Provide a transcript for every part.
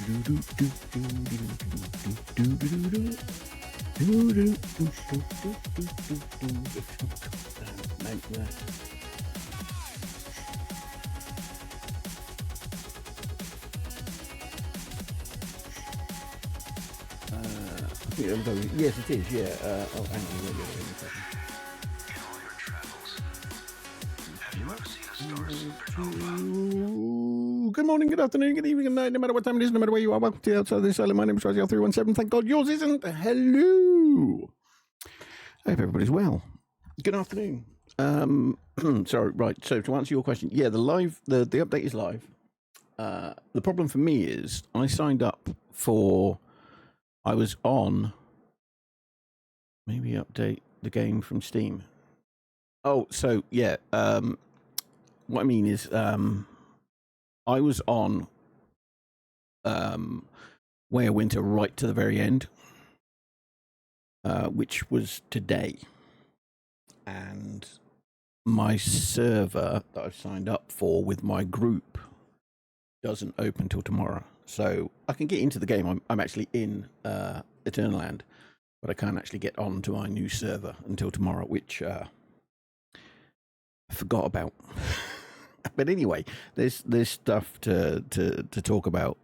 Yes, it is. Yeah. Oh, hang on. Wait a second. Good morning, good afternoon, good evening, good night, no matter what time it is, no matter where you are. Welcome to the Outside of this Island. My name is Raziel317. Thank God yours isn't. Hello. I hope everybody's well. Good afternoon. Sorry, right. So to answer your question, yeah, the update is live. The problem for me is I signed up for. I was on. Maybe update the game from Steam. Oh, so yeah. What I mean is, I was on Way of Winter right to the very end, which was today, and my server that I've signed up for with my group doesn't open till tomorrow. So I can get into the game. I'm actually in Eternal Land, but I can't actually get on to my new server until tomorrow, which I forgot about. But anyway, there's stuff to talk about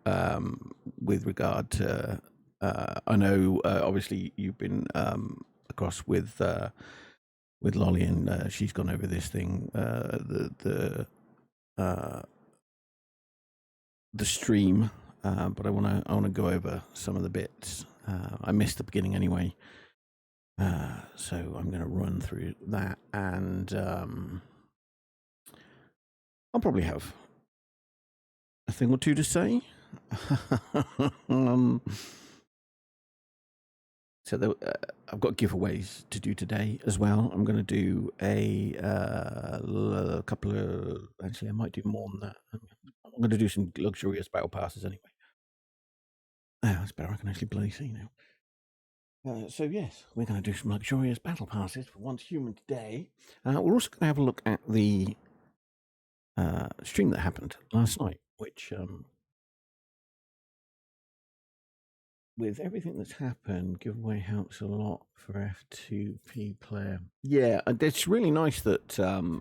with regard to. I know, obviously, you've been across with Lolly, and she's gone over this thing, the stream. But I want to go over some of the bits. I missed the beginning anyway, so I'm going to run through that, and I'll probably have a thing or two to say. So I've got giveaways to do today as well. I'm going to do a couple of. Actually, I might do more than that. I'm going to do some luxurious battle passes anyway. That's better. I can actually bloody see now. So yes, we're going to do some luxurious battle passes for Once Human today. We're also going to have a look at the stream that happened last night, which with everything that's happened, giveaway helps a lot for F2P player. Yeah, and it's really nice that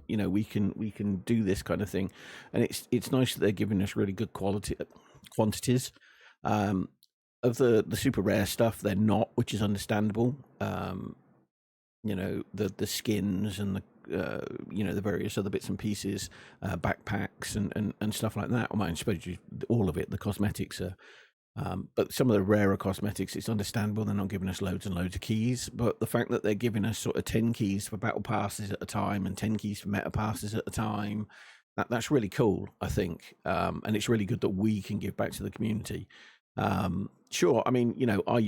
we can do this kind of thing, and it's nice that they're giving us really good quantities. Of the super rare stuff, they're not, which is understandable. The skins and the various other bits and pieces, backpacks and stuff like that. I suppose all of it, the cosmetics are. But some of the rarer cosmetics, it's understandable they're not giving us loads and loads of keys. But the fact that they're giving us sort of 10 keys for battle passes at a time and 10 keys for meta passes at a time, that's really cool, I think. And it's really good that we can give back to the community. Sure, I mean,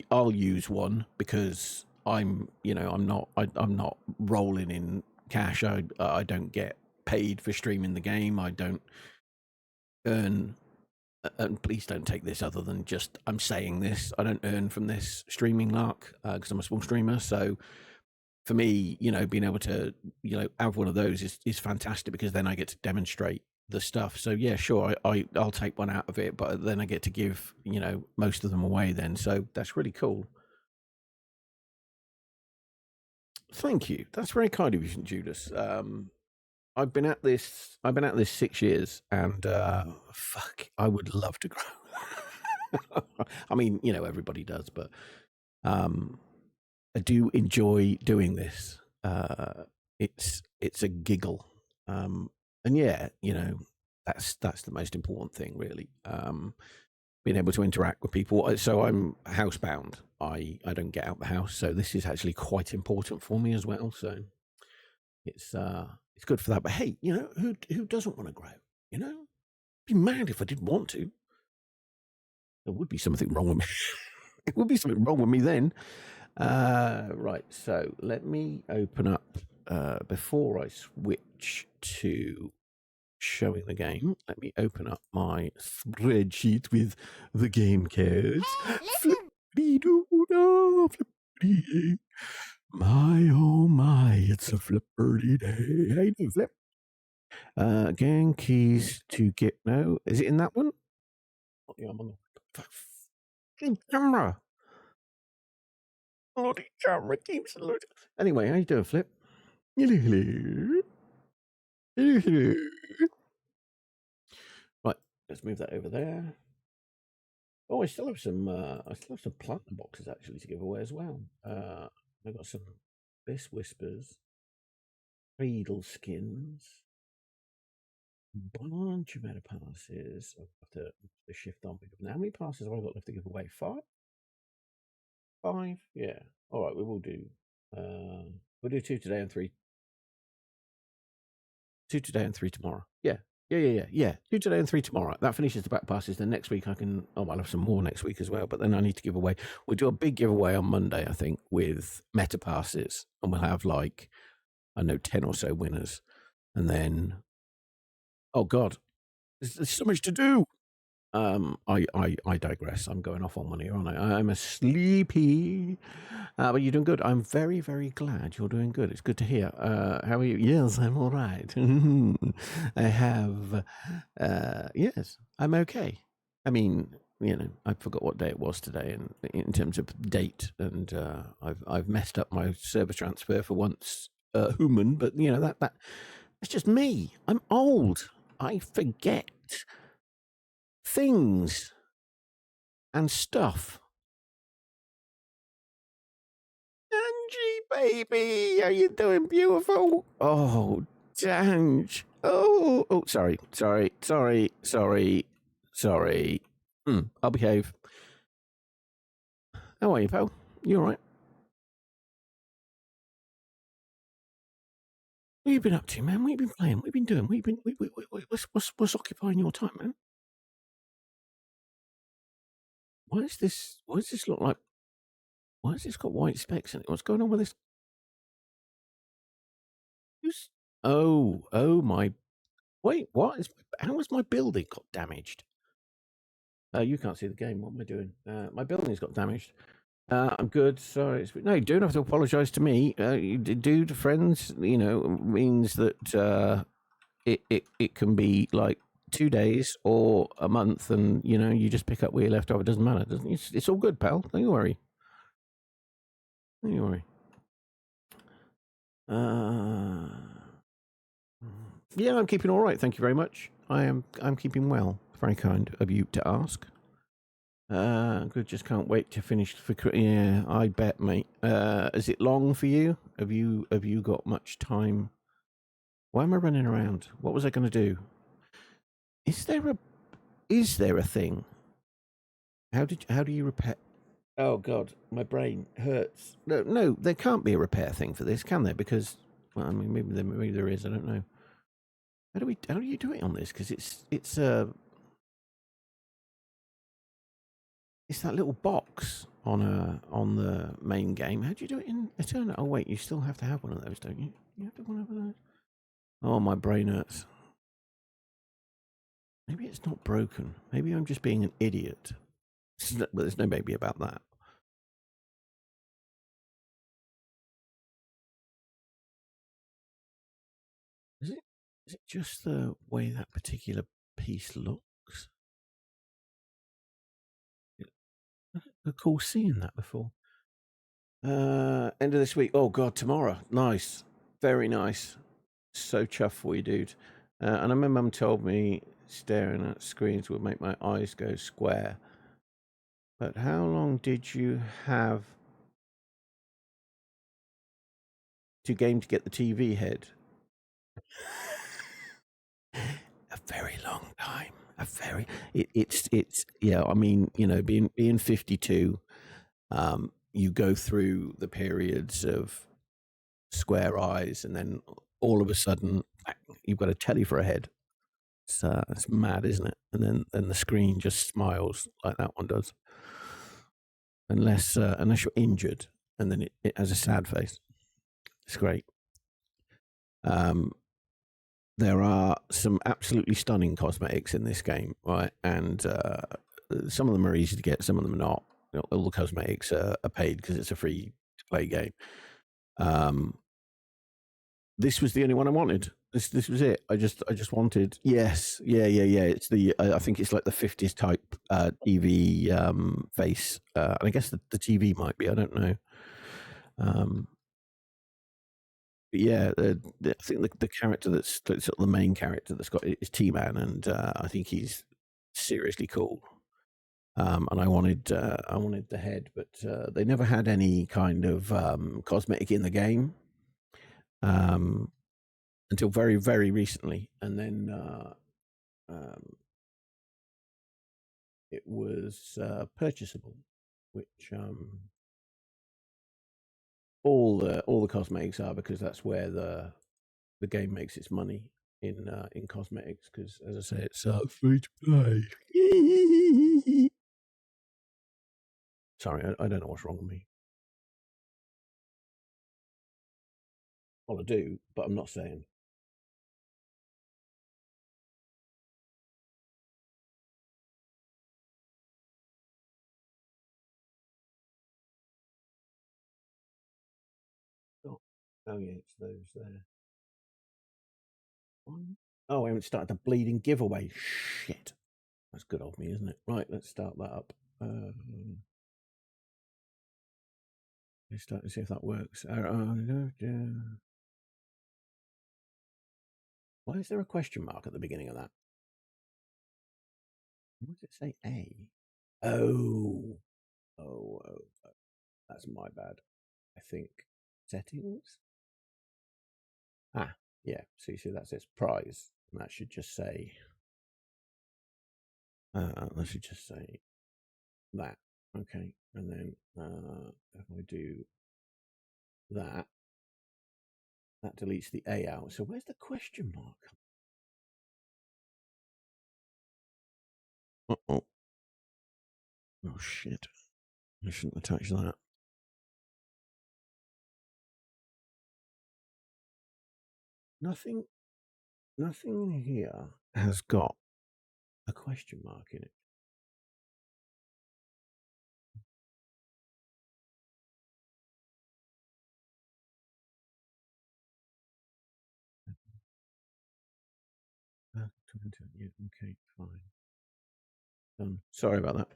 I'll use one because I'm not rolling in cash. I don't get paid for streaming the game. I don't earn. And please don't take this other than just I'm saying this. I don't earn from this streaming lark because I'm a small streamer. So for me, being able to have one of those is fantastic because then I get to demonstrate the stuff. So yeah, sure, I'll take one out of it, but then I get to give most of them away then. So that's really cool. Thank you. That's very kind of you, St. Judas. I've been at this 6 years, and fuck, I would love to grow. I mean, everybody does, but I do enjoy doing this. It's a giggle, and yeah, that's the most important thing, really. Being able to interact with people. So I'm housebound. I don't get out the house, so this is actually quite important for me as well. So it's good for that. But hey, who doesn't want to grow? I'd be mad if I didn't want to. There would be something wrong with me. It would be something wrong with me then. Right, so let me open up before I switch to showing the game. Let me open up my spreadsheet with the game cards. Flippity-doo-dah, flippity. My, oh my, it's a flipperty day. How you doing, Flip? Game keys to get, no, is it in that one? Yeah, I'm on the fucking camera. Bloody camera keeps loading. Anyway, how you doing, Flip? Hello, hello. Hello, hello. Right, let's move that over there. Oh, I still have some platinum boxes actually to give away as well. I've got some Abyss Whispers, Cradle Skins, bunch of meta passes. I'll have to shift on. How many passes have I got left to give away? 5? 5? Yeah. All right, we will do. We'll do 2 today and 3. 2 today and 3 tomorrow. Yeah. 2 today and 3 tomorrow. That finishes the back passes. Then next week I can. Oh, I'll have some more next week as well. But then I need to give away. We'll do a big giveaway on Monday, I think, with meta passes, and we'll have like, I know, 10 or so winners, and then. Oh God, there's so much to do. I digress. I'm going off on one here, aren't I? I'm a sleepy. But you're doing good. I'm very, very glad you're doing good. It's good to hear. How are you? Yes, I'm all right. I have. Yes, I'm okay. I mean, I forgot what day it was today, and in terms of date, and I've messed up my server transfer for once, human. But that's just me. I'm old. I forget things and stuff. Angie, baby, how you doing? Beautiful. Oh, Dange. Oh, sorry. I'll behave. How are you, pal? You all right? What have you been up to, man? What have you been playing? What have you been doing? What's occupying your time, man? Why does this look like? Why has this got white specks in it? What's going on with this? Oh my! Wait, what? How has my building got damaged? You can't see the game. What am I doing? My building's got damaged. I'm good. Sorry. No, you don't have to apologise to me. Dude, friends, means that it can be like 2 days or a month, and you just pick up where you left off. It doesn't matter. It's all good, pal. Don't you worry. Don't you worry. Yeah, I'm keeping all right. Thank you very much. I'm keeping well. Very kind of you to ask. Good. Just can't wait to finish. Yeah, I bet, mate. Is it long for you? Have you got much time? Why am I running around? What was I going to do? Is there a thing? How do you repair? Oh God, my brain hurts. No, there can't be a repair thing for this, can there? Because, well, I mean, maybe there is. I don't know. How do you do it on this? Because it's that little box on the main game. How do you do it in Eternal? Oh wait, you still have to have one of those, don't you? You have to have one of those. Oh, my brain hurts. Maybe it's not broken. Maybe I'm just being an idiot. But there's no maybe about that. Is it just the way that particular piece looks? I recall seeing that before. End of this week. Oh God, tomorrow. Nice, very nice. So chuffed for you, dude. And I remember Mum told me staring at screens would make my eyes go square. But how long did you have to game to get the TV head? A very long time. It's yeah. I mean, being 52, you go through the periods of square eyes, and then all of a sudden you've got a telly for a head. It's mad, isn't it? And then the screen just smiles like that one does, unless you're injured, and then it has a sad face. It's great. There are some absolutely stunning cosmetics in this game, right? And some of them are easy to get, some of them are not. All the cosmetics are paid because it's a free to play game. This was the only one I wanted. This was it. I just wanted. Yes, yeah. It's the I think it's like the 50s type TV face, and I guess the TV might be. I don't know. Um, but yeah, I think the character that's sort of the main character that's got is T-Man, and I think he's seriously cool. And I wanted the head, but they never had any kind of cosmetic in the game um, until very very recently, and then um, it was purchasable, which all the cosmetics are, because that's where the game makes its money in cosmetics. Because as I say, it's free to play. Sorry, I don't know what's wrong with me. Well, I do, but I'm not saying. Oh, oh yeah, it's those there. Oh, I haven't started the bleeding giveaway. Shit. That's good of me, isn't it? Right, let's start that up. Let's start to see if that works. Why is there a question mark at the beginning of that? Why does it say A? Oh, that's my bad. I think settings. Ah, yeah. So you see that says prize, and that should just say. That should just say that. Okay, and then if I do that, that deletes the A out. So where's the question mark? Oh, oh shit! I shouldn't attach that. Nothing in here has got a question mark in it. Yeah, okay, fine. Done. Sorry about that.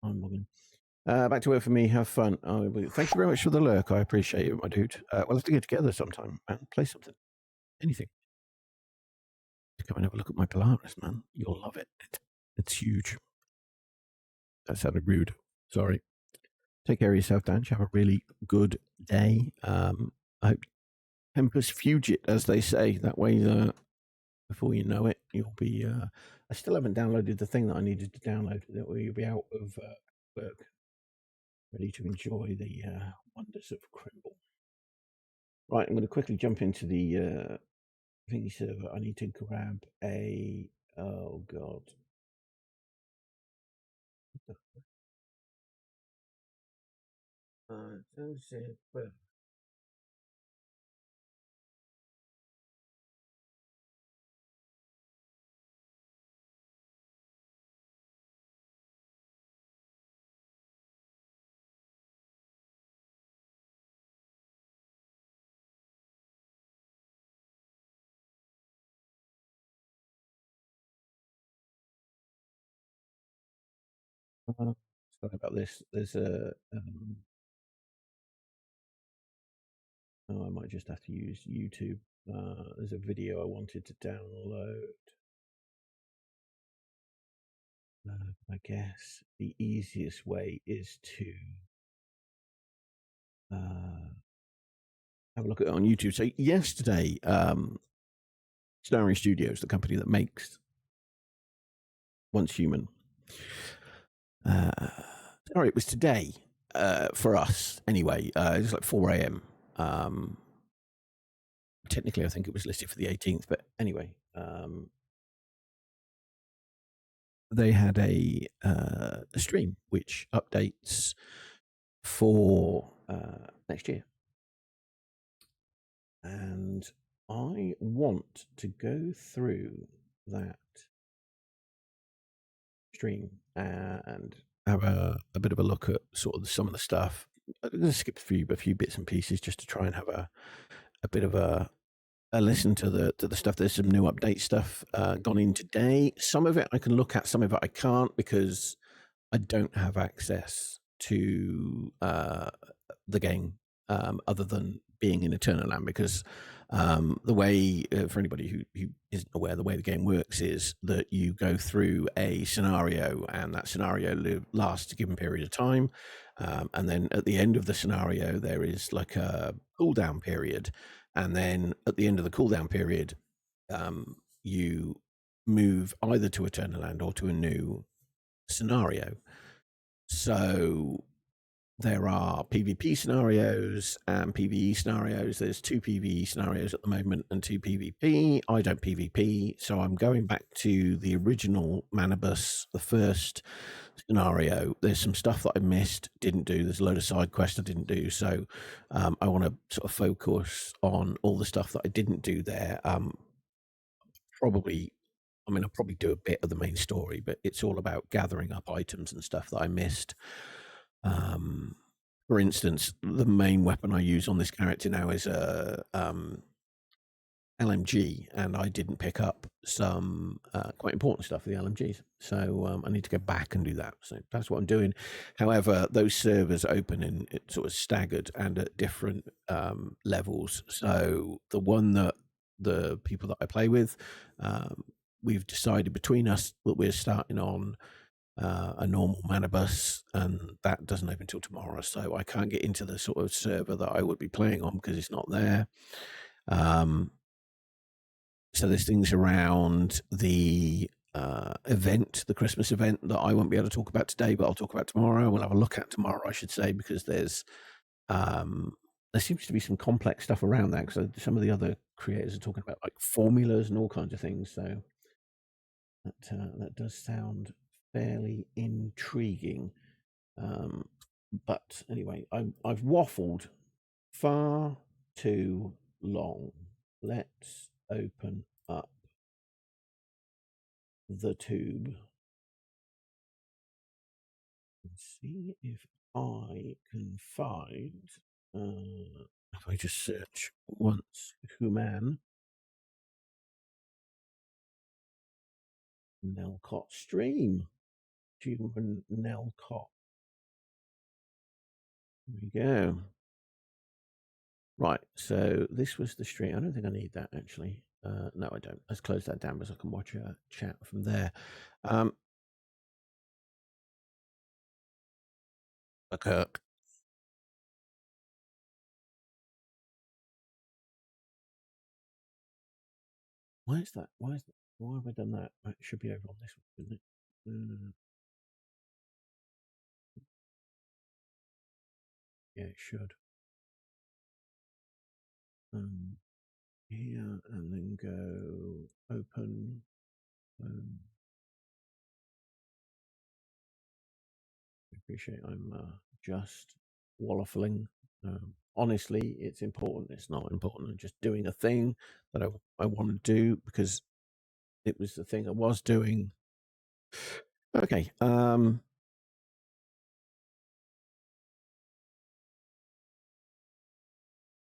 I'm logging. Back to work for me. Have fun. Thank you very much for the lurk. I appreciate it, my dude. We'll have to get together sometime and play something. Anything. Come and have a look at my Polaris, man. You'll love it. It's huge. That sounded rude. Sorry. Take care of yourself, Dan. Have a really good day. I hope Tempus fugit, as they say. That way, before you know it, you'll be. I still haven't downloaded the thing that I needed to download. That way, you'll be out of work, ready to enjoy the wonders of Crimble. Right, I'm going to quickly jump into the thingy server. I need to grab a. Oh God. Sorry about this. There's a. Oh, I might just have to use YouTube. There's a video I wanted to download. I guess the easiest way is to have a look at it on YouTube. So yesterday, Starry Studios, the company that makes Once Human. Sorry, it was today for us anyway. It was like 4 a.m. Technically, I think it was listed for the 18th, but anyway, they had a stream which updates for next year, and I want to go through that stream and have a bit of a look at sort of some of the stuff. I'm going to skip through a few bits and pieces just to try and have a bit of a listen to the stuff. There's some new update stuff gone in today. Some of it I can look at, some of it I can't because I don't have access to the game other than being in Eternal Land, because the way, for anybody who isn't aware, the way the game works is that you go through a scenario, and that scenario lasts a given period of time, and then at the end of the scenario there is like a cooldown period, and then at the end of the cooldown period you move either to Eternal Land or to a new scenario. So there are PvP scenarios and PvE scenarios. There's 2 PvE scenarios at the moment and 2 PvP. I don't PvP, so I'm going back to the original Manibus, the first scenario. There's some stuff that I missed, didn't do. There's a load of side quests I didn't do. So I want to sort of focus on all the stuff that I didn't do there. I'll probably do a bit of the main story, but it's all about gathering up items and stuff that I missed. For instance, the main weapon I use on this character now is a LMG, and I didn't pick up some quite important stuff for the LMGs, so I need to go back and do that. So that's what I'm doing. However, those servers open in sort of staggered and at different levels. So the one that the people that I play with, we've decided between us that we're starting on a normal Manibus, and that doesn't open until tomorrow, so I can't get into the sort of server that I would be playing on because it's not there. So there's things around the event, the Christmas event, that I won't be able to talk about today, but I'll talk about tomorrow. We'll have a look at tomorrow, I should say, because there seems to be some complex stuff around that, because some of the other creators are talking about like formulas and all kinds of things, so that does sound fairly intriguing. But anyway, I've waffled far too long. Let's open up the tube and see if I can find, if I just search once, human Nelcott stream. Human Nelcott. There we go. Right, so this was the stream. I don't think I need that, actually. No, I don't. Let's close that down because I can watch a chat from there. Okay. Why is that? Why have I done that? It should be over on this one, shouldn't it? Yeah, it should. Here, and then go open. I appreciate I'm just waffling. Honestly, it's important. It's not important. I'm just doing a thing that I want to do because it was the thing I was doing. Okay.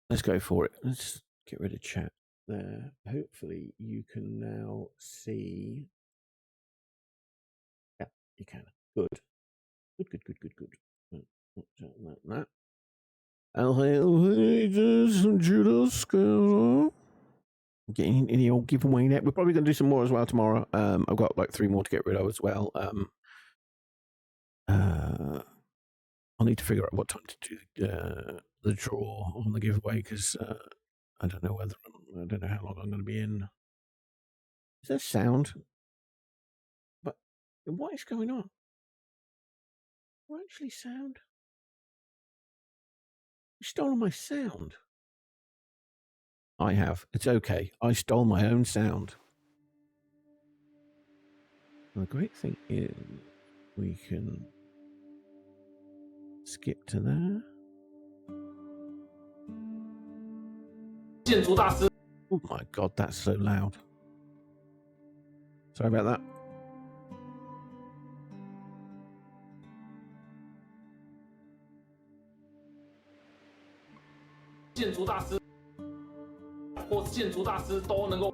Let's go for it. Let's get rid of chat there. Hopefully you can now see. Yeah, you can. Good. That. Getting any old giveaway net. We're probably going to do some more as well tomorrow. I've got like 3 more to get rid of as well. I'll need to figure out what time to do the draw on the giveaway, because I don't know how long I'm going to be in. Is there sound? But what is going on? What actually sound? You stole my sound. I have. It's okay. I stole my own sound. And the great thing is we can skip to there. Oh my god, that's so loud. Sorry about that. 或是建筑大师都能够。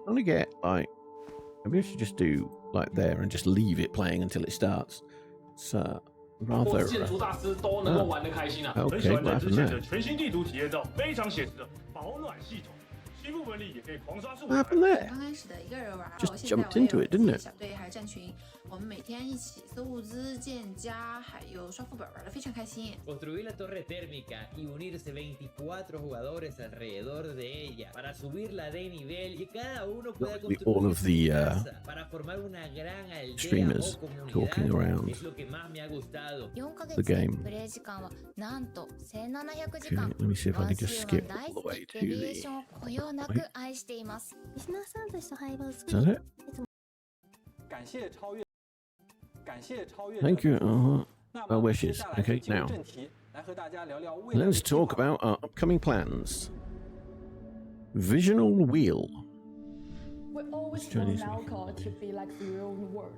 I want to get like, maybe I should just do like there and just leave it playing until it starts. It's rather. 建筑大师都能够玩得开心啊。 Okay, 很喜欢在 what 之 happened 前 there? 的全新地图体验到非常写实的保暖系统，西部门里也可以狂刷素 What 材。 happened there? 刚开始的一个人玩， Just 现在 jumped 我也 into 有 it, 自己 didn't 的 it? 小队还是战群，我们每天一起搜物资、建家，还有刷副本，玩得非常开心。 Construir la torre térmica y unirse 24 jugadores alrededor de ella para subirla de nivel y cada uno pueda All of the construir su casa para formar una gran aldea streamers o comunidad talking around es lo que más me ha gustado. 4ヶ the 月 game. プレイ時間はなんと1700時 Okay, 間。 let me see if I ワ can ンシ just ー skip は大 all the 好 way き、 to レビュー the. ションをこよなく愛しています。リスナーさんとして配分 Is that it? 感谢超越，感谢超越。 Thank you. 那 Well 么 wishes. 接下来 Okay, 就进入 now 正题，来和大家聊聊未来的 let's 计 talk 划。 about our upcoming plans. Visional wheel. We always Chinese want Nalco to be like the real world,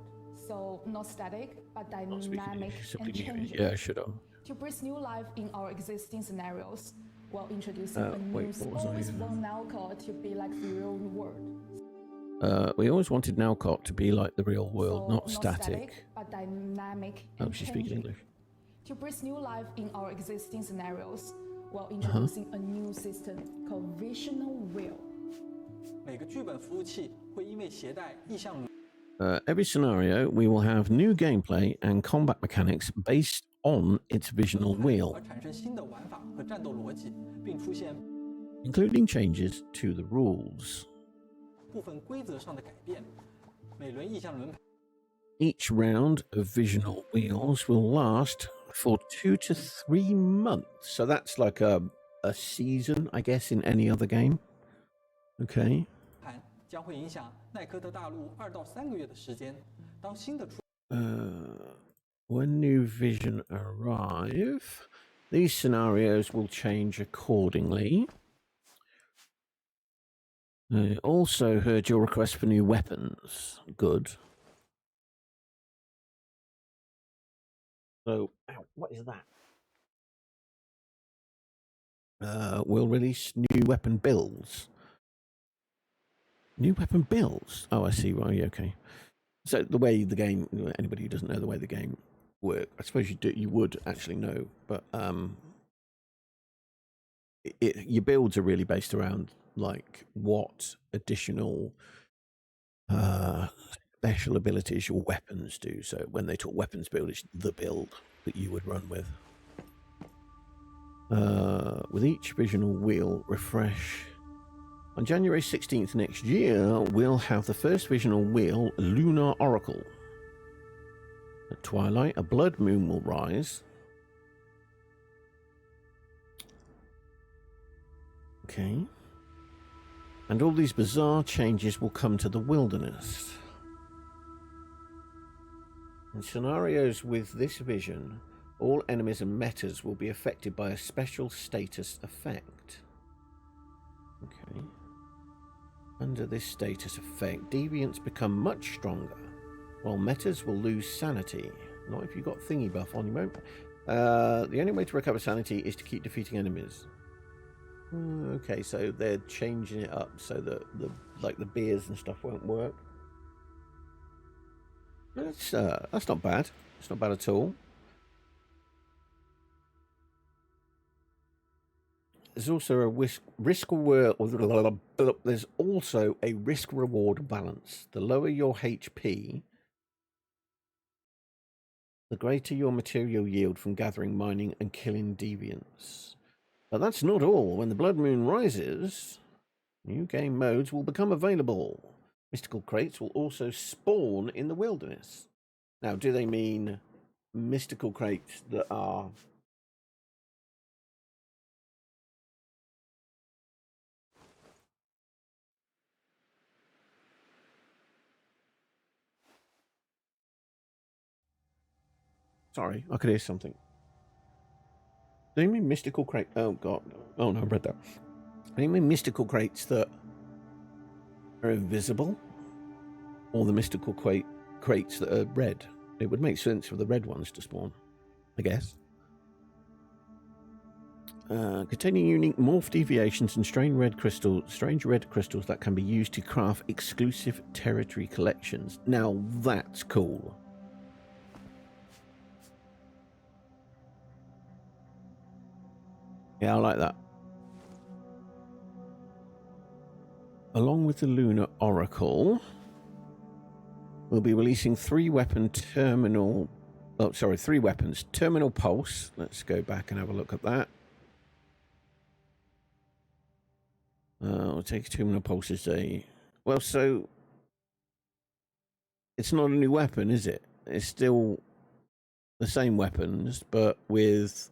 so not static but Not speaking dynamic English, and something new. changing. Yeah, should have. To breathe new life in our existing scenarios, while introducing a wait, new. what was I Always using? want Nalco to be like the real world, We always wanted Nalcott to be like the real world, so not static. but dynamic Oh, and she's speaking changing. English. To breathe new life in our existing scenarios, while Uh-huh. introducing a new system called Visional Wheel. 每个剧本服务器会因为携带意向轮 Every scenario, we will have new gameplay and combat mechanics based on its visional wheel, 而产生新的玩法和战斗逻辑，并出现 including changes to the rules. 部分规则上的改变。每轮意向轮盘 Each round of visional wheels will last for 2 to 3 months. So that's like a season, I guess, in any other game. Okay. 将会影响奈科特大陆2到3个月的时间。当新的出 When new vision arrive, these scenarios will change accordingly. I also heard your request for new weapons. Good. So, ow, what is that? We'll release new weapon builds. New weapon builds? Oh, I see. Right, yeah, okay. So the way the game, anybody who doesn't know the way the game works, I suppose you would actually know, but your builds are really based around like what additional special abilities your weapons do. So when they talk weapons build, it's the build that you would run with. With each visional wheel refresh. On January 16th next year, we'll have the first visional wheel, Lunar Oracle. At twilight, a blood moon will rise. Okay. And all these bizarre changes will come to the wilderness. In scenarios with this vision, all enemies and metas will be affected by a special status effect. Okay. Under this status effect, deviants become much stronger, while metas will lose sanity. Not if you've got thingy buff on, you won't. The only way to recover sanity is to keep defeating enemies. Okay, so they're changing it up so that the beers and stuff won't work. That's not bad. It's not bad at all. There's also a there's also a risk-reward balance. The lower your HP, the greater your material yield from gathering, mining, and killing deviants. But that's not all. When the blood moon rises, new game modes will become available. Mystical crates will also spawn in the wilderness. Now, do they mean mystical crates that are sorry, I could hear something. Do you mean mystical crate? Oh god! Oh no, I read that. Do you mean mystical crates that are invisible, or the mystical crates that are red? It would make sense for the red ones to spawn, I guess. Containing unique morph deviations and strange red crystals that can be used to craft exclusive territory collections. Now that's cool. Yeah, I like that. Along with the Lunar Oracle, we'll be releasing 3 weapons. Terminal Pulse. Let's go back and have a look at that. We'll take Terminal Pulse as well, so it's not a new weapon, is it? It's still the same weapons, but with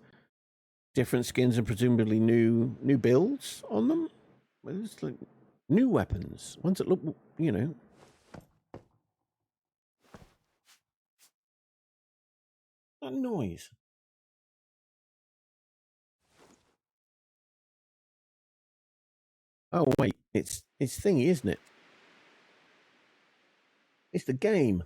different skins and presumably new builds on them. It's like new weapons, ones that look, you know. That noise. Oh wait, it's thingy, isn't it? It's the game.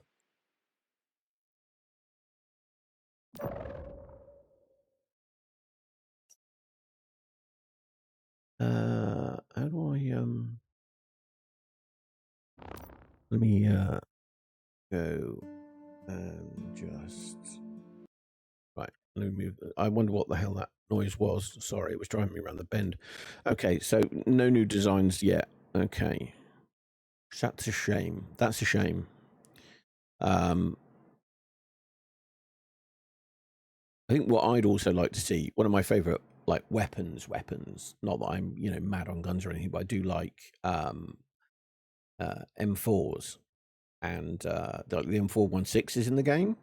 How do I let me go and just right. Let me move. I wonder what the hell that noise was. Sorry, it was driving me around the bend. Okay, so no new designs yet. Okay, that's a shame. That's a shame. I think what I'd also like to see, one of my favorite like weapons, not that I'm, you know, mad on guns or anything, but I do like M4s and the M416s in the game,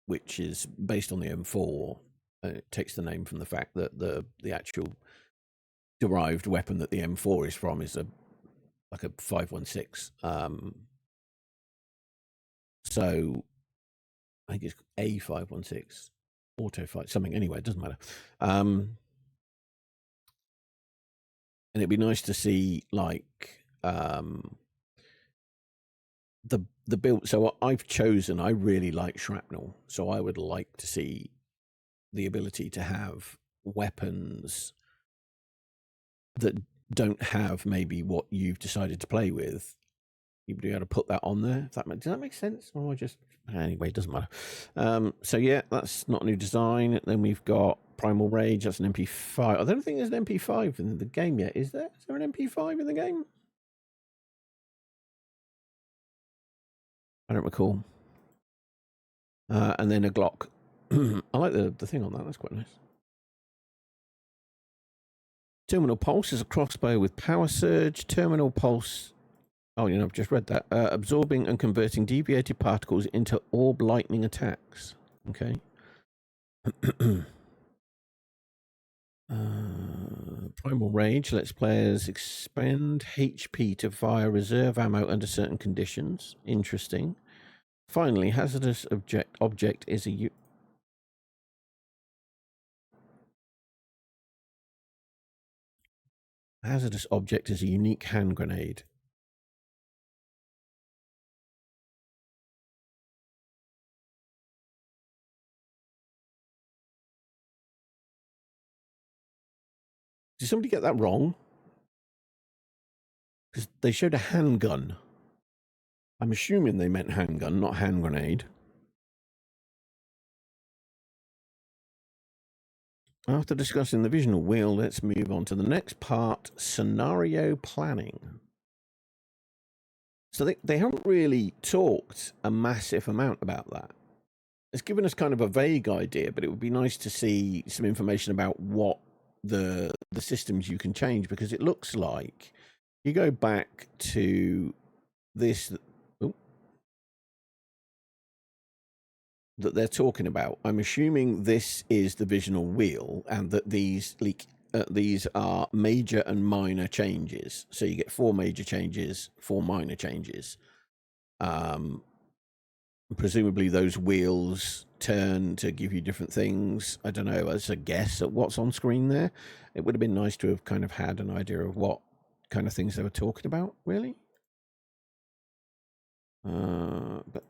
which is based on the M4. It takes the name from the fact that the actual derived weapon that the M4 is from is like a 516. So I think it's A516 auto fight something. Anyway, it doesn't matter. And it'd be nice to see like the build. So I've chosen. I really like shrapnel, so I would like to see the ability to have weapons that don't have maybe what you've decided to play with. You'd be able to put that on there. Does that make sense? Or anyway, it doesn't matter. So yeah, that's not a new design. Then we've got Primal Rage. That's an MP5. I don't think there's an MP5 in the game yet. Is there? Is there an MP5 in the game? I don't recall. And then a Glock. I like the thing on that. That's quite nice. Terminal Pulse is a crossbow with power surge. Terminal Pulse. Oh, you know, I've just read that. Absorbing and converting deviated particles into orb lightning attacks. Okay. Primal Rage lets players expend HP to fire reserve ammo under certain conditions. Interesting. Finally, hazardous object is a unique hand grenade. Did somebody get that wrong? Because they showed a handgun. I'm assuming they meant handgun, not hand grenade. After discussing the visual wheel, let's move on to the next part, scenario planning. So they haven't really talked a massive amount about that. It's given us kind of a vague idea, but it would be nice to see some information about what the systems you can change, because it looks like you go back to this that they're talking about. I'm assuming this is the visual wheel, and that these are major and minor changes. So you get 4 major changes, 4 minor changes. Presumably those wheels turn to give you different things. I don't know, as a guess at what's on screen there. It would have been nice to have kind of had an idea of what kind of things they were talking about, really. But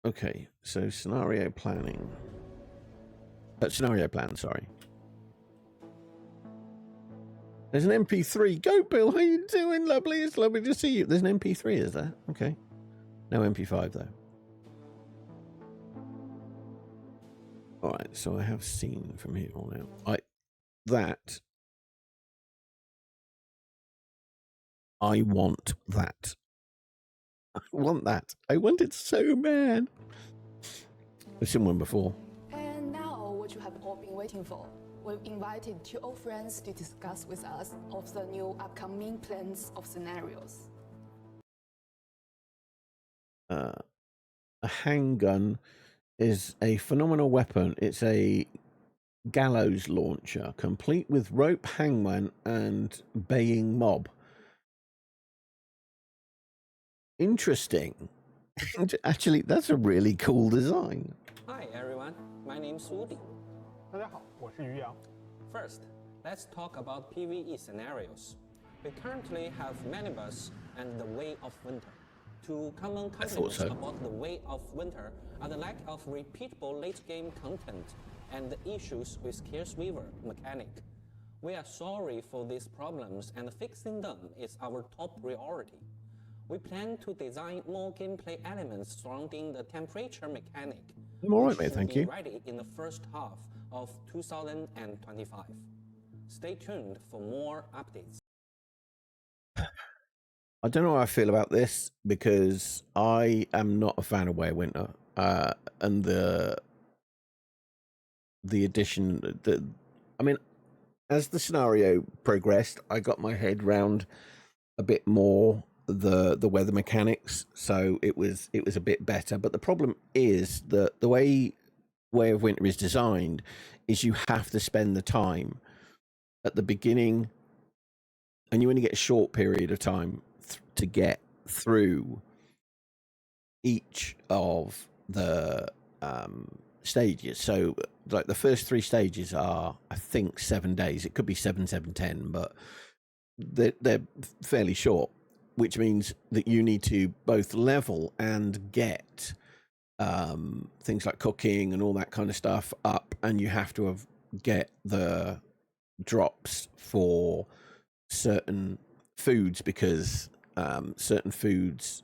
Okay, so scenario planning. Scenario plan, sorry. There's an MP3. Go, Bill. How you doing? Lovely. It's lovely to see you. There's an MP3, is there? Okay. No MP5, though. All right, so I have seen from here on out. I want that. I want that. I want it so bad. I've seen one before. And now, what you have all been waiting for. We've invited 2 old friends to discuss with us of the new upcoming plans of scenarios. A handgun is a phenomenal weapon. It's a gallows launcher, complete with rope, hangman, and baying mob. Interesting. Actually, that's a really cool design. Hi everyone, my name is Woody. 大家好，我是于洋。 First, let's talk about PvE scenarios. We currently have Manibus and the Way of Winter. Two common complaints about the Way of Winter are the lack of repeatable late-game content and the issues with Scarce Weaver mechanic. We are sorry for these problems and fixing them is our top priority. We plan to design more gameplay elements surrounding the temperature mechanic. I'm all right, mate, thank you. Ready in the first half of 2025. Stay tuned for more updates. I don't know how I feel about this because I am not a fan of Way of Winter, and the addition. I mean, as the scenario progressed, I got my head round a bit more the weather mechanics, so it was a bit better. But the problem is that the way of Winter is designed is you have to spend the time at the beginning, and you only get a short period of time to get through each of the stages. So like the first 3 stages are, I think, 7 days. It could be 7, 7, 10, but they're fairly short, which means that you need to both level and get things like cooking and all that kind of stuff up, and you have to get the drops for certain foods, because certain foods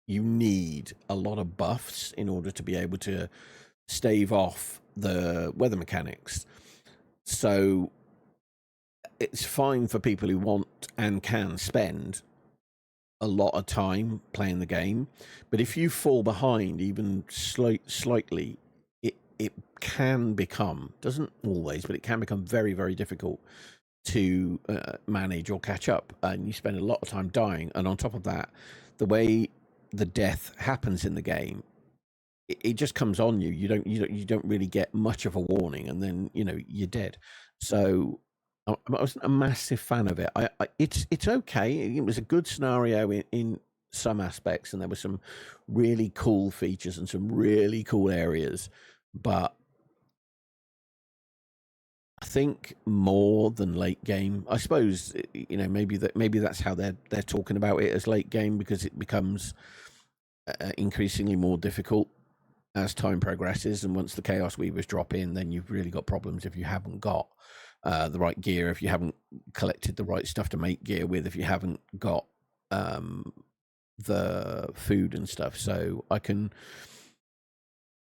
you need a lot of buffs in order to be able to stave off the weather mechanics. So it's fine for people who want and can spend a lot of time playing the game, but if you fall behind even slightly, it can become, doesn't always, but it can become very, very difficult to manage or catch up, and you spend a lot of time dying. And on top of that, the way the death happens in the game, it just comes on you. You don't really get much of a warning, and then you're dead. So I wasn't a massive fan of it. It's okay. It was a good scenario in some aspects, and there were some really cool features and some really cool areas, but I think more than late game. I suppose maybe that's how they're talking about it as late game, because it becomes increasingly more difficult as time progresses, and once the Chaos Weavers drop in, then you've really got problems if you haven't got the right gear, if you haven't collected the right stuff to make gear with, if you haven't got the food and stuff. So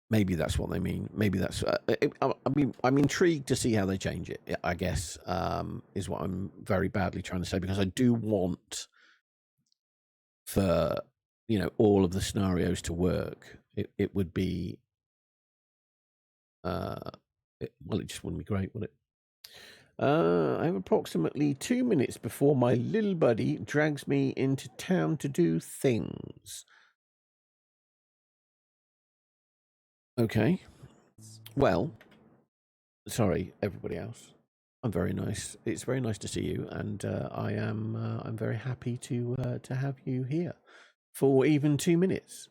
maybe that's what they mean. Maybe that's I'm intrigued to see how they change it, I guess, is what I'm very badly trying to say, because I do want for all of the scenarios to work. It would be it just wouldn't be great, would it? I have approximately 2 minutes before my little buddy drags me into town to do things. Okay. Well, sorry, everybody else. I'm very nice. It's very nice to see you, and I'm very happy to have you here for even 2 minutes.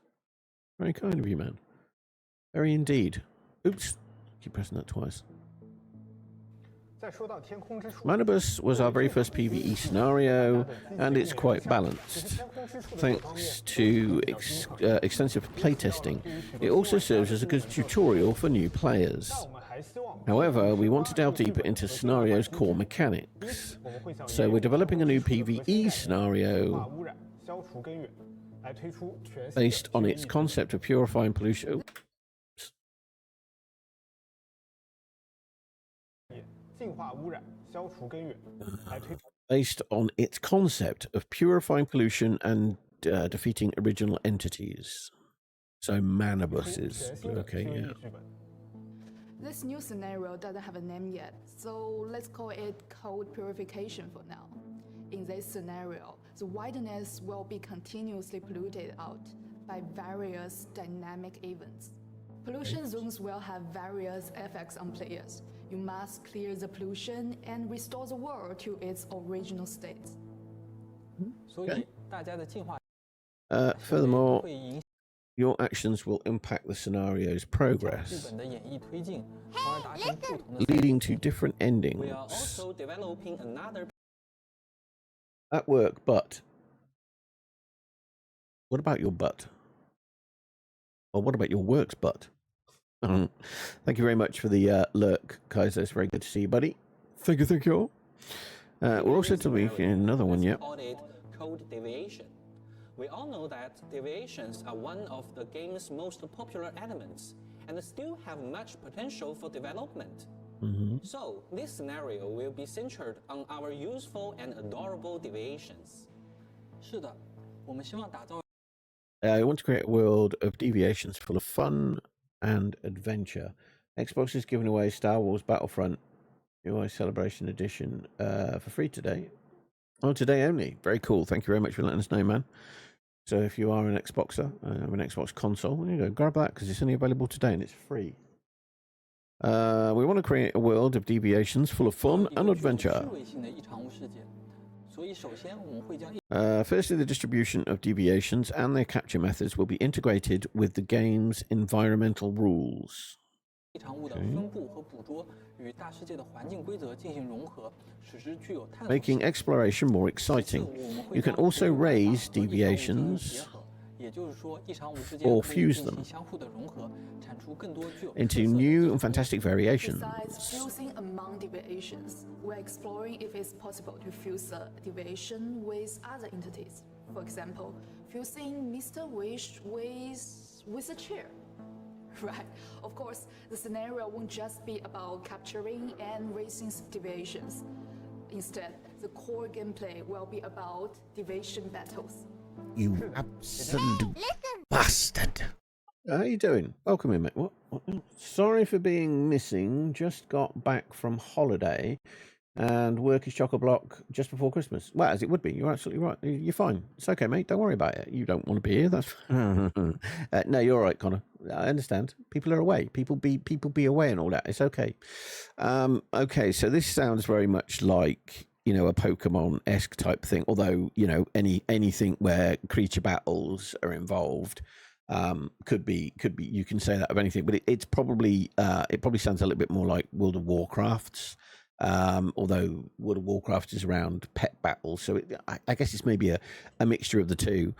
Very kind of you, man. Very indeed. Oops, keep pressing that twice. Manibus was our very first PvE scenario, and it's quite balanced. Thanks to extensive playtesting, it also serves as a good tutorial for new players. However, we want to delve deeper into scenario's core mechanics. So we're developing a new PvE scenario based on its concept of purifying pollution. Based on its concept of purifying pollution and defeating original entities. So Manibuses. Okay, yeah. This new scenario doesn't have a name yet, so let's call it code purification for now. In this scenario, the wilderness will be continuously polluted out by various dynamic events. Pollution zones will have various effects on players. You must clear the pollution and restore the world to its original state. Okay. Furthermore, your actions will impact the scenario's progress, leading to different endings. We are also developing another At work, but what about your butt? Or what about your work's butt? Thank you very much for the lurk, Kaiser. It's very good to see you, buddy. Thank you. We're also making another one, yeah. Code deviation. We all know that deviations are one of the game's most popular elements and still have much potential for development. So, this scenario will be centered on our useful and adorable deviations. 是的，我们希望打造 I want to create a world of deviations full of fun and adventure. Xbox is giving away Star Wars Battlefront UI Celebration Edition for free today. Oh, today only. Very cool. Thank you very much for letting us know, man. So if you are an Xboxer, an Xbox console, there you go, grab that because it's only available today and it's free. We want to create a world of deviations full of fun and adventure. Firstly, the distribution of deviations and their capture methods will be integrated with the game's environmental rules. Making exploration more exciting. You can also raise deviations or fuse them into new and fantastic variations. Besides fusing among deviations, we're exploring if it's possible to fuse a deviation with other entities. For example, fusing Mr. Wish with a chair. Right. Of course, the scenario won't just be about capturing and raising deviations. Instead, the core gameplay will be about deviation battles. You absolute bastard. How you doing? Welcome in, mate. What? Sorry for being missing. Just got back from holiday and work is chock-a-block just before Christmas. Well, as it would be. You're absolutely right. You're fine. It's okay, mate. Don't worry about it. You don't want to be here. That's no, you're all right, Connor. I understand. People are away. People be away and all that. It's okay. Okay, so this sounds very much like, you know, a Pokemon-esque type thing. Although, you know, anything where creature battles are involved could be. You can say that of anything, but it probably sounds a little bit more like World of Warcraft's. Although World of Warcraft is around pet battles, so I guess it's maybe a mixture of the two.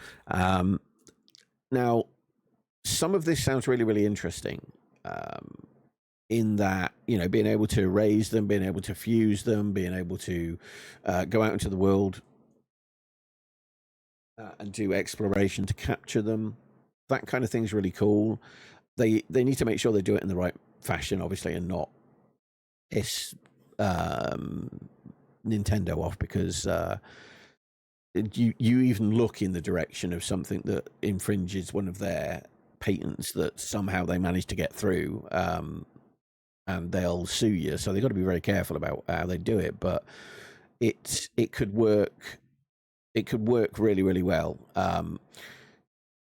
Now, some of this sounds really, really interesting. In that, you know, being able to raise them, being able to fuse them, being able to go out into the world and do exploration to capture them, that kind of thing's really cool. They need to make sure they do it in the right fashion, obviously, and not Nintendo off, because you even look in the direction of something that infringes one of their patents that somehow they managed to get through, and they'll sue you. So they've got to be very careful about how they do it. But it could work. It could work really, really well.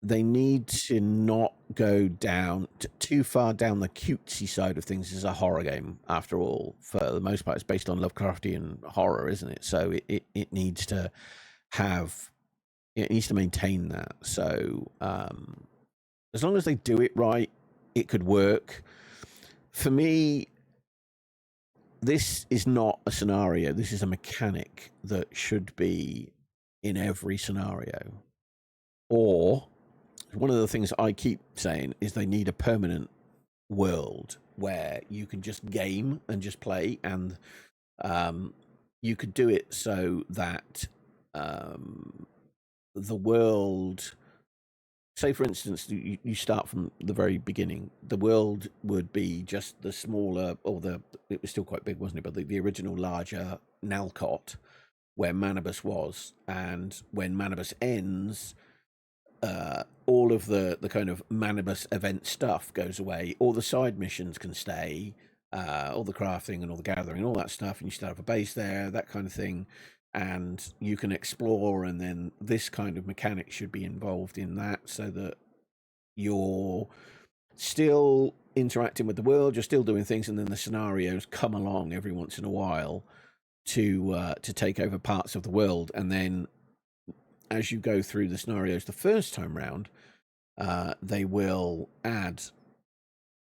They need to not go down too far down the cutesy side of things. As a horror game, after all, for the most part, it's based on Lovecraftian horror, isn't it? So it needs to have, it needs to maintain that. So as long as they do it right, it could work. For me, this is not a scenario. This is a mechanic that should be in every scenario. Or one of the things I keep saying is they need a permanent world where you can just game and just play, and you could do it so that the world, say for instance, you start from the very beginning, the world would be just the smaller, or it was still quite big, wasn't it, but the original larger Nalcott where Manibus was, and when Manibus ends, all of the kind of Manibus event stuff goes away, all the side missions can stay, all the crafting and all the gathering and all that stuff, and you still have a base there, that kind of thing, and you can explore, and then this kind of mechanic should be involved in that, so that you're still interacting with the world, you're still doing things, and then the scenarios come along every once in a while to take over parts of the world, and then as you go through the scenarios the first time round, they will add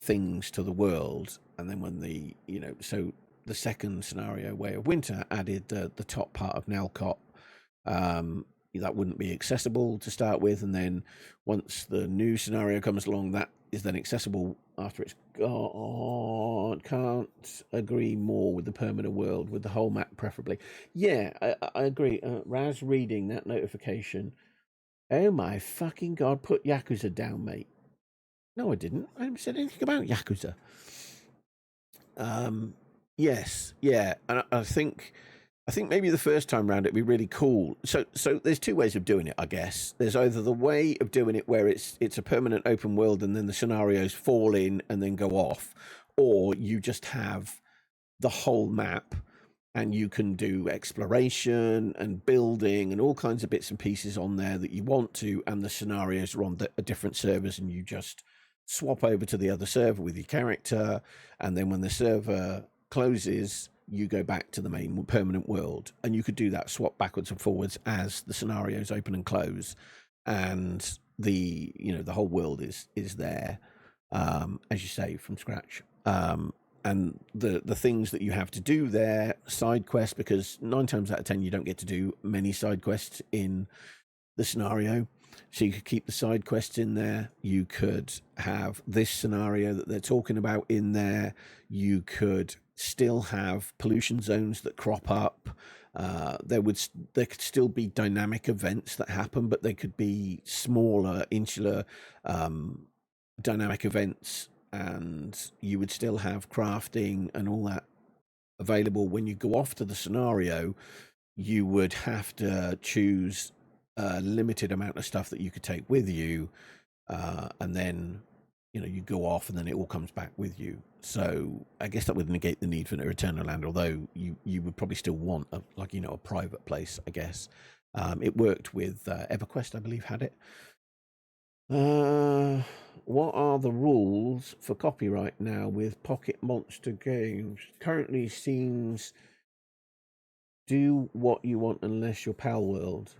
things to the world, and then when so the second scenario, Way of Winter, added the top part of Nalcott. That wouldn't be accessible to start with, and then once the new scenario comes along, that is then accessible after it's gone. Can't agree more with the permanent world, with the whole map preferably. Yeah, I agree. Raz reading that notification. Oh my fucking god, put Yakuza down, mate. No, I didn't. I haven't said anything about Yakuza. Yes, yeah, and I think maybe the first time round it'd be really cool. So there's two ways of doing it, I guess. There's either the way of doing it where it's a permanent open world and then the scenarios fall in and then go off, or you just have the whole map and you can do exploration and building and all kinds of bits and pieces on there that you want to, and the scenarios are on a different servers, and you just swap over to the other server with your character, and then when the server closes, you go back to the main permanent world, and you could do that swap backwards and forwards as the scenarios open and close, and the whole world is there, as you say, from scratch, and the things that you have to do there, side quests, because 9 times out of 10 you don't get to do many side quests in the scenario, so you could keep the side quests in there. You could have this scenario that they're talking about in there. You could still have pollution zones that crop up. There could still be dynamic events that happen, but they could be smaller, insular dynamic events, and you would still have crafting and all that available. When you go off to the scenario, you would have to choose a limited amount of stuff that you could take with you, and then you go off and then it all comes back with you. So I guess that would negate the need for a return to land, although you would probably still want a private place, I guess. It worked with EverQuest, I believe, had it. What are the rules for copyright now with Pocket Monster games? Currently seems do what you want unless you're Pal World.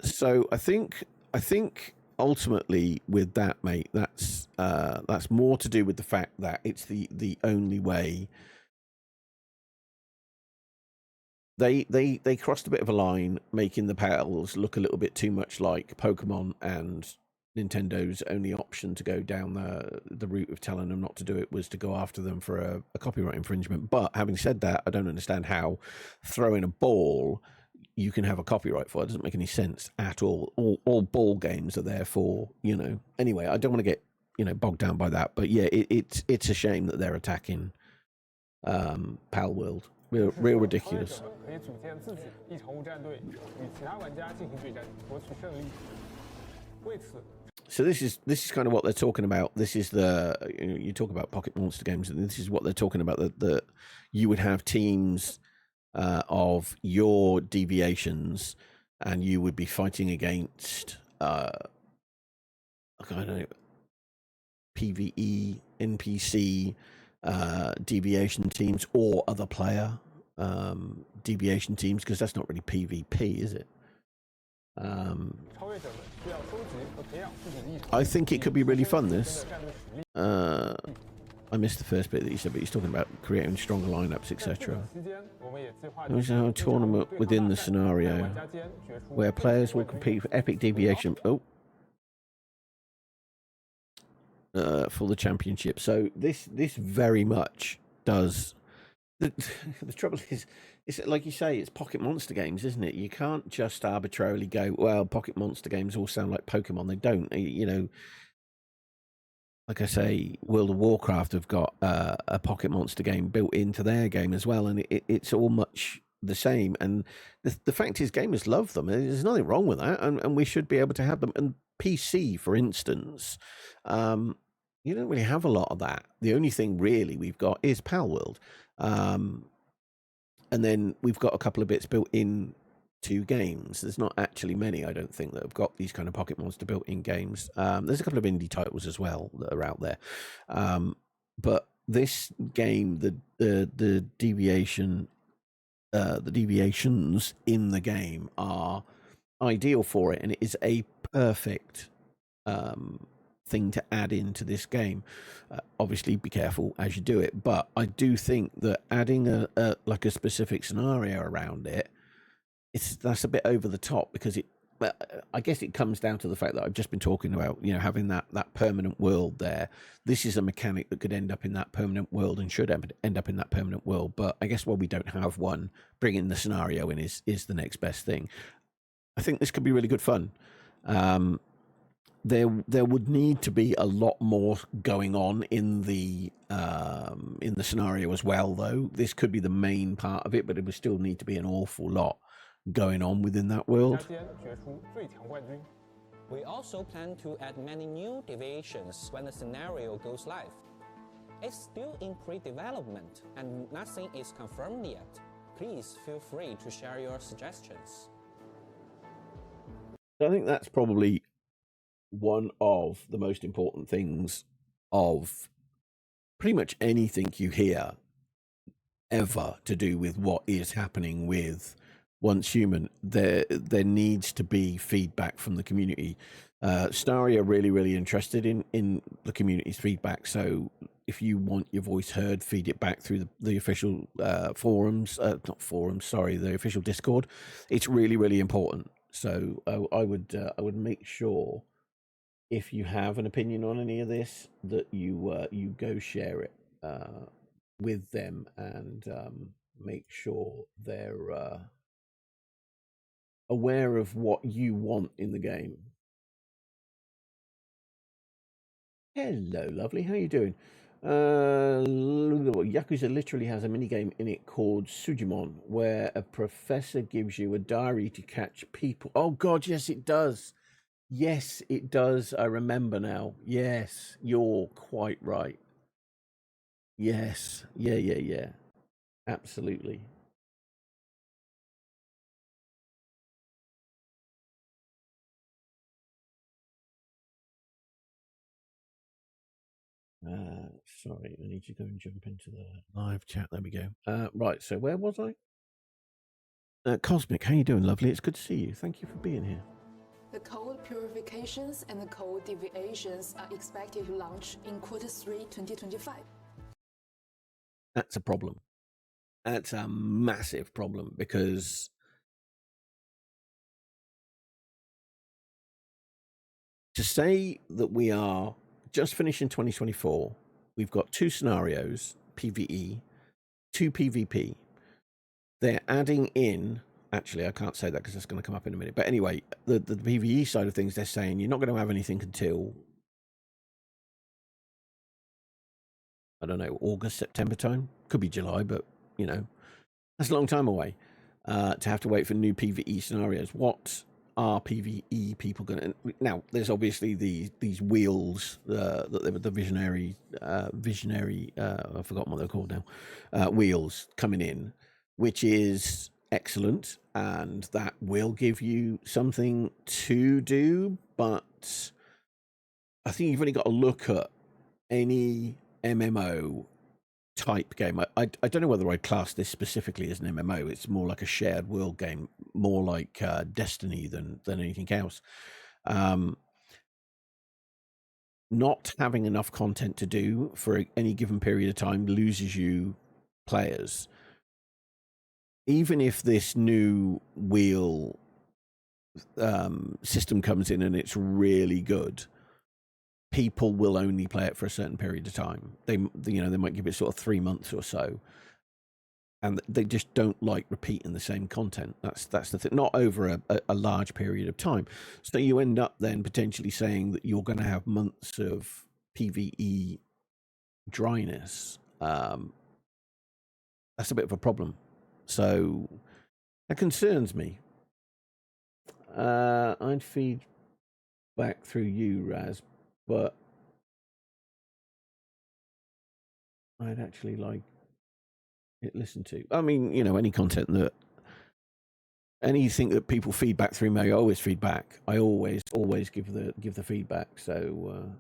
So I think ultimately with that, mate, that's more to do with the fact that it's the only way. They crossed a bit of a line, making the Pals look a little bit too much like Pokemon, and Nintendo's only option to go down the route of telling them not to do it was to go after them for a copyright infringement. But having said that, I don't understand how throwing a ball you can have a copyright for. It doesn't make any sense at all. All ball games are there for, Anyway, I don't want to get bogged down by that. But yeah, it's a shame that they're attacking Pal World. Real ridiculous. So this is kind of what they're talking about. This is you talk about Pocket Monster games, and this is what they're talking about, that you would have teams of your deviations, and you would be fighting against I don't know, PvE, NPC deviation teams, or other player deviation teams, because that's not really PvP, is it? I think it could be really fun, this. I missed the first bit that you said, but he's talking about creating stronger lineups, etc. There's a tournament within the scenario where players will compete for epic deviation. For the championship. So this very much does. The trouble is, it's like you say, it's Pocket Monster games, isn't it? You can't just arbitrarily go, well, Pocket Monster games all sound like Pokemon. They don't. You know, like I say, World of Warcraft have got a Pocket Monster game built into their game as well, and it's all much the same. And the fact is, gamers love them. There's nothing wrong with that, and we should be able to have them. And PC, for instance, you don't really have a lot of that. The only thing really we've got is Palworld. And then we've got a couple of bits built in to games. There's not actually many, I don't think, that have got these kind of Pocket Monster built in games. There's a couple of indie titles as well that are out there. But this game, the deviations in the game are ideal for it, and it is a perfect thing to add into this game. Obviously be careful as you do it, but I do think that adding a specific scenario around it, that's a bit over the top, because I guess it comes down to the fact that I've just been talking about, you know, having that permanent world there. This is a mechanic that could end up in that permanent world and should end up in that permanent world, but I guess while we don't have one, bringing the scenario in is the next best thing. I think this could be really good fun. There would need to be a lot more going on in the scenario as well, though. This could be the main part of it, but it would still need to be an awful lot going on within that world. We also plan to add many new deviations when the scenario goes live. It's still in pre-development and nothing is confirmed yet. Please feel free to share your suggestions. I think that's probably one of the most important things of pretty much anything you hear ever to do with what is happening with Once Human. There needs to be feedback from the community. Starry are really interested in the community's feedback, so if you want your voice heard, feed it back through the official the official Discord. It's really important. So I would make sure, if you have an opinion on any of this, that you go share it with them, and make sure they're aware of what you want in the game. Hello, lovely. How you doing? Yakuza literally has a minigame in it called Sujimon, where a professor gives you a diary to catch people. Oh, God, yes, it does. Yes, it does. I remember now. Yes, you're quite right. Yes. Yeah. Absolutely. Sorry, I need to go and jump into the live chat. There we go. Right, so where was I? Cosmic, how you doing, lovely? It's good to see you. Thank you for being here. The code purifications and the code deviations are expected to launch in Q3 2025. That's a problem. That's a massive problem, because to say that we are just finishing 2024, we've got 2 scenarios, PvE, 2 PvP. They're adding in, actually, I can't say that because it's going to come up in a minute. But anyway, the PvE side of things, they're saying you're not going to have anything until, I don't know, August, September time. Could be July, but, you know, that's a long time away to have to wait for new PvE scenarios. What are PvE people going to... Now, there's obviously these wheels, the visionary, I've forgotten what they're called now, wheels coming in, which is excellent, and that will give you something to do, but I think you've only got to look at any MMO type game. I don't know whether I'd class this specifically as an MMO. It's more like a shared world game, more like Destiny than anything else. not having enough content to do for any given period of time loses you players. Even if this new wheel system comes in and it's really good, people will only play it for a certain period of time. They might give it sort of 3 months or so, and they just don't like repeating the same content. That's the thing. Not over a large period of time. So you end up then potentially saying that you're going to have months of PvE dryness. That's a bit of a problem. So that concerns me. I'd feed back through you, Raz, but I'd actually like it listened to. I mean, anything that people feedback through me, I always feedback. I always give the feedback. So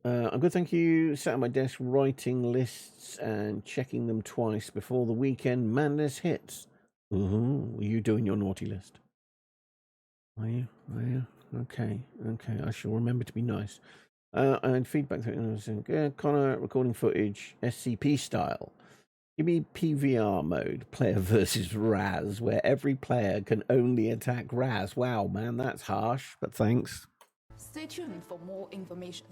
I'm good, thank you. Sat at my desk writing lists and checking them twice before the weekend madness hits. Are you doing your naughty list? Are you? Okay. I shall remember to be nice. And feedback. Connor, recording footage, SCP style. Give me PVR mode, player versus Raz, where every player can only attack Raz. Wow, man, that's harsh, but thanks. Stay tuned for more information.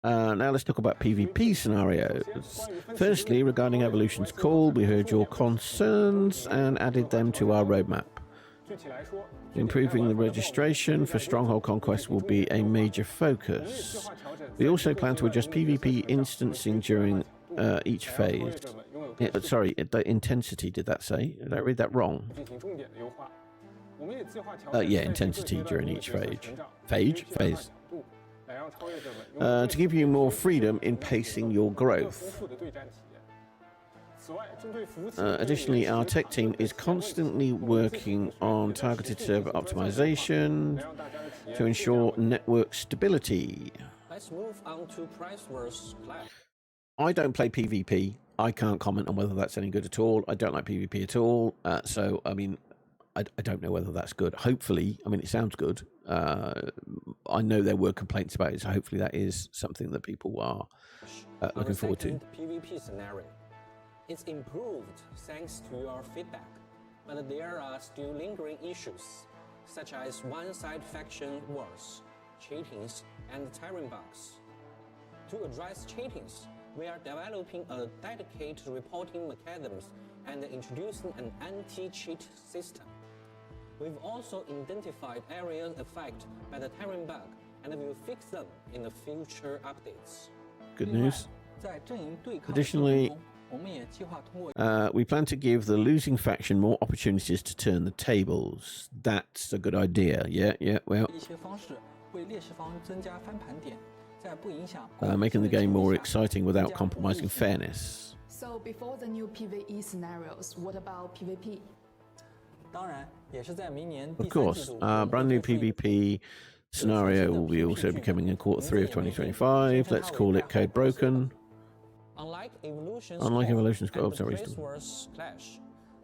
Now let's talk about PvP scenarios. Firstly, regarding Evolution's call, we heard your concerns and added them to our roadmap. Improving the registration for Stronghold Conquest will be a major focus. We also plan to adjust PvP instancing during each phase. Intensity, did that say? Did I read that wrong? Intensity during each phase. Phase? To give you more freedom in pacing your growth. Additionally, our tech team is constantly working on targeted server optimization to ensure network stability. Let's move on to Price vs. Clash. I don't play PvP. I can't comment on whether that's any good at all. I don't like PvP at all. So, I mean, I don't know whether that's good. Hopefully, I mean, it sounds good. I know there were complaints about it, so hopefully that is something that people are looking forward to. PvP scenario. It's improved thanks to your feedback, but there are still lingering issues, such as one-side faction wars, cheatings, and tiring bugs. To address cheatings, we are developing a dedicated reporting mechanism and introducing an anti-cheat system. We've also identified areas affected by the tiring bug and will fix them in the future updates. Good news. Additionally, we plan to give the losing faction more opportunities to turn the tables. That's a good idea. Well, making the game more exciting without compromising fairness. So before the new PvE scenarios, what about PvP? Of course, brand new PvP scenario will be also becoming in Q3 of 2025. Let's call it Code Broken. Unlike Evolution's Price vs. Clash,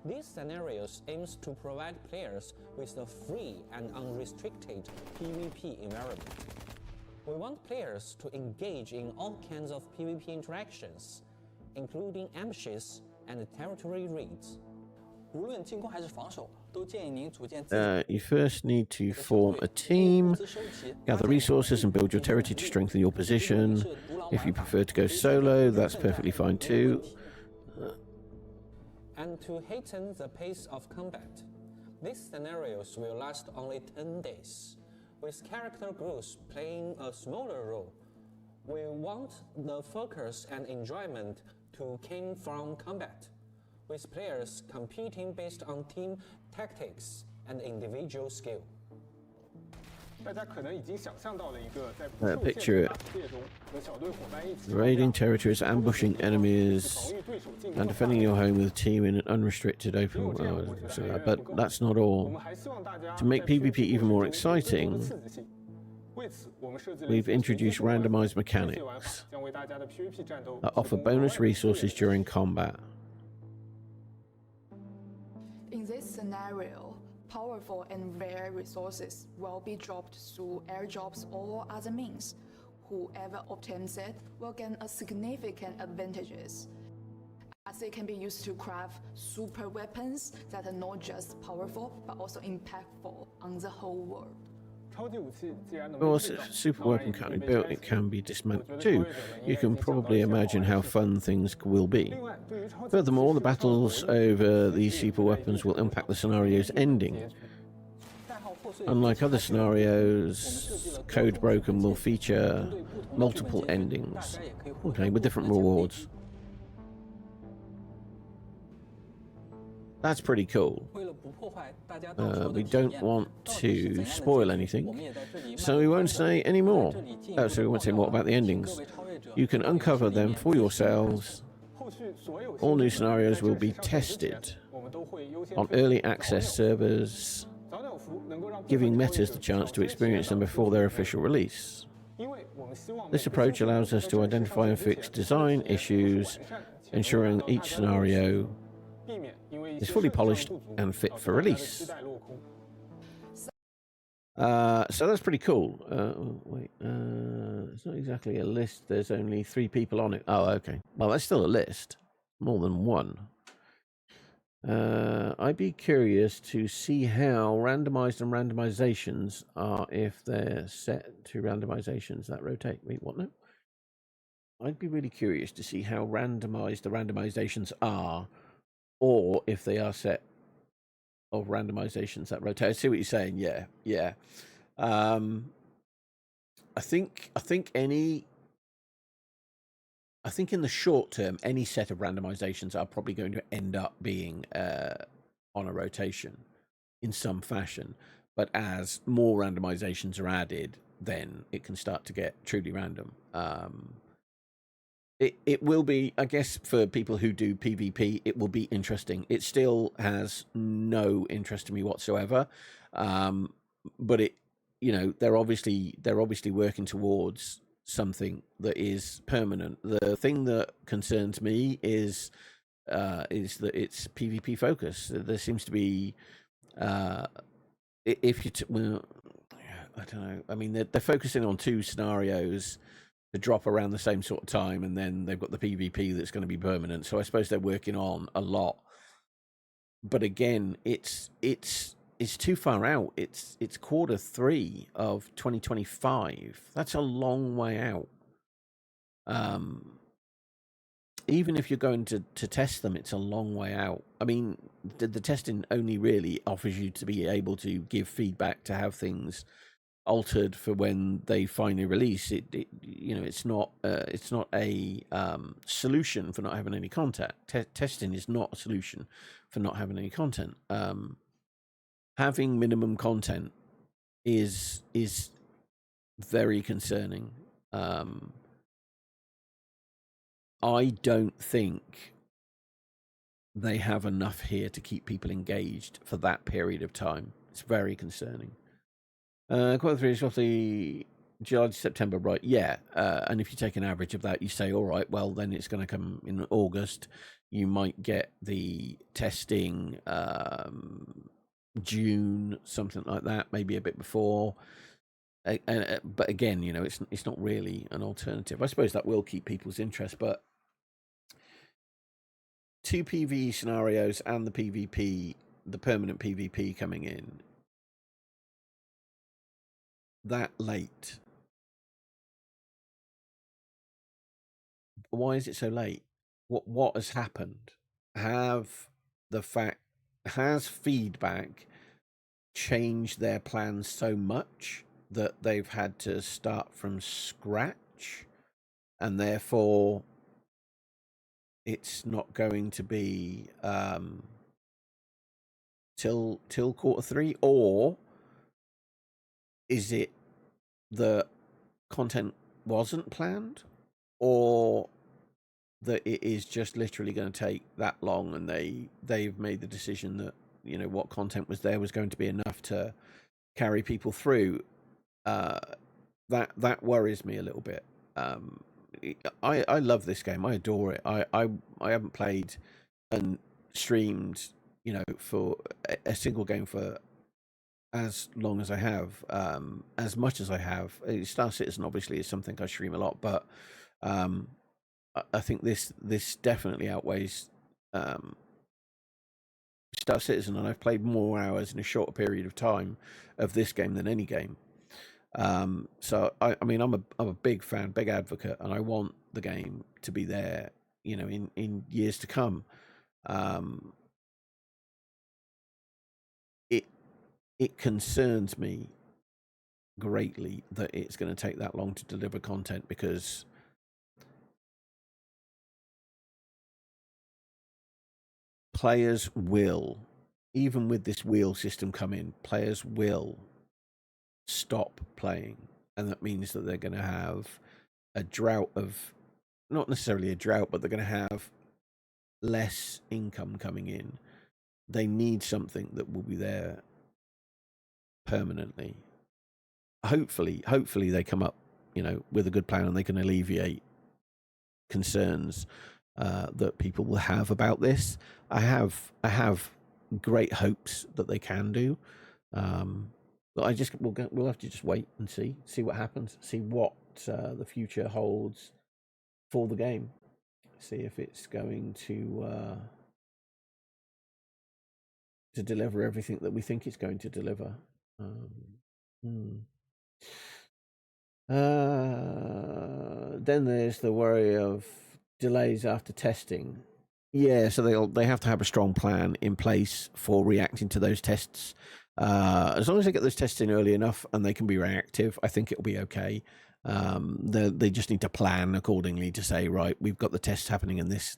these scenarios aims to provide players with a free and unrestricted PvP environment. We want players to engage in all kinds of PvP interactions, including ambushes and territory raids. You first need to form a team, gather resources and build your territory to strengthen your position. If you prefer to go solo, that's perfectly fine too. And to hasten the pace of combat, these scenarios will last only 10 days, with character groups playing a smaller role. We want the focus and enjoyment to come from combat, with players competing based on team tactics and individual skill. Picture it. Raiding territories, ambushing enemies, and defending your home with a team in an unrestricted open world. But that's not all. To make PvP even more exciting, we've introduced randomized mechanics that offer bonus resources during combat. In this scenario, powerful and rare resources will be dropped through airdrops or other means. Whoever obtains it will gain a significant advantages, as it can be used to craft super weapons that are not just powerful but also impactful on the whole world. Well, if a super weapon can't be built, it can be dismantled too. You can probably imagine how fun things will be. Furthermore, the battles over these super weapons will impact the scenario's ending. Unlike other scenarios, Code Broken will feature multiple endings, okay, with different rewards. That's pretty cool. We don't want to spoil anything, so we won't say any more. So we won't say more about the endings. You can uncover them for yourselves. All new scenarios will be tested on early access servers, giving metas the chance to experience them before their official release. This approach allows us to identify and fix design issues, ensuring each scenario is fully polished and fit for release. So that's pretty cool. It's not exactly a list. There's only 3 people on it. Oh, okay. Well, that's still a list. More than one. I'd be curious to see how randomized and randomizations are if they're set to randomizations that rotate. Wait, what now? I'd be really curious to see how randomized the randomizations are, or if they are set of randomizations that rotate. I see what you're saying. Yeah. I think in the short term, any set of randomizations are probably going to end up being on a rotation in some fashion. But as more randomizations are added, then it can start to get truly random. It will be, I guess, for people who do PvP, it will be interesting. It still has no interest to me whatsoever, but it, they're obviously working towards something that is permanent. The thing that concerns me is that it's PvP focus. There seems to be, if you, well, I don't know. I mean, they're focusing on 2 scenarios to drop around the same sort of time, and then they've got the PvP that's going to be permanent. So I suppose they're working on a lot. But again, it's too far out. It's Q3 of 2025. That's a long way out. Even if you're going to test them, it's a long way out. I mean, the testing only really offers you to be able to give feedback, to have things altered for when they finally release it. It's not a solution for not having any content. Testing is not a solution for not having any content. Having minimum content is very concerning. I don't think they have enough here to keep people engaged for that period of time. It's very concerning. Q3 is roughly July to September, right? Yeah. And if you take an average of that, you say, all right, well, then it's going to come in August. You might get the testing June, something like that, maybe a bit before. But again, it's not really an alternative. I suppose that will keep people's interest, but 2 PvE scenarios and the PvP, the permanent PvP coming in that late. Why is it so late? What has happened? Has feedback changed their plans so much that they've had to start from scratch, and therefore it's not going to be till Q3? Or is it that content wasn't planned, or that it is just literally going to take that long, and they've made the decision that what content was there was going to be enough to carry people through? That worries me a little bit. I love this game. I adore it. I haven't played and streamed for a single game for as long as I have, as much as I have. Star Citizen obviously is something I stream a lot, but I think this definitely outweighs Star Citizen, and I've played more hours in a shorter period of time of this game than any game. So I mean, I'm a big fan, big advocate, and I want the game to be there, you know, in years to come. It concerns me greatly that it's going to take that long to deliver content, because players will, even with this wheel system come in, players will stop playing, and that means that they're going to have a drought of, not necessarily a drought, but they're going to have less income coming in. They need something that will be there permanently. Hopefully they come up, you know, with a good plan, and they can alleviate concerns that people will have about this. I have great hopes that they can do, but we'll have to just wait and see what happens, see what the future holds for the game, see if it's going to deliver everything that we think it's going to deliver. Then there's the worry of delays after testing. Yeah, so they have to have a strong plan in place for reacting to those tests. As long as they get those tests in early enough and they can be reactive, I think it'll be okay. They just need to plan accordingly to say, right, we've got the tests happening in this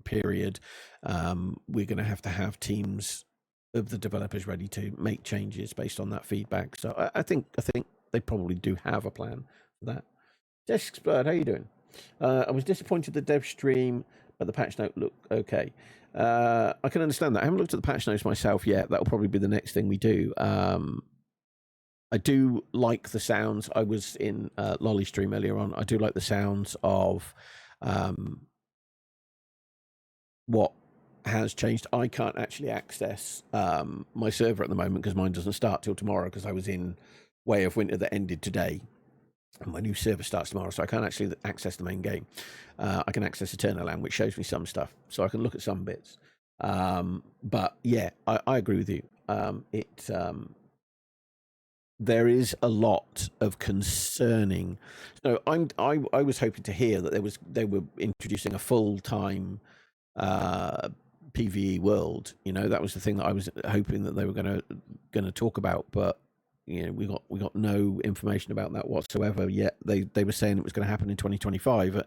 period. We're going to have teams of the developers ready to make changes based on that feedback. So I think they probably do have a plan for that. Dixper, how are you doing? I was disappointed the dev stream, but the patch note looked okay. I can understand that. I haven't looked at the patch notes myself yet. That'll probably be the next thing we do. I do like the sounds. I was in Lolly stream earlier on. I do like the sounds of what has changed. I can't actually access my server at the moment because mine doesn't start till tomorrow, because I was in Way of Winter that ended today. And my new server starts tomorrow, so I can't actually access the main game. I can access Eternaland, which shows me some stuff, so I can look at some bits. But yeah, I agree with you. There is a lot of concerning. So I was hoping to hear that they were introducing a full-time PvE world. You know, that was the thing that I was hoping that they were going to talk about, but you know, we got no information about that whatsoever yet. They were saying it was going to happen in 2025.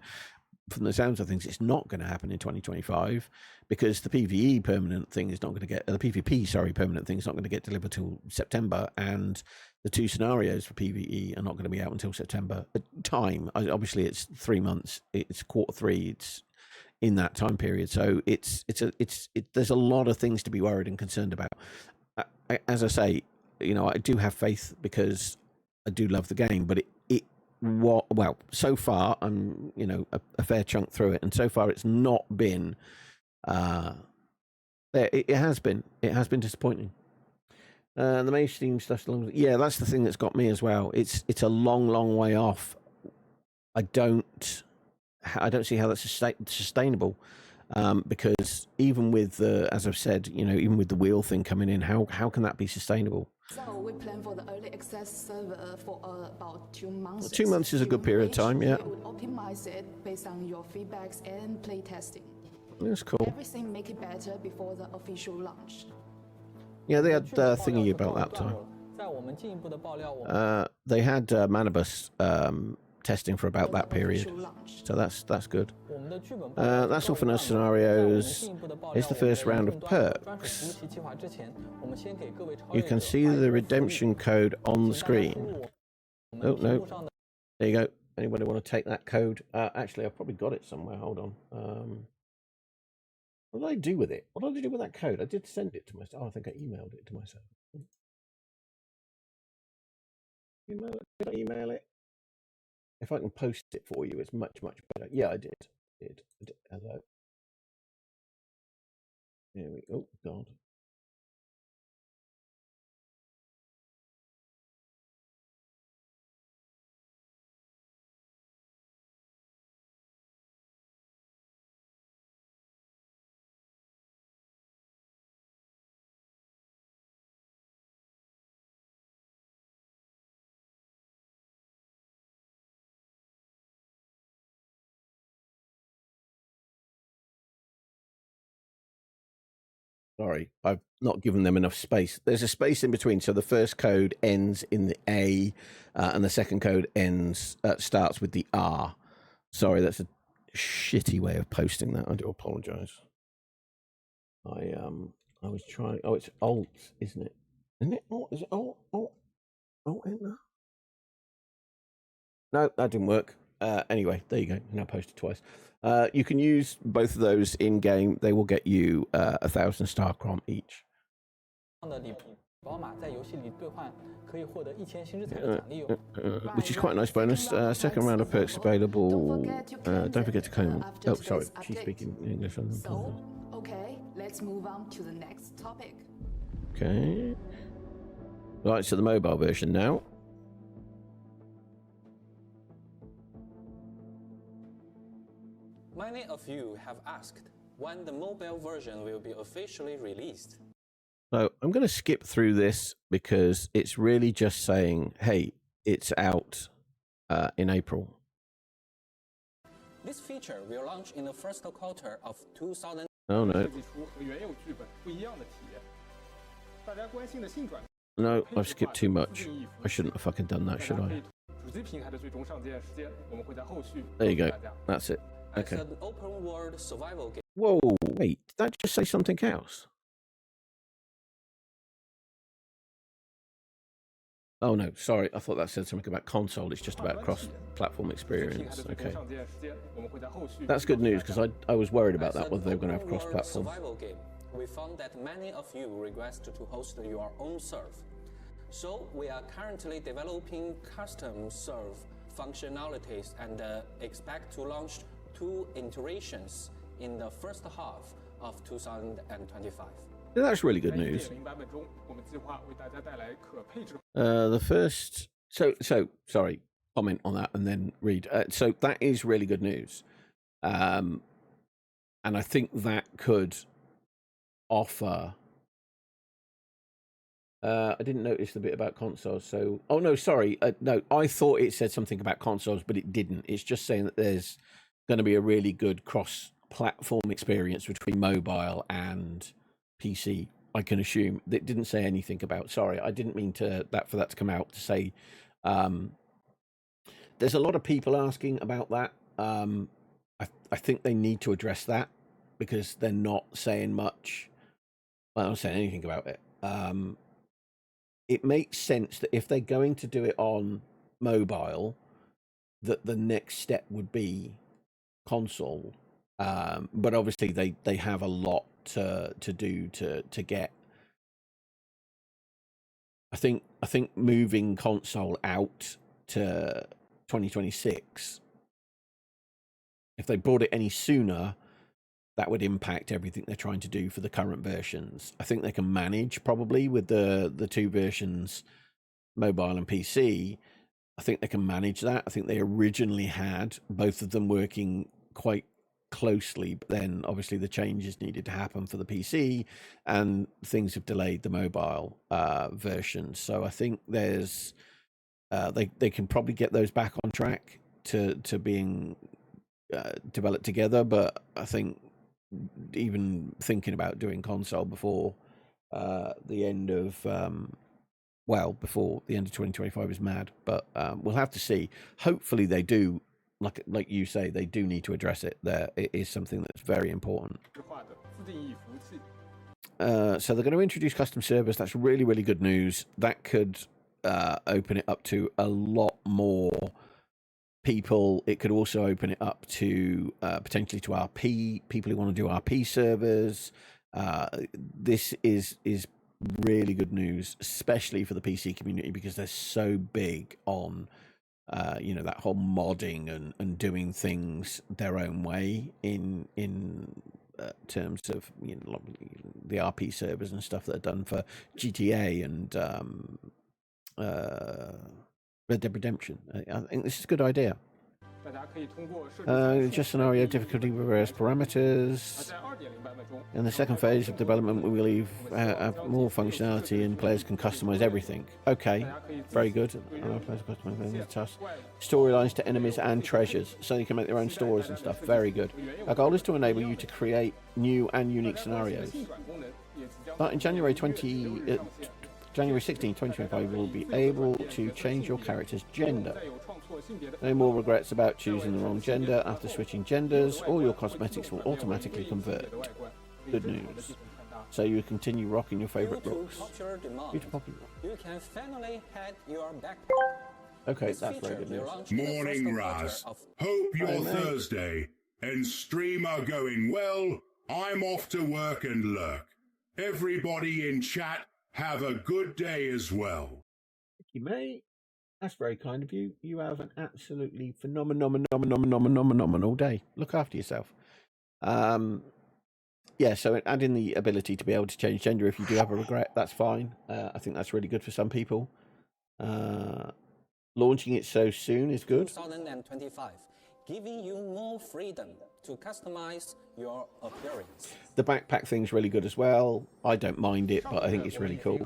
From the sounds of things, it's not going to happen in 2025, because the PvE permanent thing is not going to get the PvP permanent thing is not going to get delivered till September, and the two scenarios for PvE are not going to be out until September. Time, obviously, it's 3 months. It's Q3. It's in that time period, so there's a lot of things to be worried and concerned about. As I say, you know, I do have faith because I do love the game, but so far I'm, you know, a fair chunk through it, and so far it's not been it has been disappointing. The mainstream stuff, yeah, that's the thing that's got me as well. It's a long way off. I don't see how that's sustainable, because even with as I've said, you know, even with the wheel thing coming in, how can that be sustainable? So we plan for the early access server for about 2 months. 2 months is a good period of time, yeah. We would optimize it based on your feedbacks and play testing. That's cool. Everything make it better before the official launch. Yeah, they had thingy about that time. They had Manibus testing for about that period, so that's good. That's all for those scenarios. Here's the first round of perks. You can see the redemption code on the screen. Oh no, there you go. Anybody want to take that code? Actually, I've probably got it somewhere. Hold on. What did I do with it? What did I do with that code? I did send it to myself. Oh, I think I emailed it to myself. Did I email it? If I can post it for you, it's much better. Yeah, I did. Hello. Here we go. Oh God. Sorry, I've not given them enough space. There's a space in between. So the first code ends in the A, and the second code starts with the R. Sorry, that's a shitty way of posting that. I do apologize. I was trying. Oh, it's Alt, isn't it? Isn't it? Oh, is it Alt? Alt in there? No, that didn't work. Anyway, there you go. Now posted twice. You can use both of those in game. They will get you 1,000 star crom each. Which is quite a nice bonus. Second round of perks available. Don't forget to claim. Oh, sorry, she's speaking English. So, okay, let's move on to the next topic. Okay. Right, so the mobile version now. Many of you have asked when the mobile version will be officially released. So I'm going to skip through this because it's really just saying, hey, it's out in April. This feature will launch in the first quarter of 2000. Oh, no. No, I've skipped too much. I shouldn't have fucking done that, should I? There you go. That's it. Okay. As an open world survival game. Whoa, wait. Did that just say something else? Oh, no. Sorry. I thought that said something about console. It's just about cross-platform experience. Okay. That's good news because I was worried about that, whether they were going to have cross-platform. Survival game. We found that many of you request to host your own serve. So we are currently developing custom serve functionalities and expect to launch 2 iterations in the first half of 2025. Yeah, that's really good news. The first, so sorry, comment on that and then read. So that is really good news, and I think that could offer. I didn't notice the bit about consoles. So, oh no, sorry, no, I thought it said something about consoles, but it didn't. It's just saying that there's going to be a really good cross-platform experience between mobile and PC. I can assume that didn't say anything about. Sorry, I didn't mean for that to come out to say. There's a lot of people asking about that. I think they need to address that because they're not saying much. Well, they're not saying anything about it. It makes sense that if they're going to do it on mobile, that the next step would be console. But obviously they have a lot to do to get. I think moving console out to 2026, if they brought it any sooner, that would impact everything they're trying to do for the current versions. I think they can manage probably with the 2 versions, mobile and PC. I think they can manage that. I think they originally had both of them working quite closely, but then obviously the changes needed to happen for the PC and things have delayed the mobile version. So I think there's they can probably get those back on track to being developed together, but I think even thinking about doing console before the end of before the end of 2025 is mad, but we'll have to see. Hopefully they do, like you say, they do need to address it. It is something that's very important. So they're going to introduce custom servers. That's really, really good news. That could open it up to a lot more people. It could also open it up to potentially to RP, people who want to do RP servers. This is really good news, especially for the PC community, because they're so big on that whole modding and doing things their own way in terms of the RP servers and stuff that are done for GTA and Red Dead Redemption. I think this is a good idea. Just scenario difficulty with various parameters. In the second phase of development, we will have more functionality and players can customize everything. Okay, very good. Storylines to enemies and treasures, so you can make their own stories and stuff. Very good. Our goal is to enable you to create new and unique scenarios. Starting January 16, 2025, you will be able to change your character's gender. No more regrets about choosing the wrong gender after switching genders. All your cosmetics will automatically convert. Good news. So you continue rocking your favourite looks. Due to popular. You can finally head your backpack. Okay, that's very good news. Morning, Raz. Hope your Thursday and stream are going well. I'm off to work and lurk. Everybody in chat, have a good day as well. Thank you, mate. That's very kind of you. You have an absolutely phenomenal day. Look after yourself. Yeah, so adding the ability to be able to change gender if you do have a regret, that's fine. I think that's really good for some people. Launching it so soon is good. 2025, giving you more freedom to customize your appearance. The backpack thing's really good as well. I don't mind it, but I think it's really cool.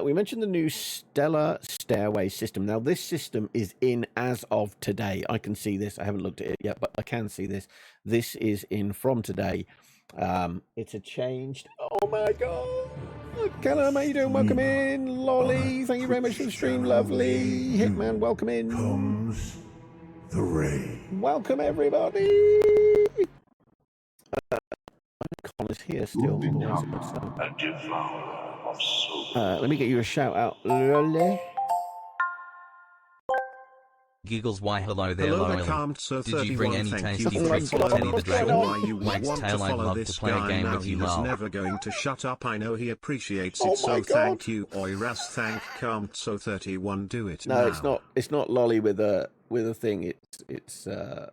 We mentioned the new Stellar Stairway system. Now, this system is in as of today. I can see this. I haven't looked at it yet, but I can see this. This is in from today. It's a changed... Oh, my God. Callum, how you doing? Welcome in. Lolly, thank you very much for the stream. Lovely. Hitman, welcome in. Comes the rain. Welcome, everybody. Connor's here still. Let me get you a shout out, Lolly. Giggles, why hello there, hello Lolly. Did you bring any tasty treats for Teddy the Dragon? Wank's tail, I'd love to play a game with you, Lol. Never going to shut up, I know he appreciates it, so thank you, Oiras, thank Kamtso31, do it No, now. it's not Lolly with a thing, it's Oh,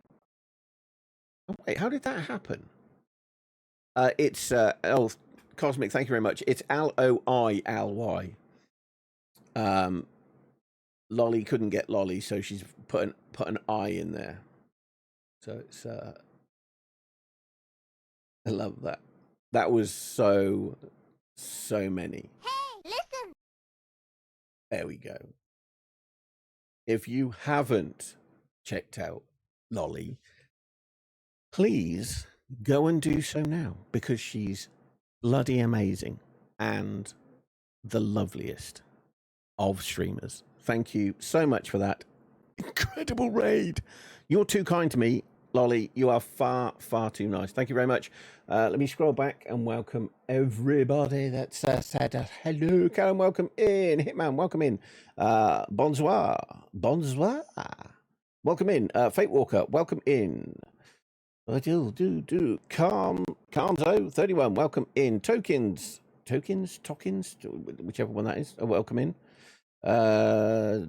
wait, how did that happen? It's Cosmic, thank you very much. It's Loily. Lolly couldn't get Lolly, so she's put an I in there. So it's I love that. That was so many. Hey, listen. There we go. If you haven't checked out Lolly, please go and do so now, because she's bloody amazing and the loveliest of streamers. Thank you so much for that incredible raid. You're too kind to me, Lolly. You are far too nice. Thank you very much. Let me scroll back and welcome everybody that's said hello. Callum, welcome in. Hitman, welcome in. Bonsoir. Welcome in. Fate Walker, welcome in. Calmzo 31, welcome in. Tokens, whichever one that is. Welcome in. No,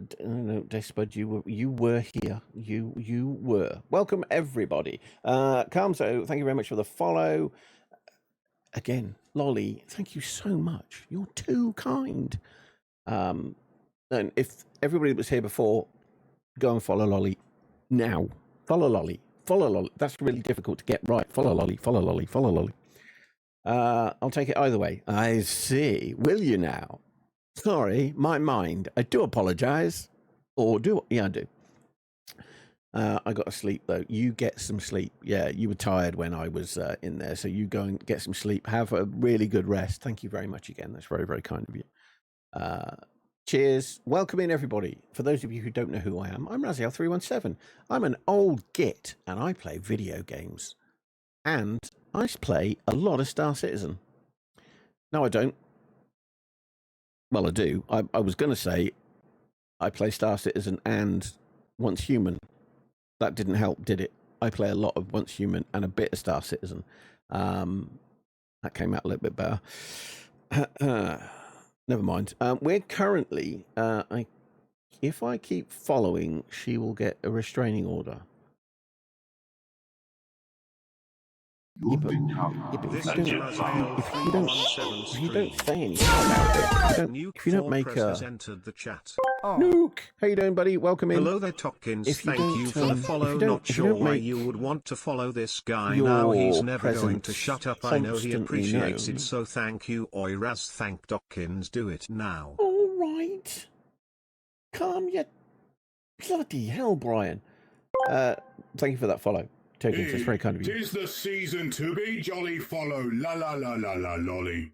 Dixper, you were here. You were. Welcome everybody. Calmzo, thank you very much for the follow. Again, Lolly, thank you so much. You're too kind. And if everybody was here before, go and follow Lolly now. Follow Lolly. That's really difficult to get right. Follow Lolly. I'll take it either way. I see. Will you now? Sorry, my mind. I do apologize. Or do? Yeah, I do. I got to sleep, though. You get some sleep. Yeah, you were tired when I was in there, so you go and get some sleep. Have a really good rest. Thank you very much again. That's very, very kind of you. Cheers. Welcome in, everybody. For those of you who don't know who I am, I'm Raziel317. I'm an old git, and I play video games. And I play a lot of Star Citizen. No, I don't. Well, I do. I was going to say I play Star Citizen and Once Human. That didn't help, did it? I play a lot of Once Human and a bit of Star Citizen. That came out a little bit better. Never mind. We're currently, if I keep following, she will get a restraining order. If you don't say anything about it, if you don't make a... Nuke! How you doing, buddy? Welcome in. Hello there, Topkins. Thank you for the follow. Not sure why you would want to follow this guy. Now he's never going to shut up. I know he appreciates it, so thank you. Oiras, thank Topkins. Do it now. All right. Calm your bloody hell, Brian. Thank you for that follow. Tokens, that's very kind of you. Tis the season to be jolly, follow la la la la la lolly.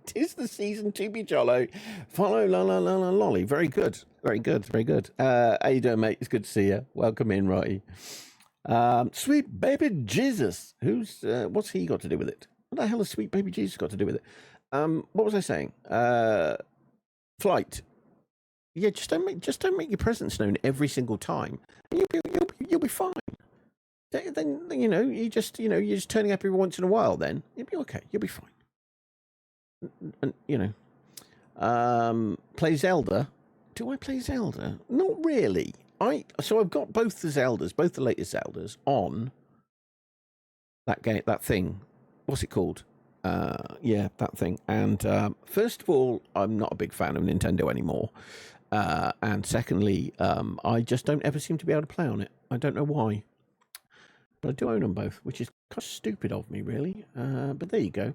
Tis the season to be jolly, follow la la la la lolly. Very good, very good, very good. How you doing, mate? It's good to see you. Welcome in, Roddy. Sweet baby Jesus. What's he got to do with it? What the hell has sweet baby Jesus got to do with it? What was I saying? Flight. Yeah, just don't make your presence known every single time. You'll be fine. Then you're just turning up every once in a while. Then you'll be okay. You'll be fine. And play Zelda. Do I play Zelda? Not really. So I've got both the Zeldas, both the latest Zeldas on that game, that thing. What's it called? Yeah, that thing. And first of all, I'm not a big fan of Nintendo anymore. And secondly, I just don't ever seem to be able to play on it. I don't know why. But I do own them both, which is kind of stupid of me, really. But there you go.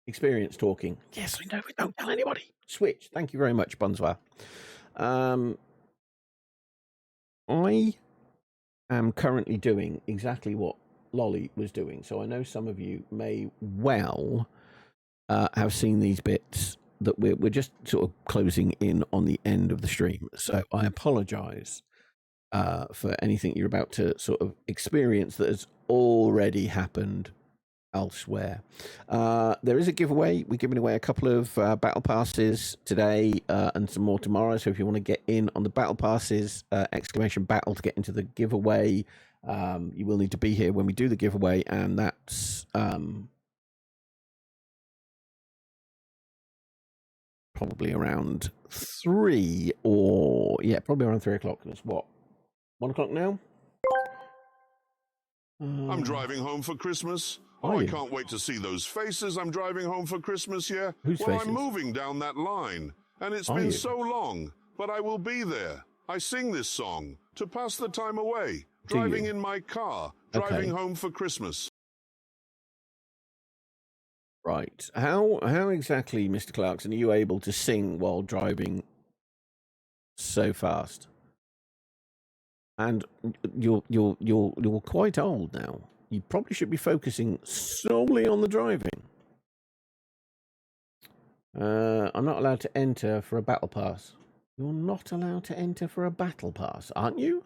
Experience talking. Yes, I know. Don't tell anybody. Switch. Thank you very much, Bonsoir. I am currently doing exactly what Lolly was doing. So I know some of you may well have seen these bits that we're just sort of closing in on the end of the stream. So I apologize for anything you're about to sort of experience that has already happened elsewhere. There is a giveaway. We're giving away a couple of battle passes today and some more tomorrow. So if you want to get in on the battle passes, !battle to get into the giveaway, you will need to be here when we do the giveaway, and that's probably around 3 probably around 3 o'clock. It's what, 1 o'clock now? I'm driving home for Christmas. I can't wait to see those faces. I'm driving home for Christmas, yeah? Whose faces? I'm moving down that line, and it's been so long, but I will be there. I sing this song to pass the time away, driving in my car, driving home for Christmas. Right. How exactly, Mr. Clarkson, are you able to sing while driving so fast? And you're quite old now. You probably should be focusing solely on the driving. I'm not allowed to enter for a battle pass. You're not allowed to enter for a battle pass, aren't you?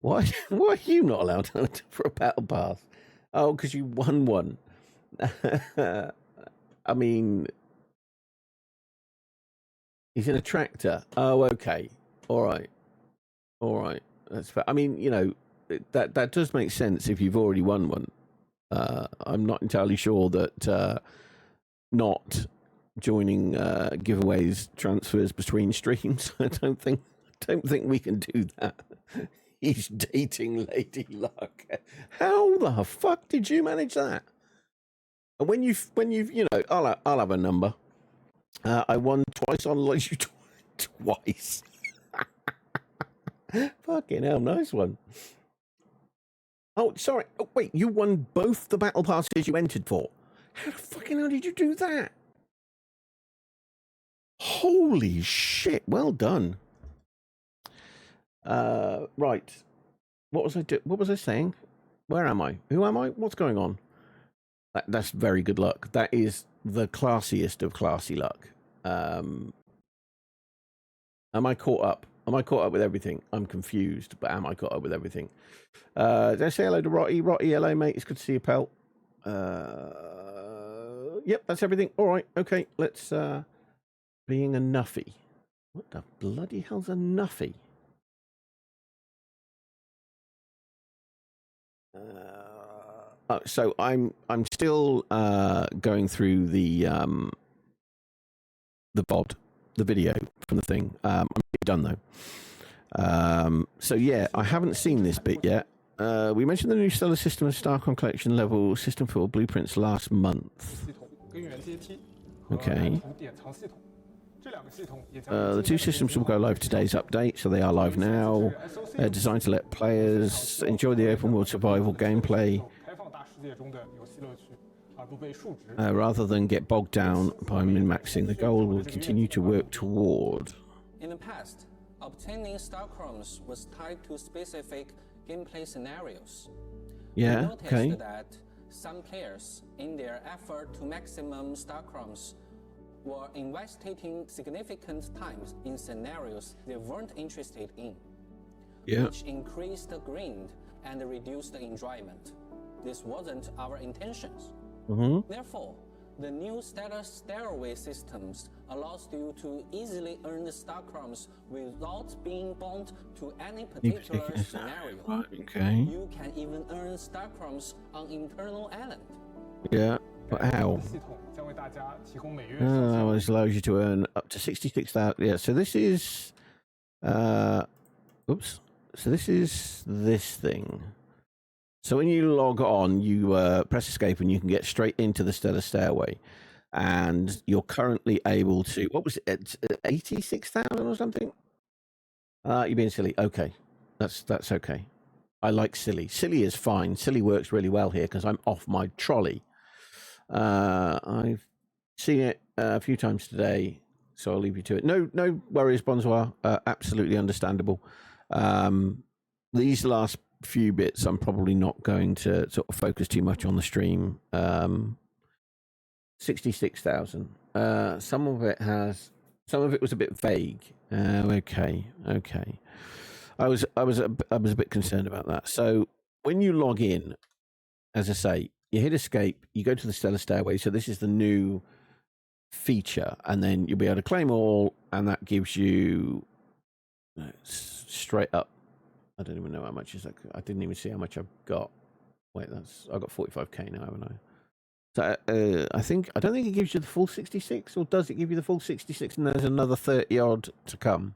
Why are you not allowed to enter for a battle pass? Oh, because you won one. I mean, he's in a tractor. Oh, okay. All right. That's fair. I mean, that does make sense if you've already won one. I'm not entirely sure that not joining giveaways transfers between streams. I don't think we can do that. He's dating Lady Luck. How the fuck did you manage that? And when you've I'll have a number. I won twice on Lady twice. Fucking hell, nice one. Oh, sorry. Oh, wait, you won both the battle passes you entered for. How the fucking hell did you do that? Holy shit, well done. Right. What was I saying? Where am I? Who am I? What's going on? That's very good luck. That is the classiest of classy luck. Am I caught up? Am I caught up with everything? I'm confused, but am I caught up with everything? Did I say hello to Rotty? Rotty, hello, mate. It's good to see you, pal. Yep, that's everything. All right, okay. Let's, being a nuffy. What the bloody hell's a nuffy? So I'm still going through the VOD, the video from the thing. I'm done though. So yeah, I haven't seen this bit yet. We mentioned the new Stellar System of Starcom Collection level system for blueprints last month. Okay. The two systems will go live today's update, so they are live now. Designed to let players enjoy the open world survival gameplay. rather than get bogged down by min-maxing. The goal will continue to work toward. In the past, obtaining star chromes was tied to specific gameplay scenarios. Yeah, we noticed okay. that some players, in their effort to maximum star chromes, were investing significant time in scenarios they weren't interested in, which increased the grind and reduced the enjoyment. This wasn't our intentions. Therefore, the new stairway systems allows you to easily earn the star chromes without being bound to any particular scenario. Okay. You can even earn star chromes on internal island. Yeah, but how? This allows you to earn up to 66,000. Yeah, so this is... oops. So this is this thing. So when you log on, you press escape and you can get straight into the Stellar Stairway. And you're currently able to... What was it? 86,000 or something? You're being silly. Okay. That's okay. I like silly. Silly is fine. Silly works really well here because I'm off my trolley. I've seen it a few times today, so I'll leave you to it. No worries, Bonsoir. Absolutely understandable. These last few bits, I'm probably not going to sort of focus too much on the stream. 66,000. Some of it was a bit vague. Okay. I was a bit concerned about that. So when you log in, as I say, you hit escape, you go to the Stellar Stairway. So this is the new feature, and then you'll be able to claim all, and that gives you straight up. I don't even know how much is that. I didn't even see how much I've got. Wait, I've got 45k now, haven't I? So I don't think it gives you the full 66, or does it give you the full 66? And there's another 30 odd to come.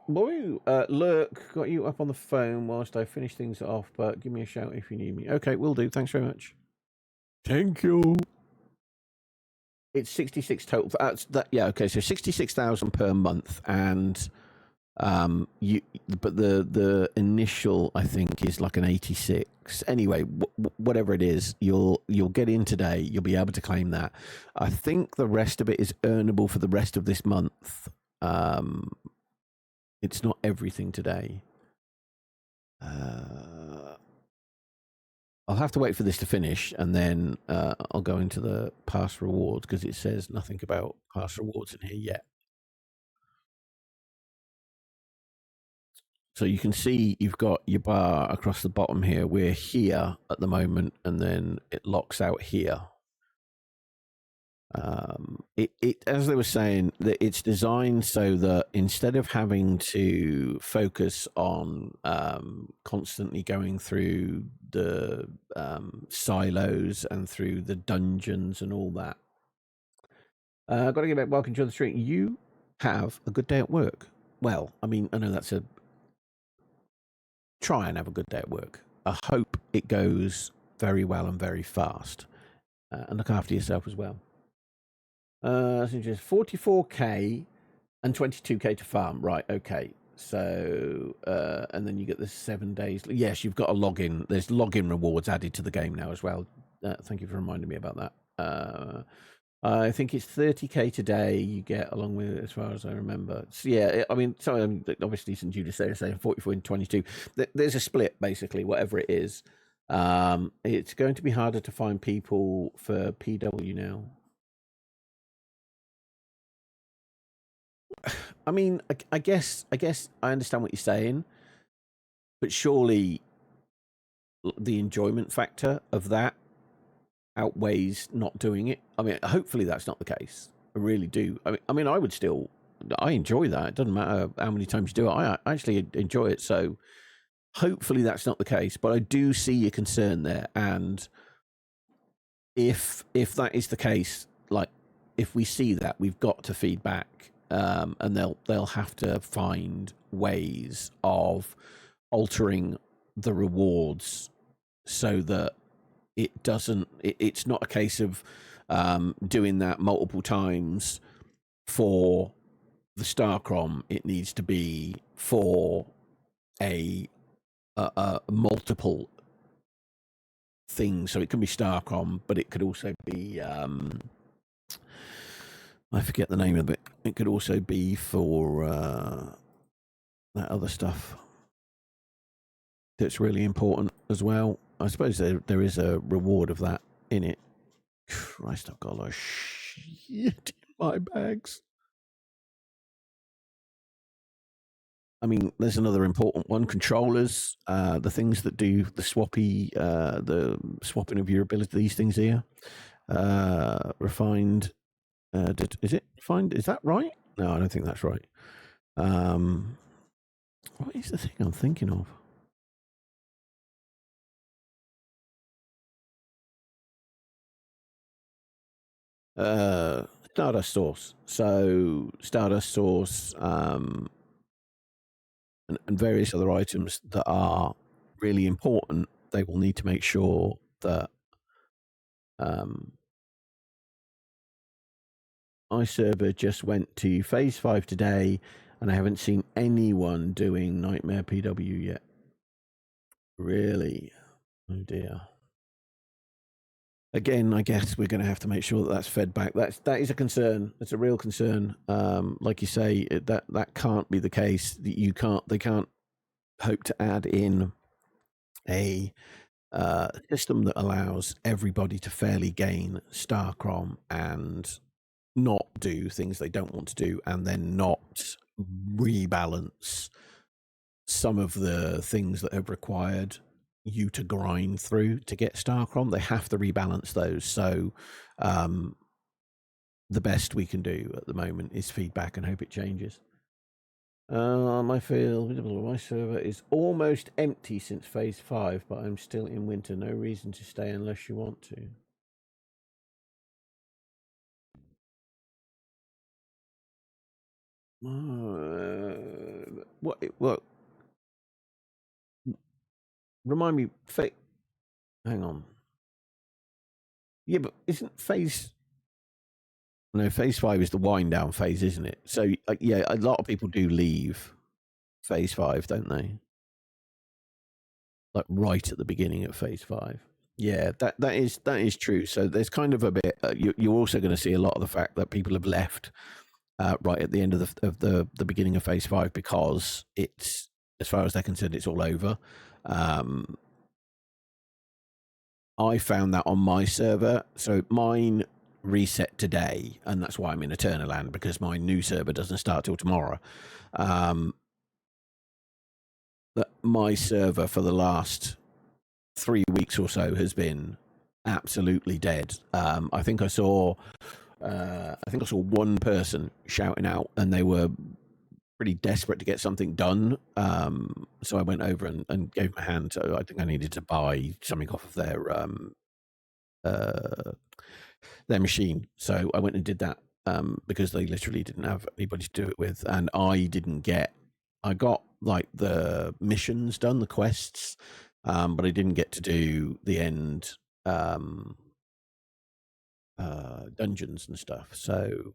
Lurk, got you up on the phone whilst I finish things off, but give me a shout if you need me. Okay, will do. Thanks very much. Thank you. It's 66 total. Yeah, okay. So 66,000 per month, and but the initial I think is like an 86. Anyway, whatever it is, you'll get in today. You'll be able to claim that. I think the rest of it is earnable for the rest of this month. It's not everything today. I'll have to wait for this to finish, and then I'll go into the past rewards because it says nothing about past rewards in here yet. So you can see you've got your bar across the bottom here. We're here at the moment, and then it locks out here. As they were saying, that it's designed so that instead of having to focus on constantly going through the silos and through the dungeons and all that, I've got to give it welcome to the street. You have a good day at work. Well, I mean, I know that's a try and have a good day at work. I hope it goes very well and very fast, and look after yourself as well. So just 44k and 22k to farm. Right, okay. So, and then you get the 7 days. Yes, you've got a login. There's login rewards added to the game now as well. Thank you for reminding me about that. I think it's 30k today you get along with it, as far as I remember. So, yeah, I mean, sorry, obviously, since you just saying 44 and 22, there's a split, basically, whatever it is. It's going to be harder to find people for PW now. I mean, I guess I understand what you're saying, but surely the enjoyment factor of that outweighs not doing it. I mean, hopefully that's not the case. I really do. I mean, I enjoy that. It doesn't matter how many times you do it. I actually enjoy it. So hopefully that's not the case. But I do see your concern there, and if that is the case, like if we see that, we've got to feed back. And they'll have to find ways of altering the rewards so that it doesn't. It's not a case of doing that multiple times for the Starcrom. It needs to be for a multiple things. So it can be Starcom, but it could also be I forget the name of it. It could also be for that other stuff that's really important as well. I suppose there is a reward of that in it. Christ, I've got a lot of shit in my bags. I mean, there's another important one: controllers, the things that do the swapping of your ability. These things here, refined. Is it refined? Is that right? No, I don't think that's right. What is the thing I'm thinking of? Stardust Source. So Stardust Source, and various other items that are really important. They will need to make sure that my server just went to phase 5 today, and I haven't seen anyone doing Nightmare PW yet. Really? Oh dear. Again, I guess we're going to have to make sure that that's fed back. That is a concern. It's a real concern. Like you say, that can't be the case. They can't hope to add in a system that allows everybody to fairly gain Starcom and not do things they don't want to do, and then not rebalance some of the things that have required you to grind through to get Starcom. They have to rebalance those. So the best we can do at the moment is feedback and hope it changes. My server is almost empty since phase 5, but I'm still in winter. No reason to stay unless you want to. What? Remind me, hang on. Yeah, but isn't phase... No, phase 5 is the wind down phase, isn't it? So, yeah, a lot of people do leave phase 5, don't they? Like right at the beginning of phase 5. Yeah, that is true. So there's kind of a bit. You're also going to see a lot of the fact that people have left right at the end of the beginning of phase 5 because it's, as far as they're concerned, it's all over. I found that on my server. So mine reset today, and that's why I'm in Eternaland, because my new server doesn't start till tomorrow. That my server for the last 3 weeks or so has been absolutely dead. I think I saw one person shouting out, and they were pretty desperate to get something done. So I went over and gave them a hand. So I think I needed to buy something off of their machine. So I went and did that because they literally didn't have anybody to do it with, and I got like the missions done, the quests, but I didn't get to do the end dungeons and stuff. So,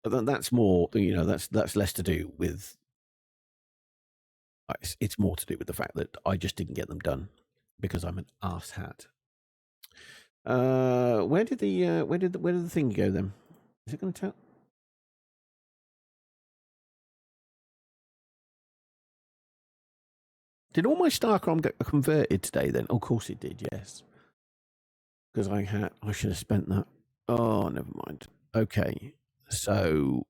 but that's more, that's less to do with. It's more to do with the fact that I just didn't get them done because I'm an arse hat. Where did the thing go then? Is it going to tell? Did all my Starcom get converted today then? Oh, of course it did, yes. Because I should have spent that. Oh, never mind. Okay, so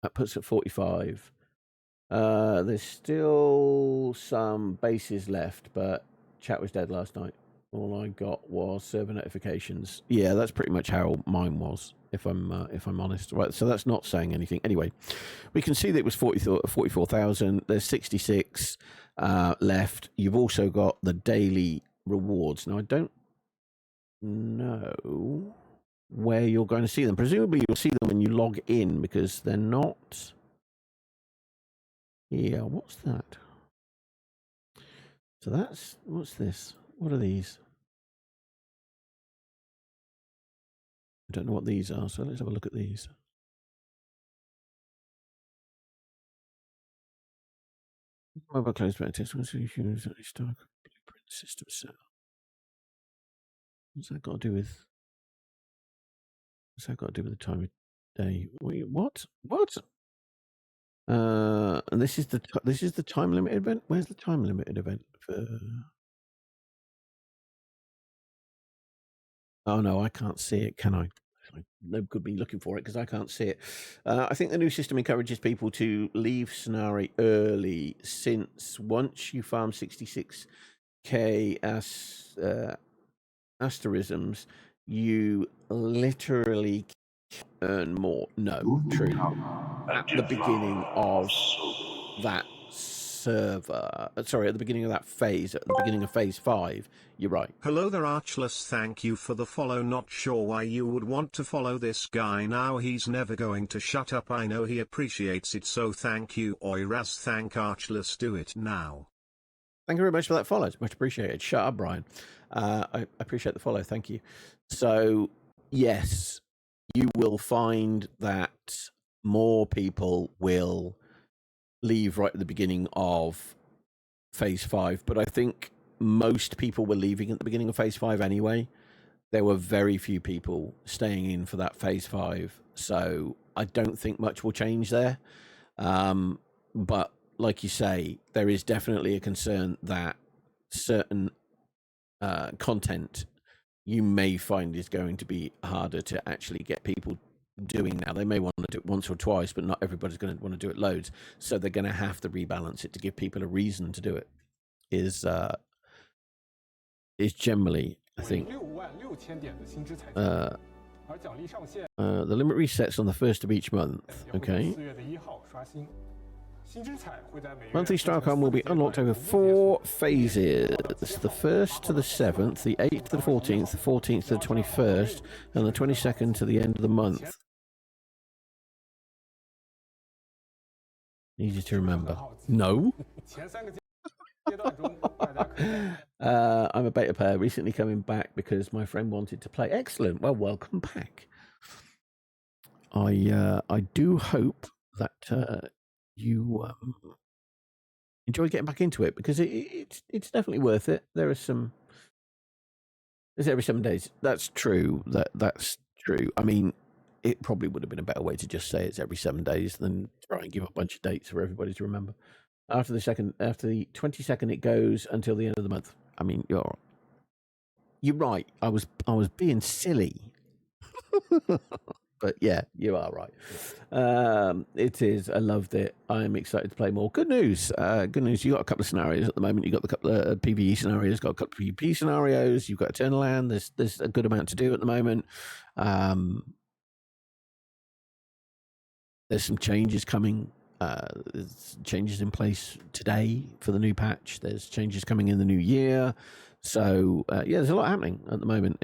that puts at 45. There's still some bases left, but chat was dead last night. All I got was server notifications. Yeah, that's pretty much how mine was, if I'm honest. Right, so that's not saying anything. Anyway, we can see that it was 44,000. There's 66 left. You've also got the daily rewards. Now, I don't know where you're going to see them. Presumably, you'll see them when you log in because they're not. Yeah, what's that? So what's this? What are these? I don't know what these are, so let's have a look at these. Mobile closed back test. Blueprint system set. What's that got to do with? What's that got to do with the time of day? Wait, what? What? And this is the time limited event. Where's the time limited event for? Oh no, I can't see it. Can I? No good me looking for it because I can't see it. I think the new system encourages people to leave Scenari early, since once you farm 66k asterisms, you literally earn more. No, true. At the beginning of that server, sorry, at the beginning of that phase, at the beginning of phase 5, you're right. Hello there, Archless. Thank you for the follow. Not sure why you would want to follow this guy now. He's never going to shut up. I know he appreciates it, so thank you. Oiraz, thank Archless. Do it now. Thank you very much for that follow. It's much appreciated. Shut up, Brian. I appreciate the follow. Thank you. So, yes, you will find that more people will leave right at the beginning of phase 5, but I think most people were leaving at the beginning of phase 5 anyway. There were very few people staying in for that phase 5, so I don't think much will change there. But like you say, there is definitely a concern that certain content you may find is going to be harder to actually get people doing now. They may want to do it once or twice, but not everybody's going to want to do it loads. So they're going to have to rebalance it to give people a reason to do it. Is generally, I think, the limit resets on the 1st of each month. Okay. Monthly StarCon will be unlocked over 4 phases. The 1st to the 7th, the 8th to the 14th, the 14th to the 21st, and the 22nd to the end of the month. Easy to remember. No. I'm a beta player, recently coming back because my friend wanted to play. Excellent. Well, welcome back. I do hope that you enjoy getting back into it, because it's definitely worth it. There's every 7 days. That's true. That's true. I mean, it probably would have been a better way to just say it's every 7 days than try and give a bunch of dates for everybody to remember. After the 22nd, it goes until the end of the month. I mean, you're right. I was being silly. But yeah, you are right. It is. I loved it. I'm excited to play more. Good news. Good news. You got a couple of scenarios at the moment. You got the couple of PvE scenarios. Got a couple of PvP scenarios. You've got Eternal Land. There's a good amount to do at the moment. There's some changes coming. There's changes in place today for the new patch. There's changes coming in the new year. So yeah, there's a lot happening at the moment.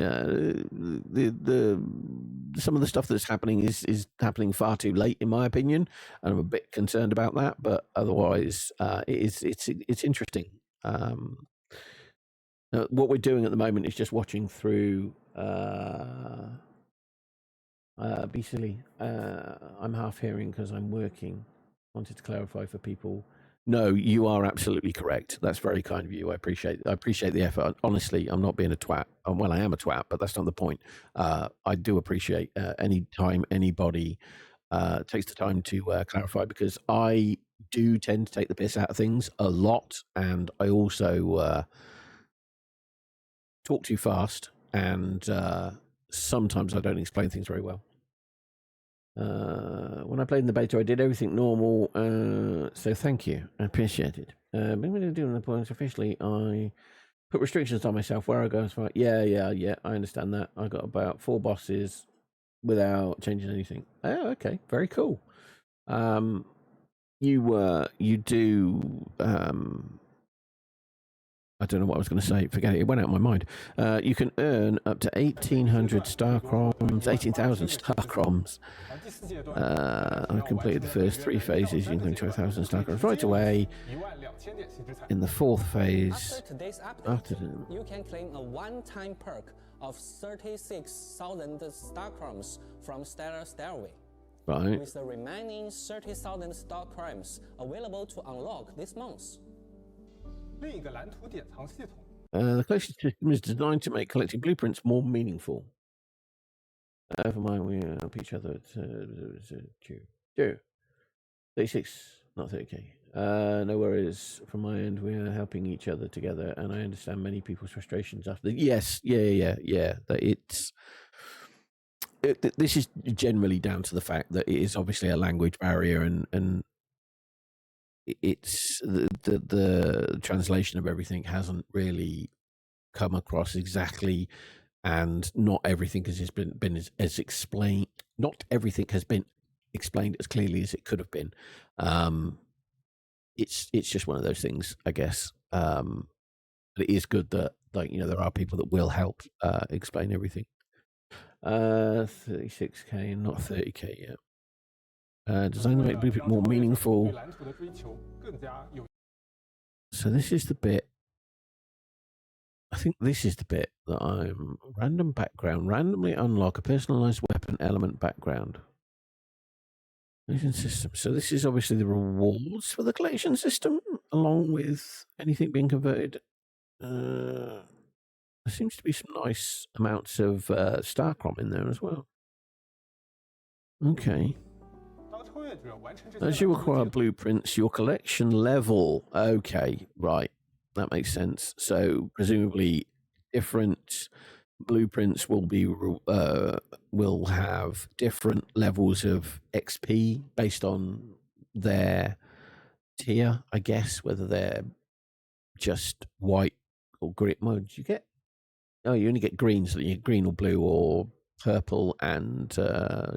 Some of the stuff that's happening is happening far too late, in my opinion, and I'm a bit concerned about that. But otherwise, it's interesting. What we're doing at the moment is just watching through. Be silly. I'm half hearing because I'm working. Wanted to clarify for people. No, you are absolutely correct. That's very kind of you. I appreciate the effort. Honestly, I'm not being a twat. Well, I am a twat, but that's not the point. I do appreciate any time anybody takes the time to clarify, because I do tend to take the piss out of things a lot, and I also talk too fast, and sometimes I don't explain things very well. When I played in the beta, I did everything normal, so thank you. I appreciate it. But when I'm doing the points officially, I put restrictions on myself where I go as far. Yeah, I understand that. I got about 4 bosses without changing anything. Oh, okay, very cool. You do. I don't know what I was going to say. Forget it. It went out of my mind. You can earn up to 1,800 star chroms, 18,000 star chroms. I completed the first 3 phases, including 12,000 star chroms right away. In the 4th phase, after you can claim a one-time perk of 36,000 star chroms from Stellar Stairway. Right. With the remaining 30,000 star chroms available to unlock this month. 另一个蓝图典藏系统 The collection system is designed to make collecting blueprints more meaningful. Never mind, we help each other. 36, not 30k. No worries. From my end, we are helping each other together, and I understand many people's frustrations after. Yes, yeah. That this is generally down to the fact that it is obviously a language barrier, and it's the translation of everything hasn't really come across exactly, and not everything has been as explained. Not everything has been explained as clearly as it could have been. It's just one of those things, I guess. But it is good that, like, there are people that will help explain everything. 36k, not 30k yet. Design to make blueprint more meaningful. So this is the bit. I think this is the bit that I'm random background. Randomly unlock a personalized weapon element background. Collection system. So this is obviously the rewards for the collection system, along with anything being converted. There seems to be some nice amounts of Starcrom in there as well. Okay. As you acquire blueprints, your collection level. Okay, right. That makes sense. So presumably different blueprints will have different levels of XP based on their tier, I guess, whether they're just white or green. What did you get? Oh, you only get green, so you get green or blue or purple and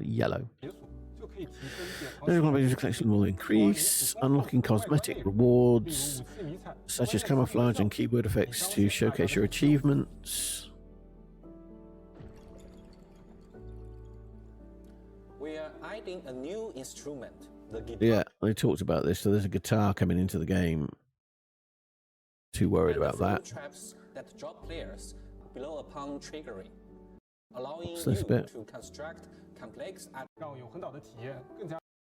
yellow. The collection will increase, unlocking cosmetic rewards such as camouflage and keyword effects to showcase your achievements. We are adding a new instrument, the guitar. Yeah, I talked about this. So there's a guitar coming into the game. Too worried about that. Traps that drop players below upon triggering, allowing you to construct complex.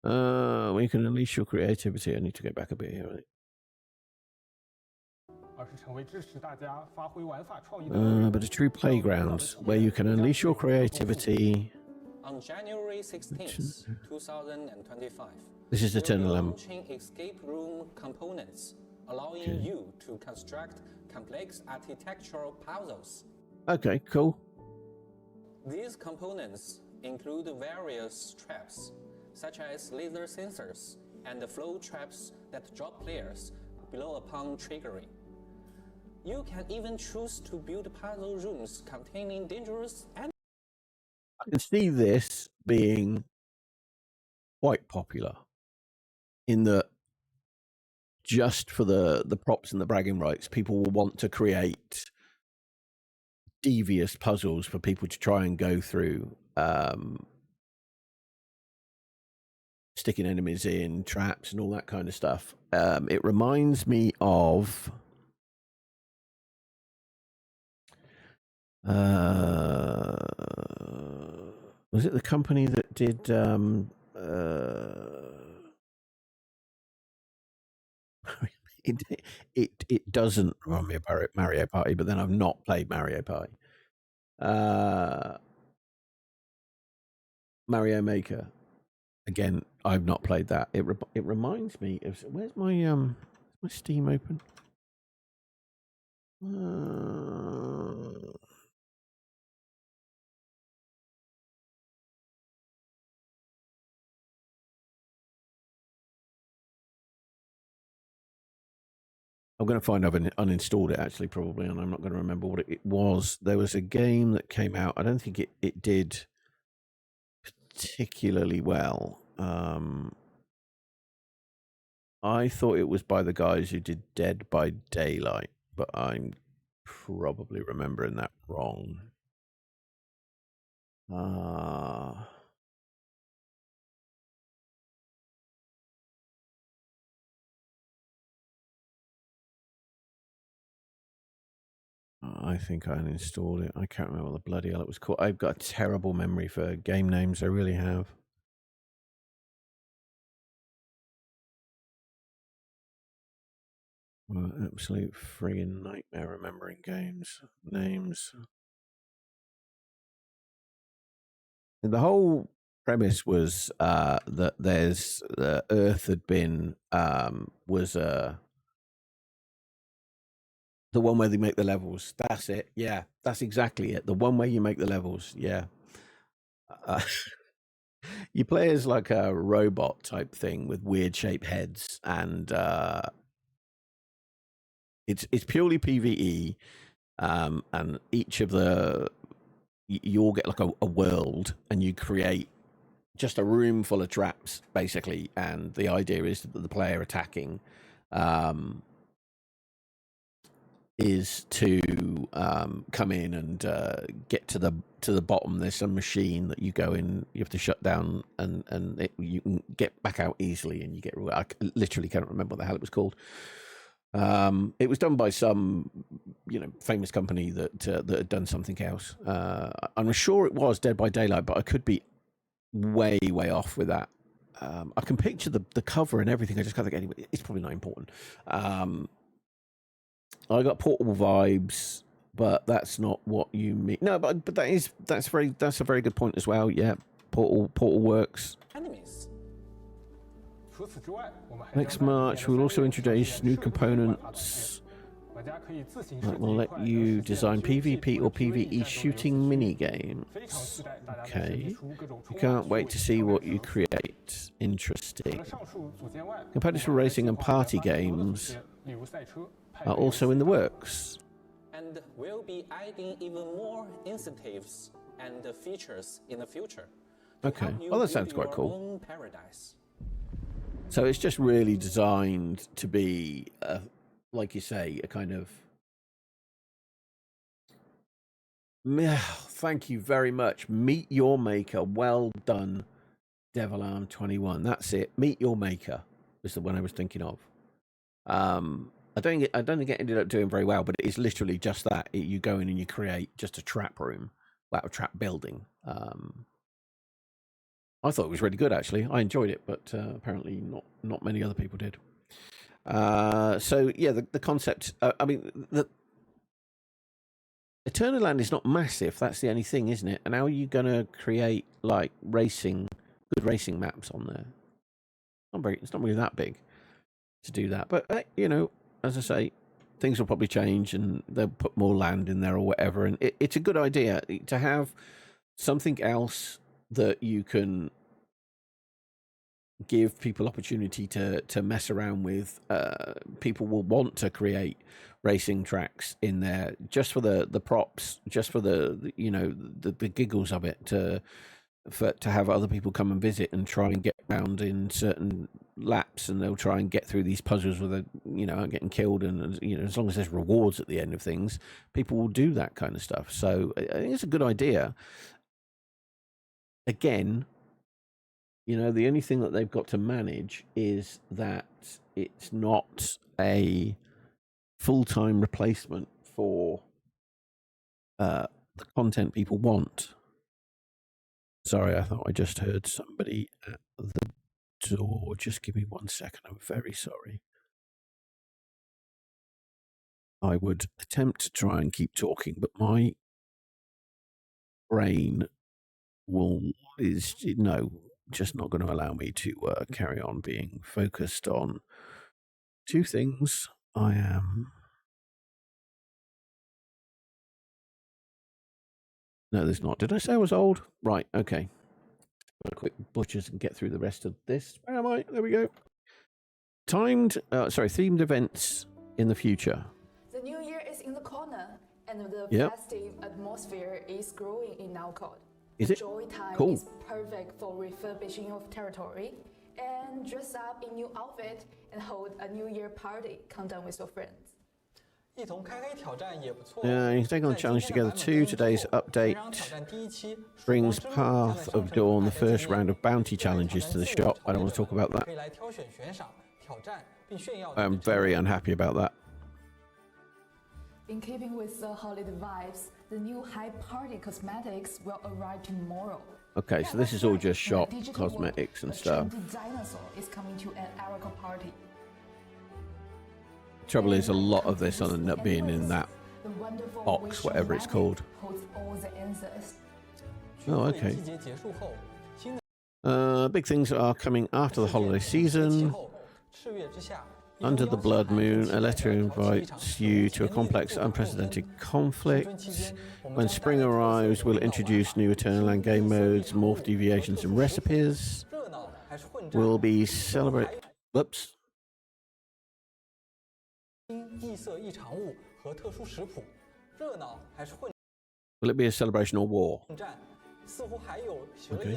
When you can unleash your creativity. I need to go back a bit here. But a true playground where you can unleash your creativity. On January 16th, 2025, this is the Eternal launching escape room components, allowing you to construct complex architectural puzzles. Okay, cool. These components include various traps, such as laser sensors and flow traps that drop players below upon triggering. You can even choose to build puzzle rooms containing dangerous enemies. I can see this being quite popular in that just for the props and the bragging rights, people will want to create devious puzzles for people to try and go through, sticking enemies in traps and all that kind of stuff. It reminds me of was it the company that did it doesn't remind me of Mario Party, but then I've not played Mario Party. Mario Maker. Again, I've not played that. It reminds me of, where's my Steam open? I'm going to find I've uninstalled it actually, probably, and I'm not going to remember what it was. There was a game that came out. I don't think it did particularly well. I thought it was by the guys who did Dead by Daylight, but I'm probably remembering that wrong. I think I uninstalled it. I can't remember what the bloody hell it was called. I've got a terrible memory for game names. I really have. Absolute friggin' nightmare remembering names. And the whole premise was that the Earth had been was the one where they make the levels. That's it. Yeah, that's exactly it. The one where you make the levels. Yeah. You play as like a robot type thing with weird shaped heads, and it's purely PvE, and each of you all get like a world, and you create just a room full of traps basically, and the idea is that the player attacking is to come in and get to the bottom. There's some machine that you go in, you have to shut down, and you can get back out easily, and you get. I literally can't remember what the hell it was called. It was done by some, famous company that had done something else. I'm sure it was Dead by Daylight, but I could be way off with that. I can picture the cover and everything. I just can't think anyway. It's probably not important. I got Portable vibes, but that's not what you mean. No, but that's a very good point as well. Yeah, Portal works. Enemies. Next March, we'll also introduce new components that will let you design PvP or PvE shooting mini games. Okay, you can't wait to see what you create. Interesting. Components for racing and party games are also in the works. And we'll be adding even more incentives and features in the future. Okay, well that sounds quite cool. Paradise. So it's just really designed to be, like you say, a kind of... Thank you very much. Meet your maker. Well done, Devil Arm 21. That's it. Meet your maker is the one I was thinking of. I don't think it ended up doing very well, but it is literally just that. You go in and you create just a trap room, a trap building. I thought it was really good, actually. I enjoyed it, but apparently not many other people did. So yeah, the concept. I mean, the Eternal Land is not massive. That's the only thing, isn't it? And how are you going to create like good racing maps on there? It's not really that big to do that. But as I say, things will probably change, and they'll put more land in there or whatever. And it's a good idea to have something else that you can give people opportunity to mess around with. People will want to create racing tracks in there just for the props, just for the giggles of it, to have other people come and visit and try and get around in certain laps, and they'll try and get through these puzzles with getting killed, and as long as there's rewards at the end of things, people will do that kind of stuff. So I think it's a good idea. Again, the only thing that they've got to manage is that it's not a full-time replacement for the content people want. Sorry, I thought I just heard somebody at the door. Just give me 1 second. I'm very sorry. I would attempt to try and keep talking, but my brain is just not going to allow me to carry on being focused on two things. I am... No, there's not. Did I say I was old? Right, okay. A quick butchers and get through the rest of this. Where am I? There we go. Themed events in the future. The new year is in the corner, and the festive atmosphere is growing in Nowcode. Is it? Joy time Cool. is perfect for refurbishing your territory and dress up in new outfit and hold a New Year party countdown with your friends. You can take on the challenge together too. Today's update brings Path of Dawn, the first round of bounty challenges, to the shop. I don't want to talk about that. I'm very unhappy about that. In keeping with the holiday vibes, the new high party cosmetics will arrive tomorrow. Okay, so this is all just shop cosmetics and stuff. The dinosaur is coming to an Araco party. Trouble is, a lot of this will end up being in that box, whatever it's called. Oh, okay. Big things are coming after the holiday season. Under the Blood Moon, a letter invites you to a complex, unprecedented conflict. When spring arrives, we'll introduce new Eternal Land game modes, morph deviations, and recipes. We'll be celebrating. Whoops. Will it be a celebration or war? Okay.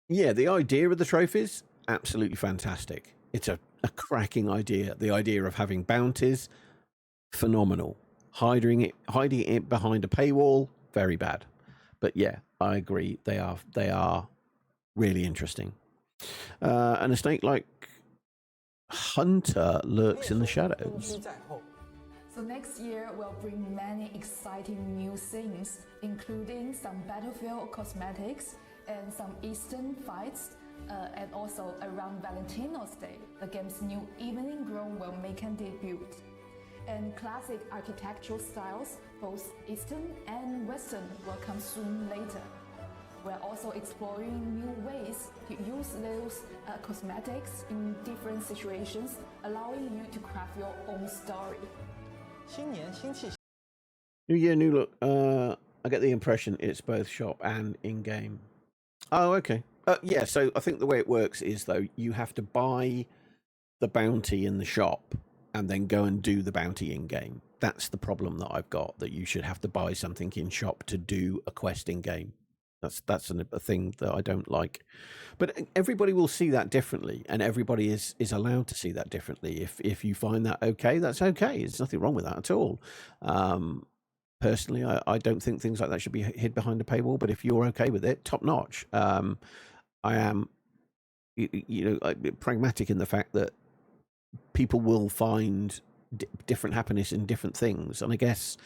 Yeah, the idea of the trophies, absolutely fantastic. It's a cracking idea. The idea of having bounties, phenomenal. Hiding it behind a paywall, very bad. But yeah, I agree. They are really interesting. And a snake like Hunter lurks in the shadows. So next year we'll bring many exciting new things, including some battlefield cosmetics and some Eastern fights, and also around Valentino's Day, the game's new Evening Grown will make a debut. And classic architectural styles, both Eastern and Western, will come soon later. We're also exploring new ways to use those cosmetics in different situations, allowing you to craft your own story. New year, new look. I get the impression it's both shop and in-game. Oh, okay. Yeah, so I think the way it works is, though, you have to buy the bounty in the shop and then go and do the bounty in-game. That's the problem that I've got, that you should have to buy something in shop to do a quest in-game. That's a thing that I don't like. But everybody will see that differently, and everybody is allowed to see that differently. If you find that okay, that's okay. There's nothing wrong with that at all. Personally, I don't think things like that should be hid behind a paywall, but if you're okay with it, top notch. I am, pragmatic in the fact that people will find different happiness in different things. And I guess,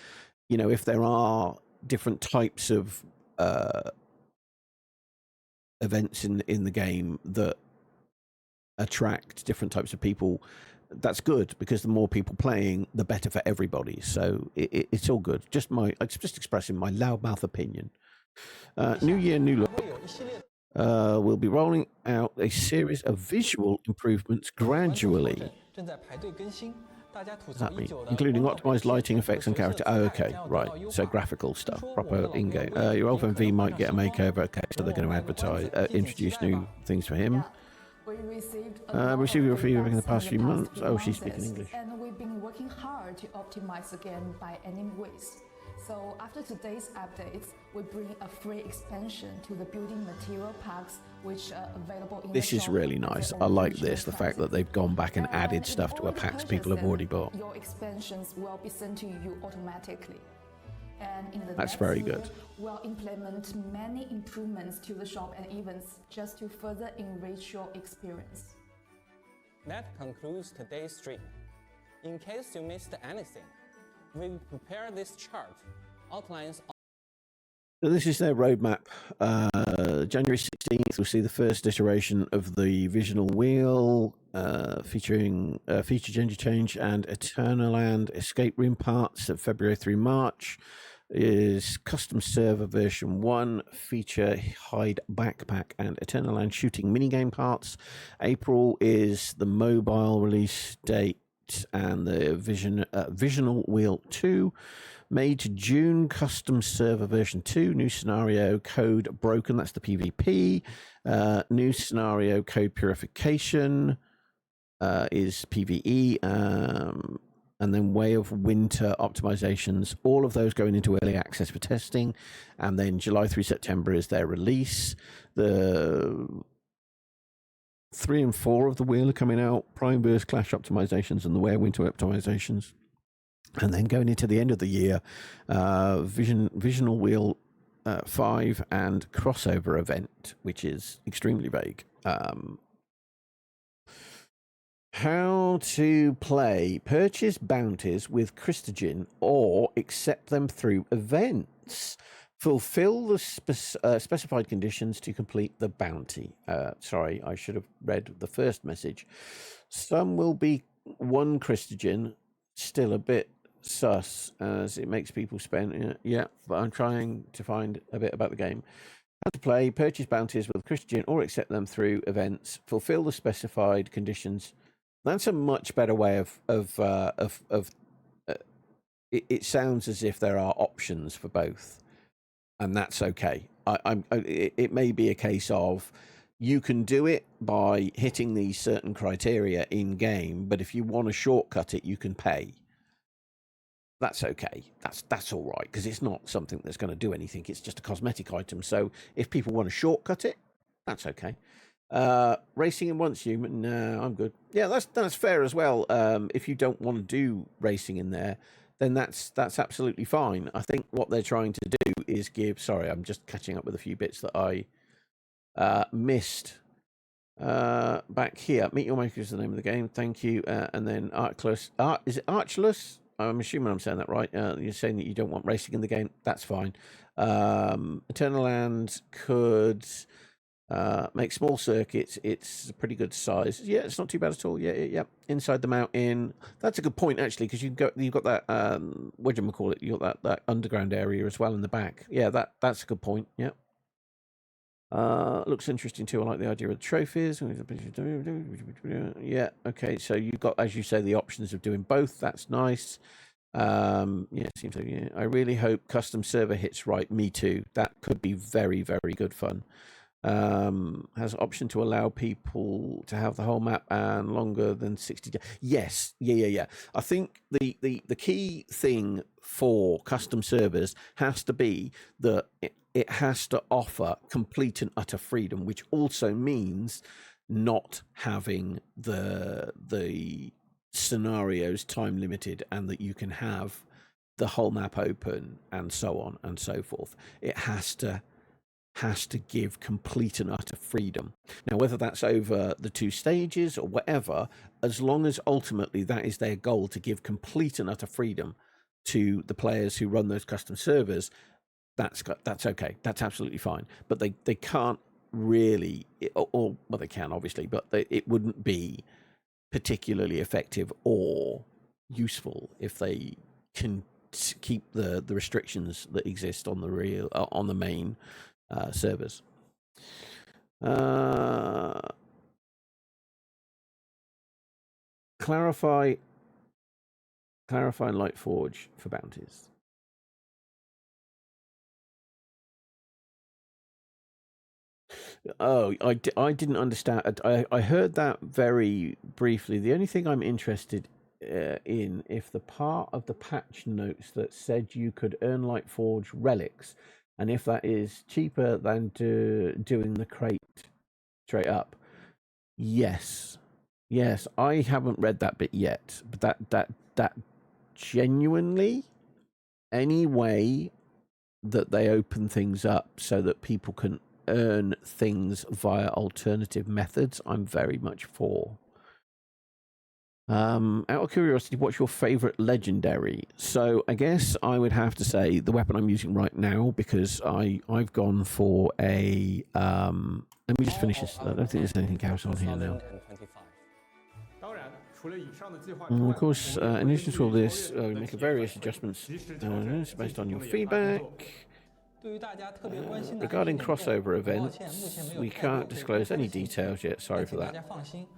if there are different types of events in the game that attract different types of people, that's good, because the more people playing, the better for everybody. So it's all good. Just expressing my loudmouth opinion. New year, new look. We'll be rolling out a series of visual improvements gradually. What does that mean? Including optimized lighting, effects, and character. Oh, okay, right. So graphical stuff, proper in-game. Your old friend V might get a makeover. Okay, so they're going to advertise, introduce new things for him. We received your feedback in the past few months. Oh, she's speaking English. And we've been working hard to optimize the game by any ways. So after today's updates, we bring a free expansion to the building material packs, which are available in This is really nice. I like this, the fact that they've gone back and added stuff to a packs people have already bought. Your expansions will be sent to you automatically. And in the That's very good. We'll implement many improvements to the shop and events just to further enrich your experience. That concludes today's stream. In case you missed anything, we prepared this chart, outlines. So this is their roadmap. January 16th, we'll see the first iteration of the Visional Wheel, featuring feature gender change and Eternal Land escape room parts at February through March. Is custom server version 1, feature hide backpack and Eternal Land shooting minigame parts. April is the mobile release date and the Visional Wheel 2. May to June, custom server version 2, new scenario code broken, that's the PvP. New scenario code purification is PvE. And then Way of Winter optimizations, all of those going into early access for testing. And then July through September is their release. The 3 and 4 of the wheel are coming out, Prime Burst Clash optimizations and the Way of Winter optimizations. And then going into the end of the year, Visional Wheel 5 and crossover event, which is extremely vague. How to play, purchase bounties with Christogen or accept them through events. Fulfill the specified conditions to complete the bounty. Sorry, I should have read the first message. Some will be one Christogen, still a bit sus, as it makes people spend. Yeah, but I'm trying to find a bit about the game. How to play, purchase bounties with Christogen or accept them through events. Fulfill the specified conditions. That's a much better way of it sounds as if there are options for both. And that's okay. It may be a case of you can do it by hitting these certain criteria in game, but if you want to shortcut it, you can pay. That's okay. That's all right, because it's not something that's going to do anything. It's just a cosmetic item. So if people want to shortcut it, that's okay. Racing in once human, no, I'm good. Yeah, that's fair as well. If you don't want to do racing in there, then that's absolutely fine. I think what they're trying to do is give... Sorry, I'm just catching up with a few bits that I missed back here. Meet Your Maker is the name of the game. Thank you. And then Archless. Is it Archless? I'm assuming I'm saying that right. You're saying that you don't want racing in the game. That's fine. Eternal Land could... make small circuits. It's a pretty good size. Yeah, it's not too bad at all. Yeah. Inside the mountain. That's a good point, actually, because you've got that what do you call it? You got that underground area as well in the back. Yeah, that's a good point. Yeah. Looks interesting too. I like the idea of the trophies. Yeah. Okay. So you've got, as you say, the options of doing both. That's nice. Yeah, seems like, yeah. I really hope custom server hits right. Me too. That could be very, very good fun. Has an option to allow people to have the whole map and longer than 60 days. Yes, yeah. I think the key thing for custom servers has to be that it has to offer complete and utter freedom, which also means not having the scenarios time limited, and that you can have the whole map open and so on and so forth. It has to give complete and utter freedom. Now, whether that's over the 2 stages or whatever, as long as ultimately that is their goal, to give complete and utter freedom to the players who run those custom servers, that's okay. That's absolutely fine. But they can't really, or well, they can obviously, but it wouldn't be particularly effective or useful if they can keep the restrictions that exist on the main servers. Clarify Lightforge for bounties. Oh, I didn't understand. I heard that very briefly. The only thing I'm interested in, if the part of the patch notes that said you could earn Lightforge relics, and if that is cheaper than doing the crate straight up. Yes, I haven't read that bit yet, but that genuinely, any way that they open things up so that people can earn things via alternative methods, I'm very much for. Out of curiosity, what's your favorite legendary? So I guess I would have to say the weapon I'm using right now, because I've gone for a let me just finish this. I don't think there's anything else on here now. And of course, in addition to all this, we make various adjustments based on your feedback. Regarding crossover events, we can't disclose any details yet, sorry for that.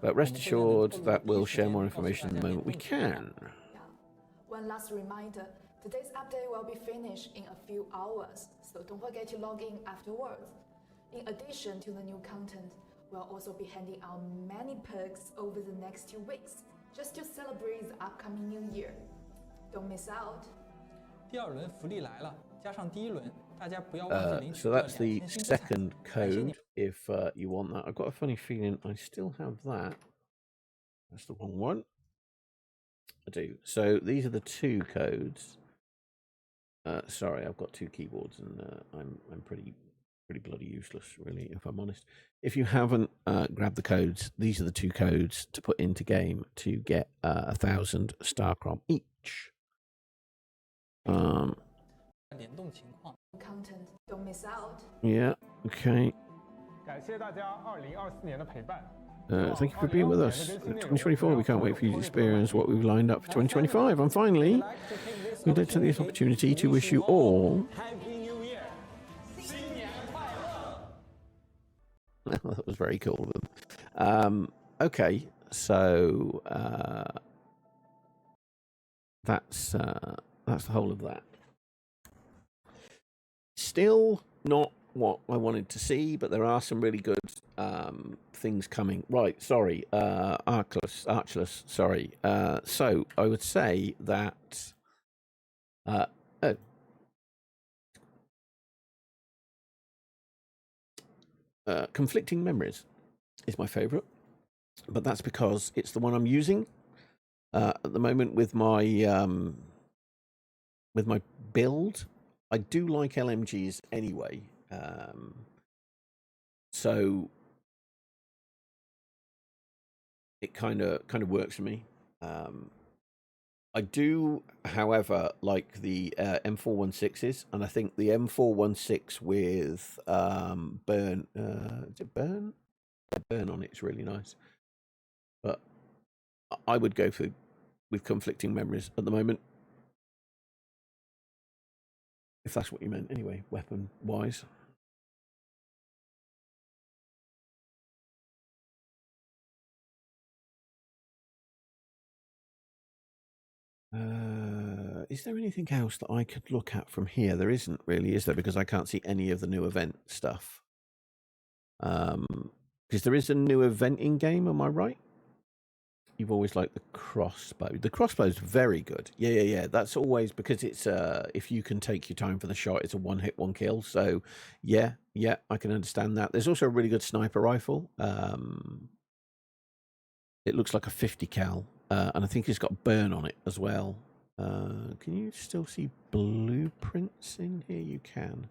But rest assured that we'll share more information the moment we can. One last reminder, today's update will be finished in a few hours, so don't forget to log in afterwards. In addition to the new content, we'll also be handing out many perks over the next 2 weeks, just to celebrate the upcoming new year. Don't miss out. 第2轮福利来了，加上第1轮。 So that's the second code if you want that. I've got a funny feeling I still have that. That's the wrong one. I do. So these are the 2 codes. Sorry, I've got 2 keyboards and I'm pretty bloody useless, really, if I'm honest. If you haven't grabbed the codes, these are the 2 codes to put into game to get 1,000 Starcrom each. 联动情况。Content, don't miss out. Yeah. Okay. 感谢大家2024年的陪伴。 Thank you for being with us. 2024, we can't wait for you to experience what we've lined up for 2025. And finally, we'd like to take this opportunity to wish you all Happy New Year! 新年快乐！ that was very cool of them. Okay, so that's the whole of that. Still not what I wanted to see, but there are some really good things coming. Right, sorry, Archulus, sorry. So I would say that Conflicting Memories is my favourite, but that's because it's the one I'm using at the moment with my build. I do like LMGs anyway, so it kind of works for me. I do, however, like the M416s, and I think the M416 with burn, is it burn? Burn on it's really nice. But I would go with Conflicting Memories at the moment, if that's what you meant. Anyway, weapon wise. Is there anything else that I could look at from here? There isn't really, is there? Because I can't see any of the new event stuff. Because there is a new event in game, am I right? You've always liked the crossbow. The crossbow's very good. Yeah. That's always because it's if you can take your time for the shot, it's a one hit, one kill. So yeah, I can understand that. There's also a really good sniper rifle. It looks like a 50 cal. And I think it's got burn on it as well. Can you still see blueprints in here? You can.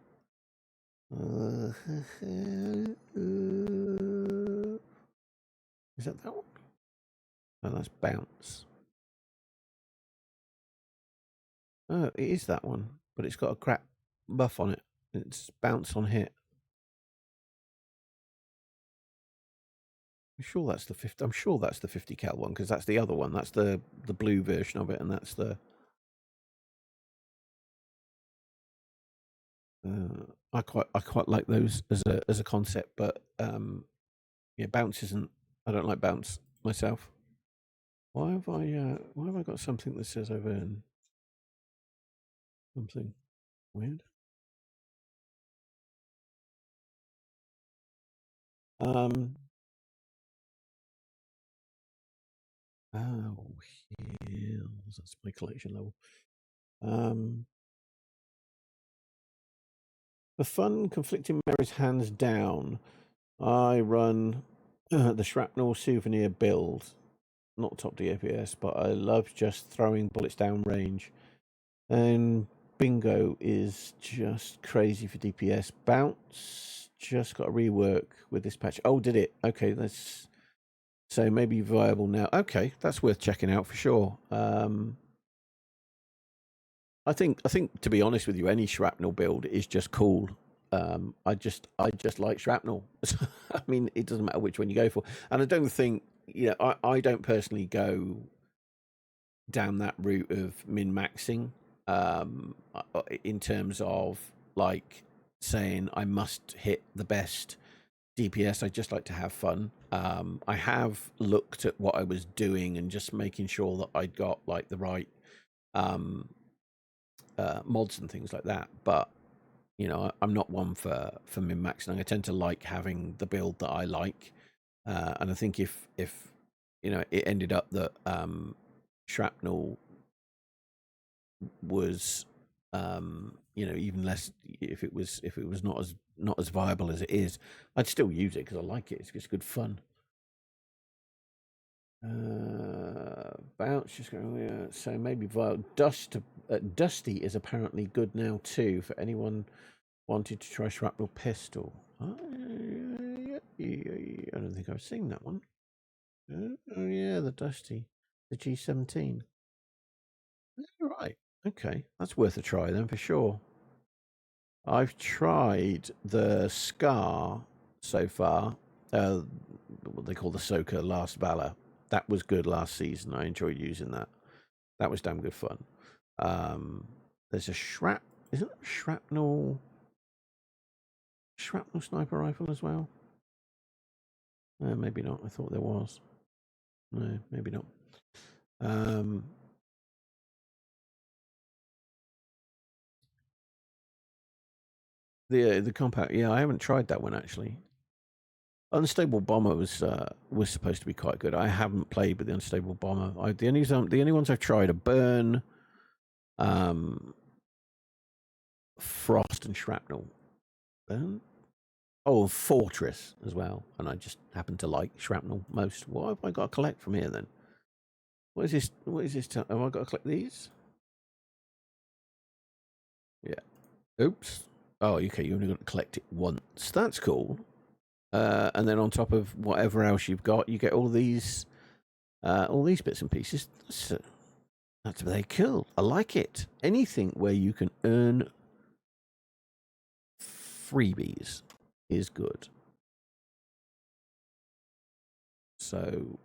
Is that one? Oh, that's bounce. Oh, it is that one, but it's got a crap buff on it. It's bounce on hit. I'm sure that's the 50. I'm sure that's the 50 cal one because that's the other one. That's the blue version of it, and that's the. I quite like those as a concept, but yeah, bounce isn't. I don't like bounce myself. Why have I got something that says over in something weird? Oh, hills. That's my collection level. For fun, Conflicting Memories hands down. I run the Shrapnel Souvenir build. Not top DPS, but I love just throwing bullets down range. And Bingo is just crazy for DPS. Bounce just got a rework with this patch. Oh, did it? Okay, that's so maybe viable now. Okay, that's worth checking out for sure. I think to be honest with you, any shrapnel build is just cool. I just like shrapnel. I mean, it doesn't matter which one you go for, and I don't think I don't personally go down that route of min-maxing in terms of like saying I must hit the best DPS. I just like to have fun. I have looked at what I was doing and just making sure that I'd got like the right mods and things like that, but I'm not one for min-maxing. I tend to like having the build that I like, and I think if it ended up that shrapnel was even less, if it was not as viable as it is, I'd still use it because I like it. It's just good fun. Bounce just going. So maybe Dusty is apparently good now too for anyone wanted to try shrapnel pistol. I don't think I've seen that one. Oh yeah, the Dusty, the G17. Right. Okay, that's worth a try then for sure. I've tried the Scar so far. What they call the Soka Last Valor. That was good last season. I enjoyed using that. That was damn good fun. There's a isn't it a shrapnel sniper rifle as well? Maybe not. I thought there was. No, maybe not. The compact. Yeah, I haven't tried that one actually. Unstable Bomber was supposed to be quite good. I haven't played with the Unstable Bomber. The only ones I've tried are Burn, Frost, and Shrapnel. Burn? Oh, Fortress as well. And I just happen to like Shrapnel most. What have I got to collect from here then? What is this? Have I got to collect these? Yeah. Oops. Oh, okay. You only got to collect it once. That's cool. And then on top of whatever else you've got, you get all these bits and pieces. That's very cool. I like it. Anything where you can earn freebies is good. So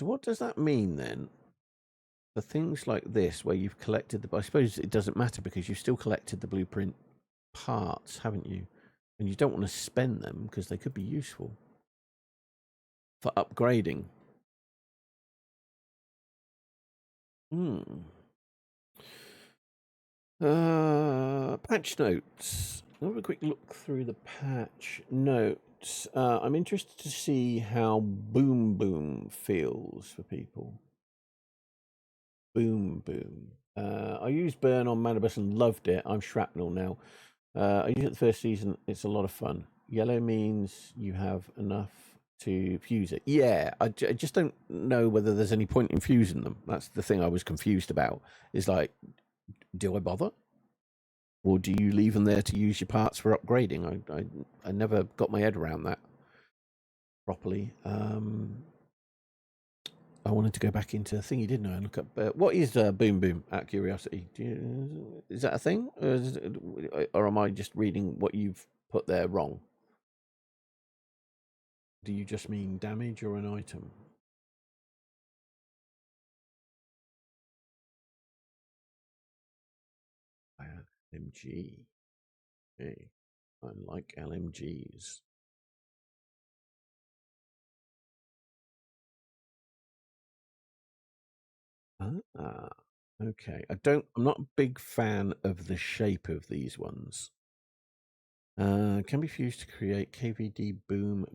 what does that mean then? For things like this, where you've collected I suppose it doesn't matter because you've still collected the blueprint parts, haven't you? And you don't want to spend them because they could be useful for upgrading. Patch notes. I'll have a quick look through the patch notes. I'm interested to see how Boom Boom feels for people. Boom Boom. I used Burn on Manibus and loved it. I'm Shrapnel now. I used it the first season. It's a lot of fun. Yellow means you have enough to fuse it. Yeah, I just don't know whether there's any point in fusing them. That's the thing I was confused about. Is like, do I bother? Or do you leave them there to use your parts for upgrading? I never got my head around that properly. I wanted to go back into the thingy, didn't I? And look up what is Boom Boom, out of curiosity. Is that a thing, or am I just reading what you've put there wrong? Do you just mean damage or an item? LMG. Hey, I like LMGs. Okay. I'm not a big fan of the shape of these ones. Can be fused to create KVD boom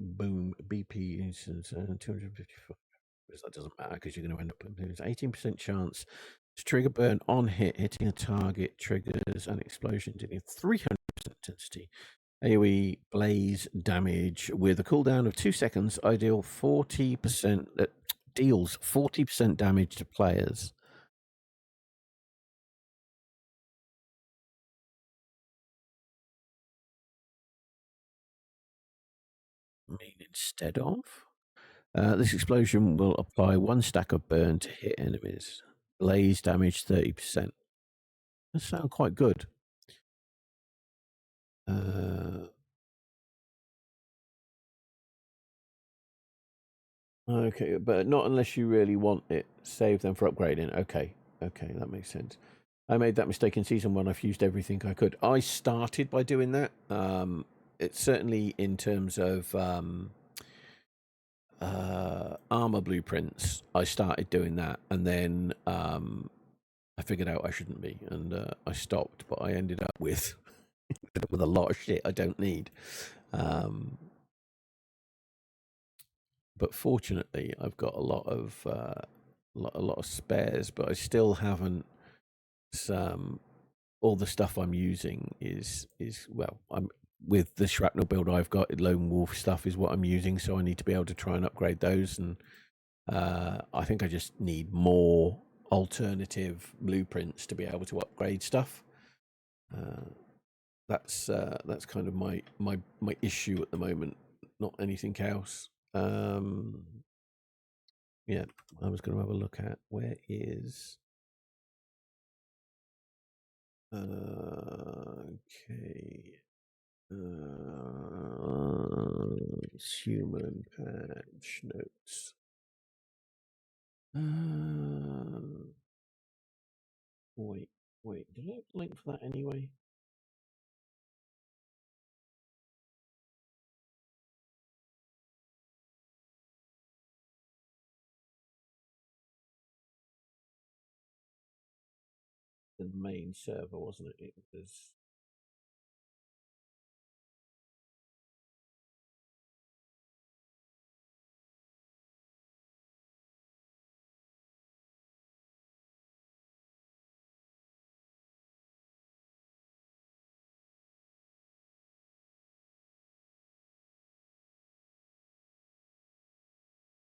BP 254. That doesn't matter because you're going to end up with 18% chance to trigger burn on hitting a target, triggers an explosion dealing 300% intensity. AoE blaze damage with a cooldown of 2 seconds. Ideal 40% that deals 40% damage to players. Instead of this explosion will apply 1 stack of burn to hit enemies. Blaze damage 30%. That sounds quite good. Okay, but not unless you really want it. Save them for upgrading. Okay, that makes sense. I made that mistake in season 1. I fused everything I could. I started by doing that. It's certainly in terms of armor blueprints. I started doing that, and then I figured out I shouldn't be, and I stopped. But I ended up with a lot of shit I don't need. But fortunately, I've got a lot of spares. But I still haven't. All the stuff I'm using is well, I'm with the shrapnel build I've got. Lone Wolf stuff is what I'm using, so I need to be able to try and upgrade those. And I think I just need more alternative blueprints to be able to upgrade stuff. That's kind of my issue at the moment, not anything else. Yeah, I was going to have a look at where is. Okay. Human patch notes. Wait. Did I link for that anyway? The main server, wasn't it? It was.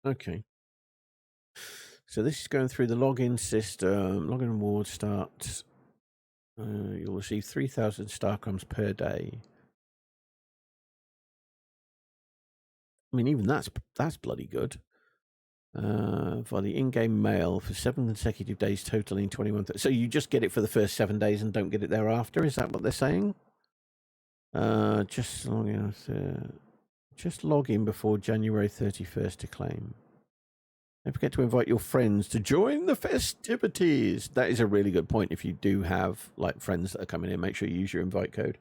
Okay. So this is going through the login system. Login reward starts. You'll receive 3,000 star crumbs per day. I mean, even that's bloody good. For the in-game mail for 7 consecutive days, totaling 21. So you just get it for the first 7 days and don't get it thereafter. Is that what they're saying? Just log in. Just log in before January 31st to claim. Don't forget to invite your friends to join the festivities. That is a really good point. If you do have like friends that are coming in, make sure you use your invite code,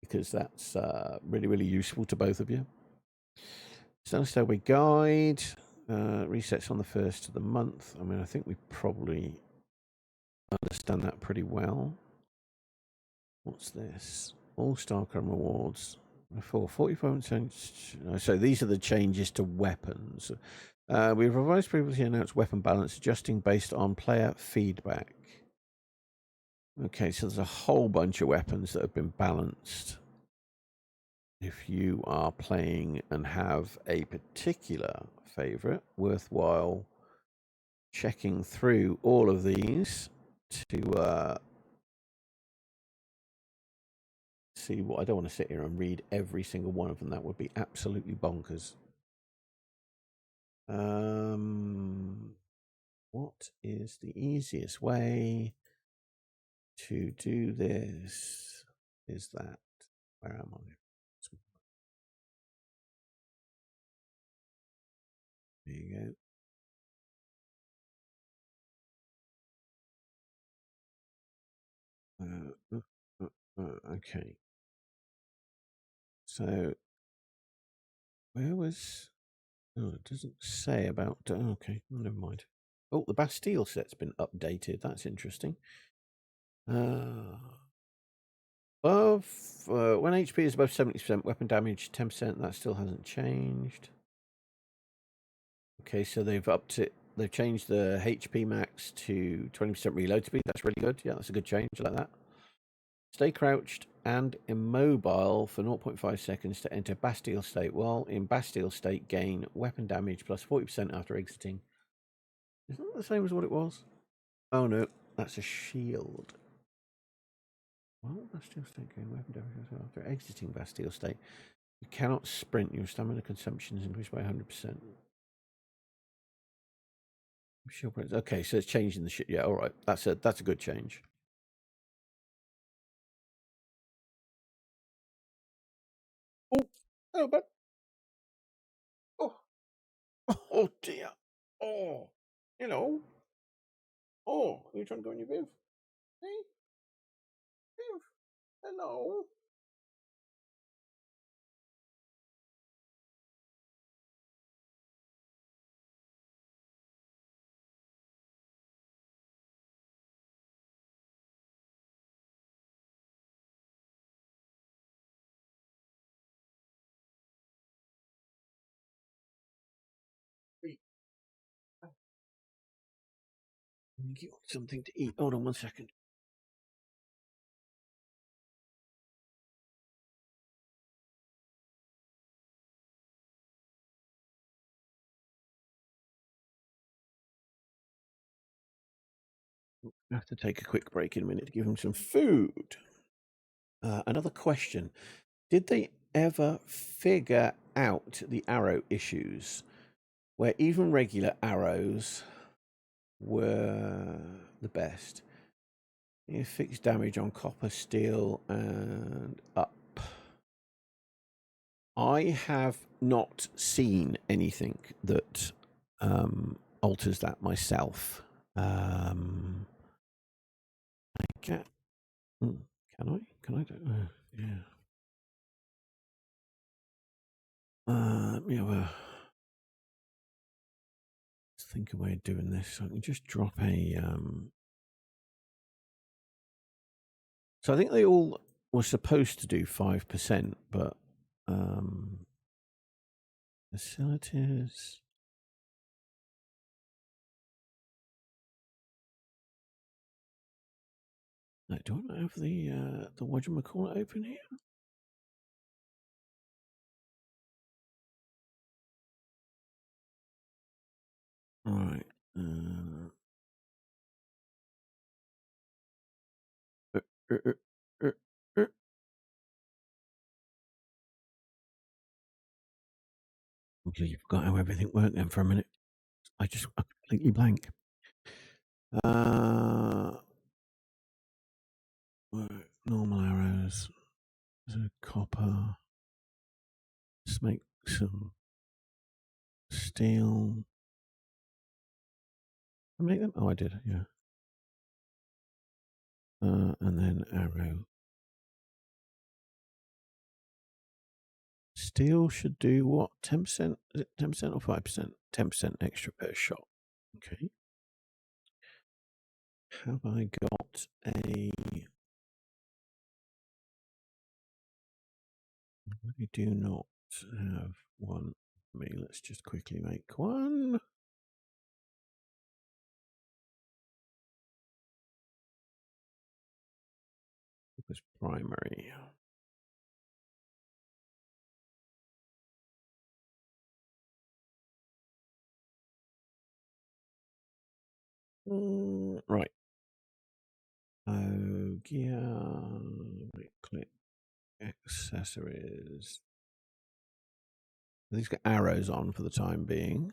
because that's really, really useful to both of you. Standard Stairway Guide resets on the 1st of the month. I mean, I think we probably understand that pretty well. What's this? All Star Crumb rewards. For 45%. So these are the changes to weapons. We've revised previously announced weapon balance, adjusting based on player feedback. Okay, so there's a whole bunch of weapons that have been balanced. If you are playing and have a particular favorite, worthwhile checking through all of these to see what. I don't want to sit here and read every single one of them. That would be absolutely bonkers. What is the easiest way to do this? Is that, where am I? There you go. Okay. So, where was? Oh, it doesn't say about. Okay, well, never mind. Oh, the Bastille set's been updated. That's interesting. Above when HP is above 70%, weapon damage 10%. That still hasn't changed. Okay, so they've upped it. They've changed the HP max to 20% reload speed. That's really good. Yeah, that's a good change. I like that. Stay crouched and immobile for 0.5 seconds to enter Bastille state. While in Bastille state, gain weapon damage plus 40% after exiting. Isn't that the same as what it was? Oh no, that's a shield. Well, Bastille state gain weapon damage after exiting Bastille state. You cannot sprint. Your stamina consumption is increased by 100%. Okay, so it's changing the shit. Yeah, all right. That's a good change. Oh, hello, bud. Oh dear. Oh, hello. Oh, are you trying to go in your booth? Hey, Viv. Hello. You want something to eat? Hold on 1 second. I have to take a quick break in a minute to give him some food. Another question. Did they ever figure out the arrow issues? where even regular arrows were the best. You fix damage on copper, steel, and up. I have not seen anything that alters that myself. I can I? Can I do? Yeah. Let me have a think a way of doing this. I can just drop a. So I think they all were supposed to do 5%, but facilities. No, do I not have the whatchamacallit open here? All right. Completely forgot how everything worked then for a minute. I'm completely blank. Normal arrows. There's a copper. Let's make some steel. I make them? Oh, I did, yeah. And then arrow. Steel should do what? 10%? Is it 10% or 5%? 10% extra per shot. Okay. Have I got a... I do not have one for me. Let's just quickly make one. It was primary. Right. Oh, gear. Right click. Accessories. These got arrows on for the time being.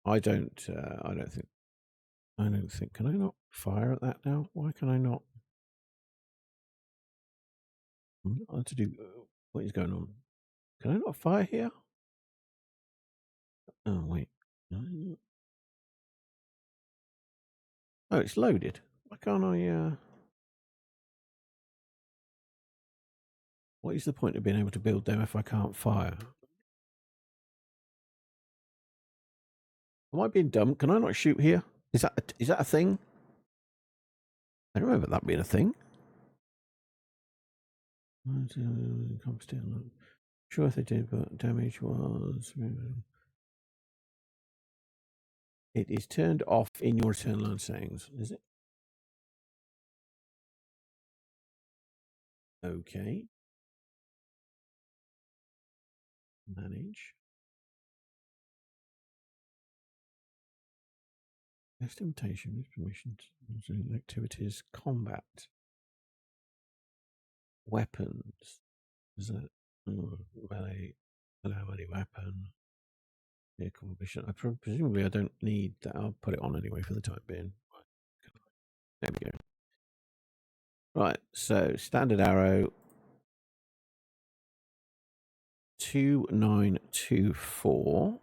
I don't think. Can I not fire at that now? Why can I not? To do. What is going on? Can I not fire here? Oh wait. Oh, it's loaded. Why can't I? What is the point of being able to build them if I can't fire? Am I being dumb? Can I not shoot here? Is that a thing? I don't remember that being a thing. Sure, if they did, but damage was. It is turned off in your return line settings, is it? Okay. Manage. Estimation, permissions, activities, combat, weapons. Is that melee? Allow any weapon. Vehicle mission. Presumably, I don't need that. I'll put it on anyway for the time being. There we go. Right. So standard arrow. 2924.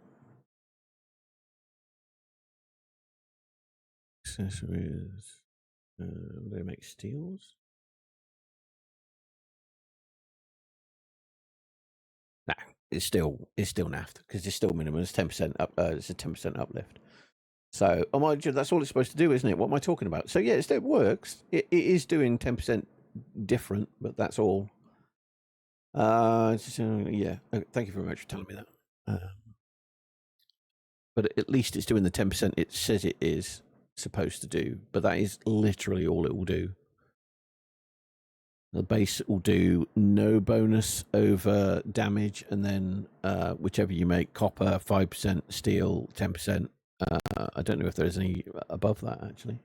Accessories. They make steels. No, it's still naffed because it's still minimum. It's 10% up. It's a 10% uplift. So, that's all it's supposed to do, isn't it? What am I talking about? So yeah, it works. It is doing 10% different, but that's all. Yeah. Thank you very much for telling me that. But at least it's doing the 10% it says it is supposed to do. But that is literally all it will do. The base will do no bonus over damage, and then whichever you make, copper 5%, steel 10%. I don't know if there's any above that actually.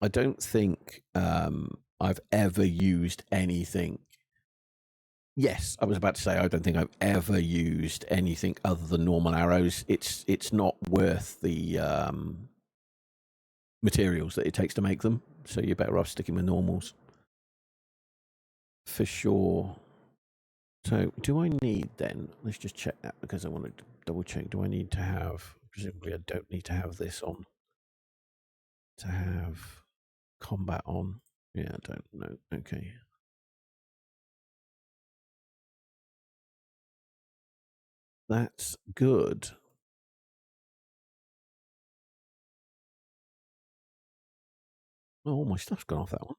I don't think I've ever used anything. Yes, I was about to say I don't think I've ever used anything other than normal arrows. It's not worth the materials that it takes to make them, so you're better off sticking with normals for sure. So do I need then, let's just check that because I want to double check, do I need to have, presumably I don't need to have this on, to have combat on. Yeah, I don't know. Okay. That's good. Oh, my stuff's gone off that one.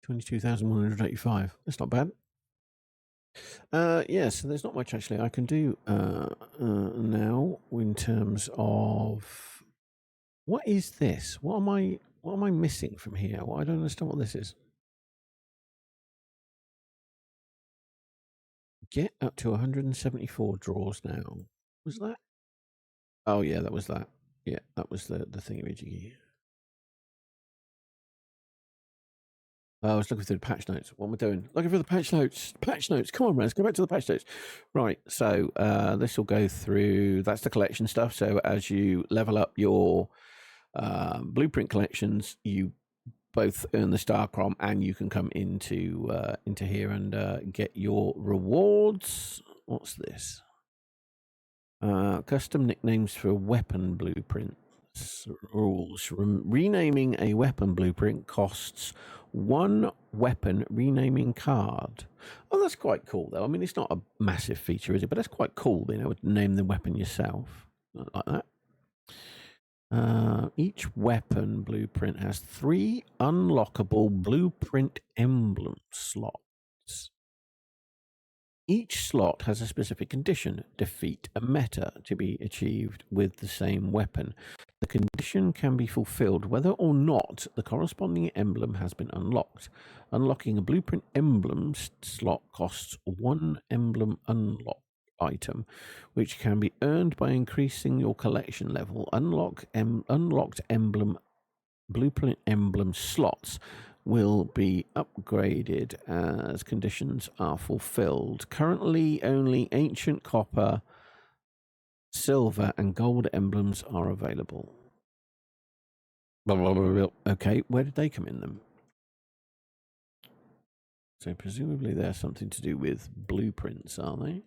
$22,185. That's not bad. Yeah, so there's not much actually I can do now in terms of what is this? What am I missing from here? Well, I don't understand what this is. Get up to 174 draws now. Was that? Oh yeah, that was that. Yeah, that was the thingy-majiggy. I was looking through the patch notes. What am I doing? Looking for the patch notes. Patch notes. Come on, let's go back to the patch notes. Right. So this will go through. That's the collection stuff. So as you level up your blueprint collections, you both earn the star crom, and you can come into here and get your rewards. What's this? Custom nicknames for weapon blueprints. Rules. Renaming a weapon blueprint costs 1 weapon renaming card. Oh, that's quite cool, though. I mean, it's not a massive feature, is it? But that's quite cool, being able to name the weapon yourself. Like that. Each weapon blueprint has 3 unlockable blueprint emblem slots. Each slot has a specific condition, defeat a meta, to be achieved with the same weapon. The condition can be fulfilled whether or not the corresponding emblem has been unlocked. Unlocking a blueprint emblem slot costs 1 emblem unlock item, which can be earned by increasing your collection level. Unlocked blueprint emblem slots will be upgraded as conditions are fulfilled. Currently, only ancient copper, silver, and gold emblems are available. Okay, where did they come in then? So presumably they're something to do with blueprints, are they?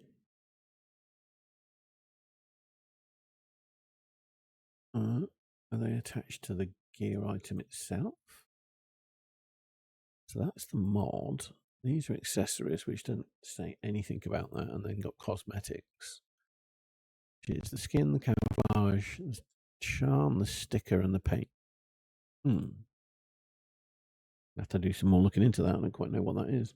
Are they attached to the gear item itself? So that's the mod. These are accessories, which don't say anything about that, and then got cosmetics. Which is the skin, the camouflage, the charm, the sticker, and the paint. I have to do some more looking into that. I don't quite know what that is.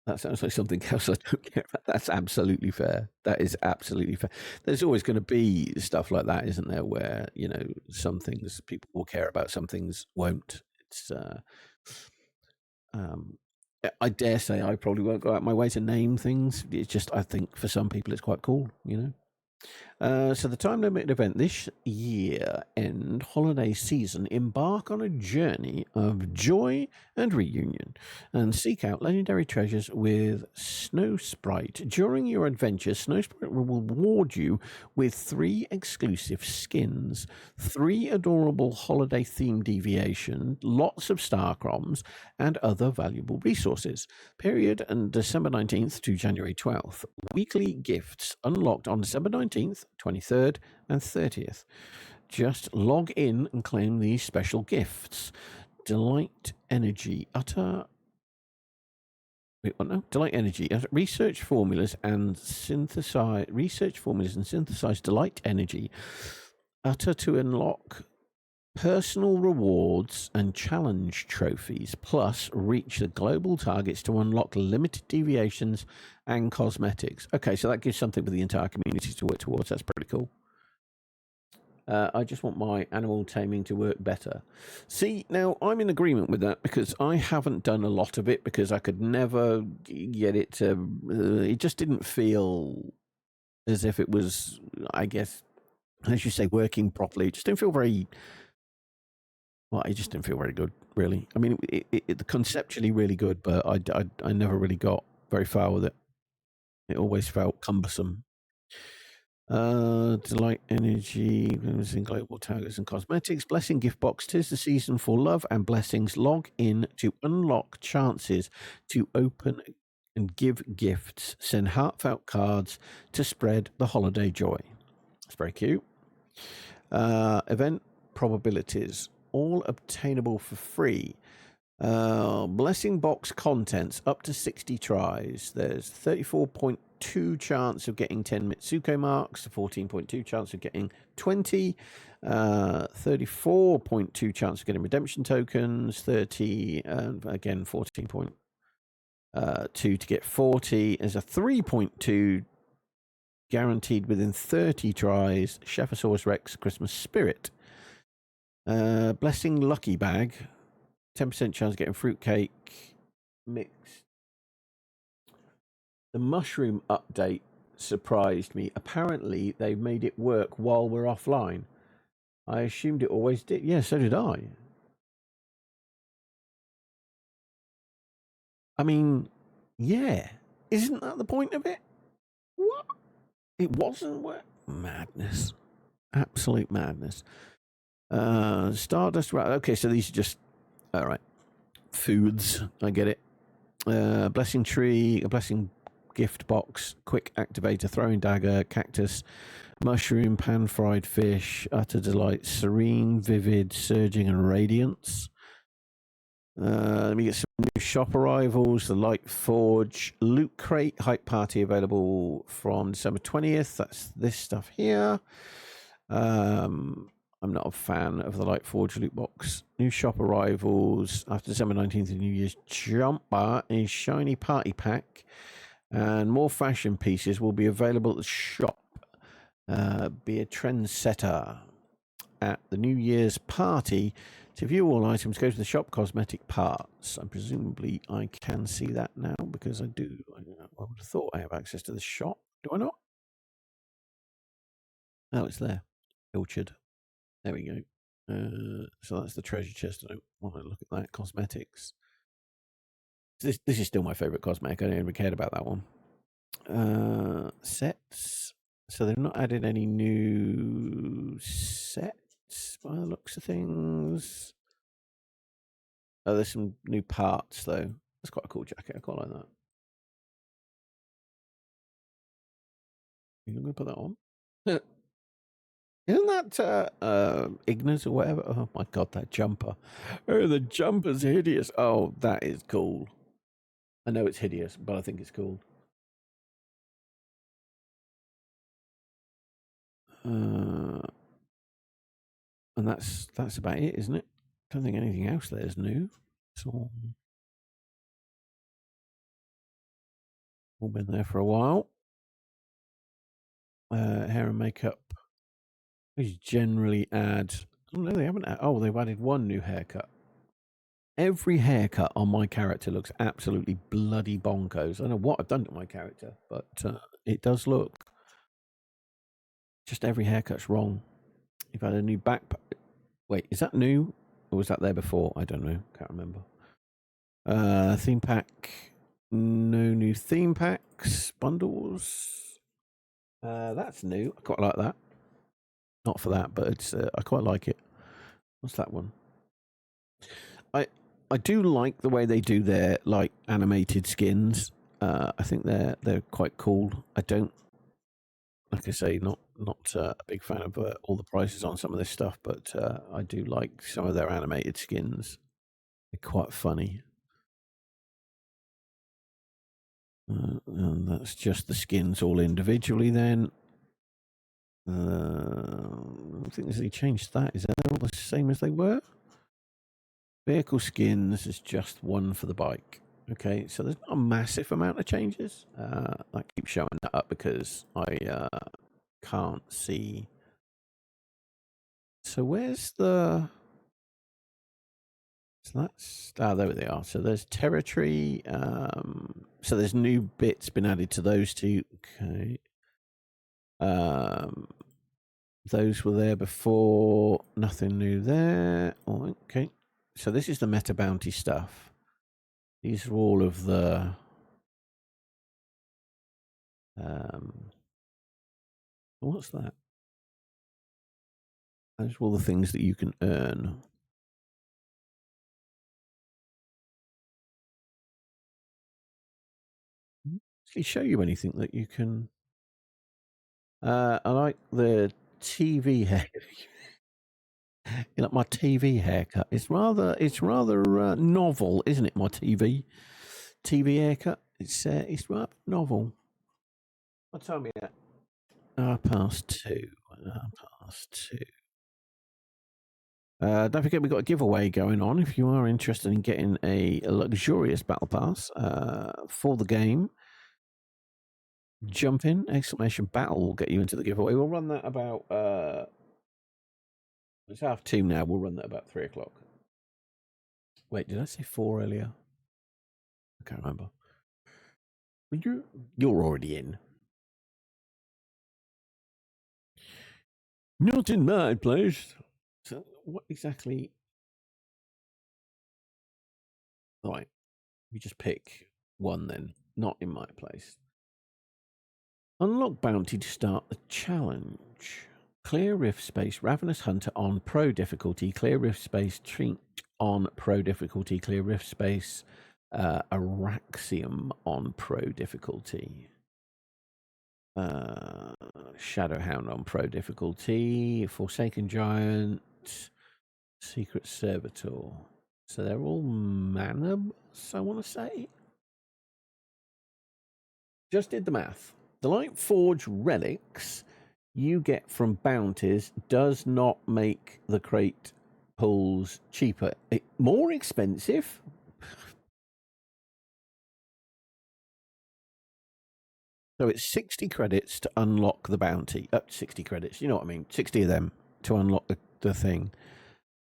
That sounds like something else I don't care about. That's absolutely fair. That is absolutely fair. There's always going to be stuff like that, isn't there, where, you know, some things people will care about, some things won't. It's I dare say I probably won't go out my way to name things. It's just, I think for some people it's quite cool, you know. So the time-limited event this year end holiday season, embark on a journey of joy and reunion and seek out legendary treasures with Snow Sprite. During your adventure, Snow Sprite will reward you with 3 exclusive skins, 3 adorable holiday-themed deviations, lots of star chroms, and other valuable resources. Period and December 19th to January 12th. Weekly gifts unlocked on December 19th, 23rd, and 30th. Just log in and claim these special gifts. Delight Energy. Delight Energy. Research formulas and synthesize Delight Energy. Utter to unlock personal rewards and challenge trophies, plus reach the global targets to unlock limited deviations and cosmetics. Okay, so that gives something for the entire community to work towards. That's pretty cool. I just want my animal taming to work better. See, now I'm in agreement with that because I haven't done a lot of it because I could never get it to. It just didn't feel as if it was, I guess, as you say, working properly. It just didn't feel very. Well, it just didn't feel very good, really. I mean, it conceptually really good, but I never really got very far with it. It always felt cumbersome. Delight Energy, in global targets and cosmetics. Blessing gift box. 'Tis the season for love and blessings. Log in to unlock chances to open and give gifts. Send heartfelt cards to spread the holiday joy. It's very cute. Event probabilities. All obtainable for free. Blessing box contents up to 60 tries. There's 34.2 chance of getting 10 Mitsuko marks, 14.2 chance of getting 20, 34.2 chance of getting redemption tokens, 30, again 14.2 to get 40. There's a 3.2 guaranteed within 30 tries. Chefsaurus Rex Christmas Spirit. Blessing Lucky Bag. 10% chance of getting fruitcake mixed. The mushroom update surprised me. Apparently, they've made it work while we're offline. I assumed it always did. Yeah, so did I. I mean, yeah. Isn't that the point of it? What? It wasn't work? Madness. Absolute madness. Stardust. Right. Okay, so these are just... All right. Foods. I get it. Blessing tree, a blessing gift box, quick activator, throwing dagger, cactus, mushroom, pan fried fish, utter delight, serene, vivid, surging, and radiance. Let me get some new shop arrivals. The Light Forge Loot Crate Hype Party available from December 20th. That's this stuff here. I'm not a fan of the Light Forge loot box. New shop arrivals after December 19th, the New Year's jumper, a shiny party pack, and more fashion pieces will be available at the shop. Be a trendsetter at the New Year's party. To view all items, go to the shop cosmetic parts. And presumably I can see that now because I do. I would have thought I have access to the shop. Do I not? Oh, it's there. Orchard. There we go. So that's the treasure chest. I don't want to look at that. Cosmetics. This is still my favourite cosmetic. I don't even cared about that one. Sets. So they've not added any new sets by the looks of things. Oh, there's some new parts though. That's quite a cool jacket. I quite like that. You're going to put that on? Isn't that Ignis or whatever? Oh my god, that jumper. Oh, the jumper's hideous. Oh, that is cool. I know it's hideous, but I think it's cool. And that's about it, isn't it? I don't think anything else there is new. It's all been there for a while. Hair and makeup. They generally add... Oh, no, they haven't. Oh, they've added one new haircut. Every haircut on my character looks absolutely bloody bonkers. I don't know what I've done to my character, but it does look... Just every haircut's wrong. You've had a new backpack. Wait, is that new? Or was that there before? I don't know. Can't remember. Theme pack. No new theme packs. Bundles. That's new. I quite like that. Not for that, but it's I quite like it. What's that one? I do like the way they do their like animated skins. I think they're quite cool. I don't, like I say, not a big fan of all the prices on some of this stuff, but I do like some of their animated skins. They're quite funny. And that's just the skins all individually then. I don't think there's any change to that. Is that all the same as they were? Vehicle skins is just one for the bike. Okay, so there's not a massive amount of changes. I keep showing that up because I can't see So where's the... So that's... Ah, there they are. So there's territory. So there's new bits been added to those two. Okay. Those were there before. Nothing new there. Oh, okay. So this is the meta bounty stuff. These are all of the... what's that? Those are all the things that you can earn. Actually show you anything that you can... I like the TV hair. You like my TV haircut? It's rather novel, isn't it? My TV haircut. It's rather novel. What time are we at? 2:30. 2:30. Don't forget, we've got a giveaway going on. If you are interested in getting a luxurious battle pass for the game, jump in, !battle will get you into the giveaway. We'll run that about, it's 2:30 now. We'll run that about 3 o'clock. Wait, did I say 4 earlier? I can't remember. You're already in. Not in my place. So what exactly? Right. We just pick one then. Not in my place. Unlock bounty to start the challenge. Clear rift space. Ravenous Hunter on pro difficulty. Clear rift space. Treat on pro difficulty. Clear rift space. Araxium on pro difficulty. Shadowhound on pro difficulty. Forsaken Giant. Secret Servitor. So they're all manabs, I want to say. Just did the math. The Lightforge relics you get from bounties does not make the crate pulls cheaper. More expensive? So it's 60 credits to unlock the bounty. 60 credits, you know what I mean? 60 of them to unlock the thing.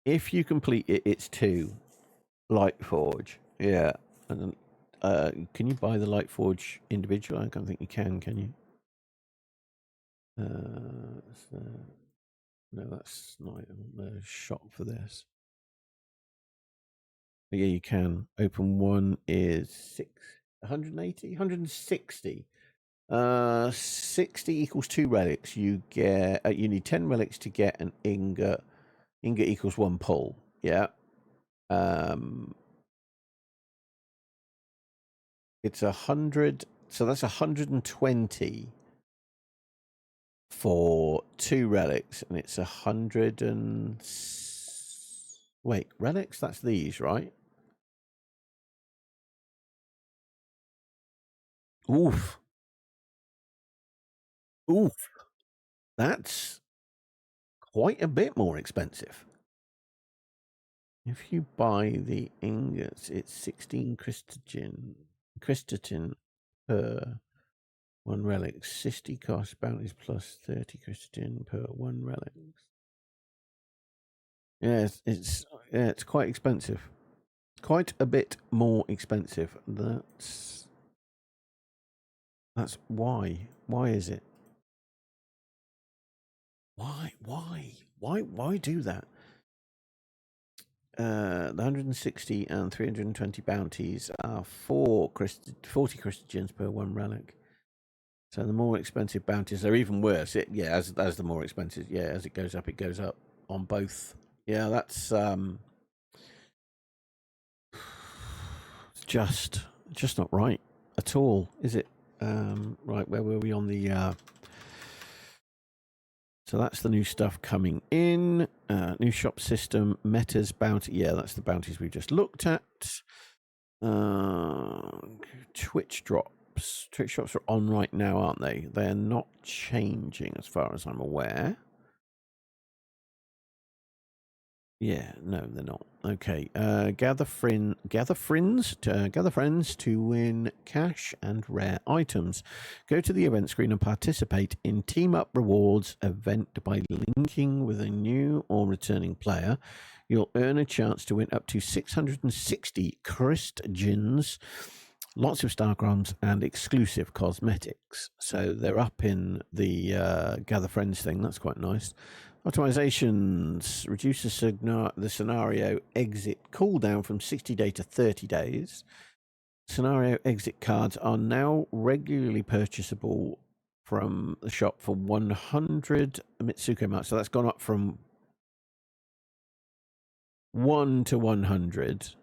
If you complete it, it's 2. Lightforge. Yeah. And can you buy the Lightforge individual? I don't think you can you? No, that's not the shop for this. But yeah, you can. Open one is 180, 160. 60 equals 2 relics. You get. You need 10 relics to get an ingot. Ingot equals 1 pull. Yeah. It's 100. So that's 120 for 2 relics, and it's 100 and... Wait, relics? That's these, right? Oof. That's quite a bit more expensive. If you buy the ingots, it's 16 Christogen per 1 relic. 60 cost bounties plus 30 Christogen per 1 relic. Yeah, it's quite expensive. Quite a bit more expensive. That's why. Why is it? Why do that? The 160 and 320 bounties are 40 Christogens per 1 relic. So the more expensive bounties are even worse. As the more expensive, as it goes up on both. Yeah, that's just not right at all, is it? Right, where were we on the? So that's the new stuff coming in. New shop system, metas, bounty. Yeah, that's the bounties we just looked at. Twitch drops. Twitch drops are on right now, aren't they? They're not changing as far as I'm aware. Yeah, no, they're not. Okay, gather friends to win cash and rare items. Go to the event screen and participate in Team Up Rewards event by linking with a new or returning player. You'll earn a chance to win up to 660 Christians, lots of Stargrams, and exclusive cosmetics. So they're up in the gather friends thing. That's quite nice. Optimizations reduce the scenario exit cooldown from 60 days to 30 days. Scenario exit cards are now regularly purchasable from the shop for 100 Mitsuko marks. So that's gone up from 1 to 100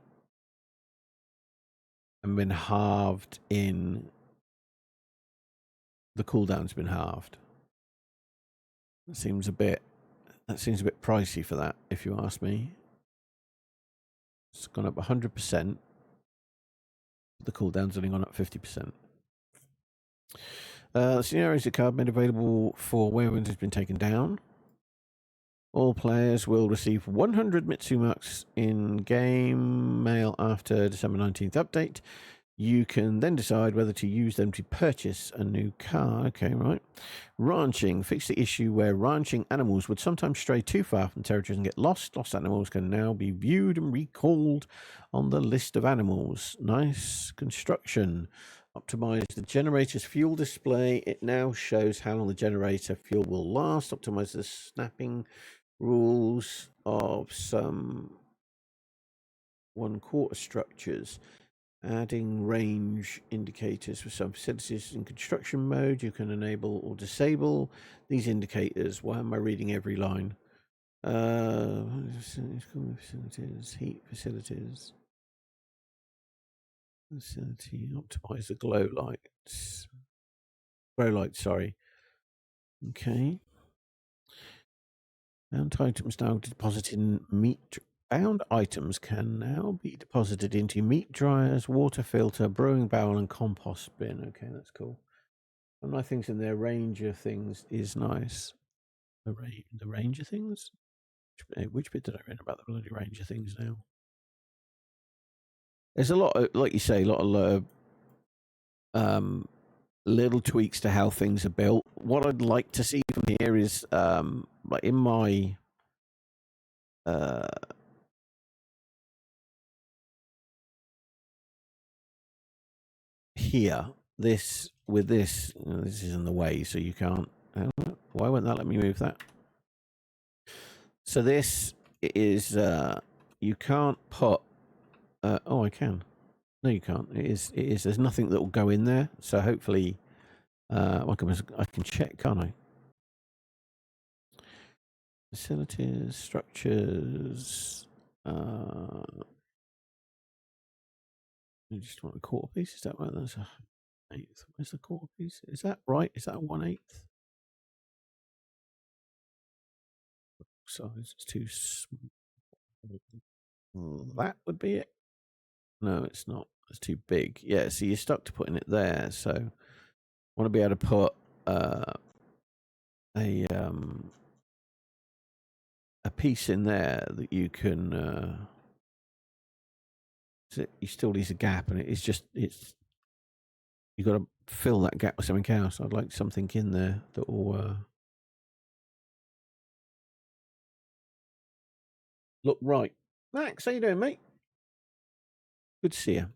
and been halved in. The cooldown's been halved. That seems a bit pricey for that, if you ask me. It's gone up 100%. The cooldown's only gone up 50%. Scenario exit card made available for Werewolves has been taken down. All players will receive 100 Mitsu marks in game mail after December 19th update. You can then decide whether to use them to purchase a new car. Okay, right. Ranching. Fix the issue where ranching animals would sometimes stray too far from territories and get lost. Lost animals can now be viewed and recalled on the list of animals. Nice. Construction. Optimize the generator's fuel display. It now shows how long the generator fuel will last. Optimize the snapping rules of some 1/4 structures. Adding range indicators for some facilities in construction mode. You can enable or disable these indicators. Why am I reading every line? Facilities, heat facilities. Facility, optimize the glow lights. Grow lights, sorry. Okay. Bound items now deposited in meat. Bound items can now be deposited into meat dryers, water filter, brewing barrel, and compost bin. Okay, that's cool. One of my things in their range of things is nice. The range of things? Which bit did I read about the bloody range of things now? There's a lot of, like you say, a lot of little tweaks to how things are built. What I'd like to see from here is, like in my here, this is in the way, so you can't. Why won't that let me move that? So this is you can't put. Oh, I can. No, you can't. It is. There's nothing that will go in there. So hopefully, I can check, can't I? Facilities, structures. You just want a 1/4 piece. Is that right? That's a 1/8. Where's the 1/4 piece? Is that right? Is that a 1/8? Size is too small. That would be it. No, it's not. It's too big. Yeah, so you're stuck to putting it there. So I want to be able to put a piece in there that you can. You still leaves a gap, and it's you got to fill that gap with something else. I'd like something in there that will look right. Max, how you doing, mate? Good to see you.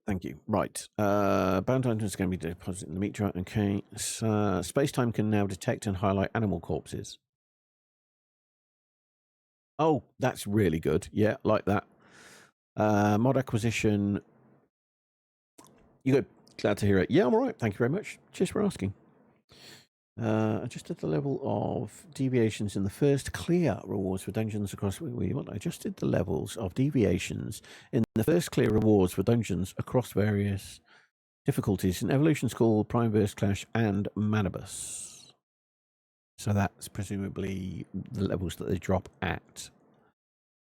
Thank you. Right. Bound items is going to be deposited in the meat dryer. Okay. Space-time can now detect and highlight animal corpses. Oh, that's really good. Yeah, like that. Mod acquisition. You good? Glad to hear it. Yeah, I'm all right. Thank you very much. Cheers for asking. Adjusted the level of deviations in the first clear rewards for dungeons across. Adjusted the levels of deviations in the first clear rewards for dungeons across various difficulties in Evolution School, Prime Burst Clash, and Manibus. So that's presumably the levels that they drop at.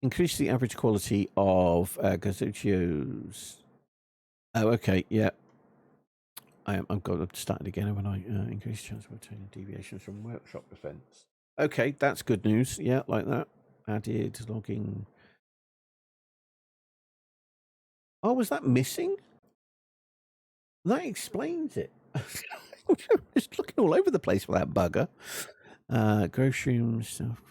Increase the average quality of Gazuccio's. Oh, okay, yeah. I've got to start it again when I increase chance of obtaining deviations from workshop events. Okay, that's good news. Yeah, like that. Added logging. Oh, was that missing? That explains it. Just looking all over the place for that bugger. Grow shrooms stuff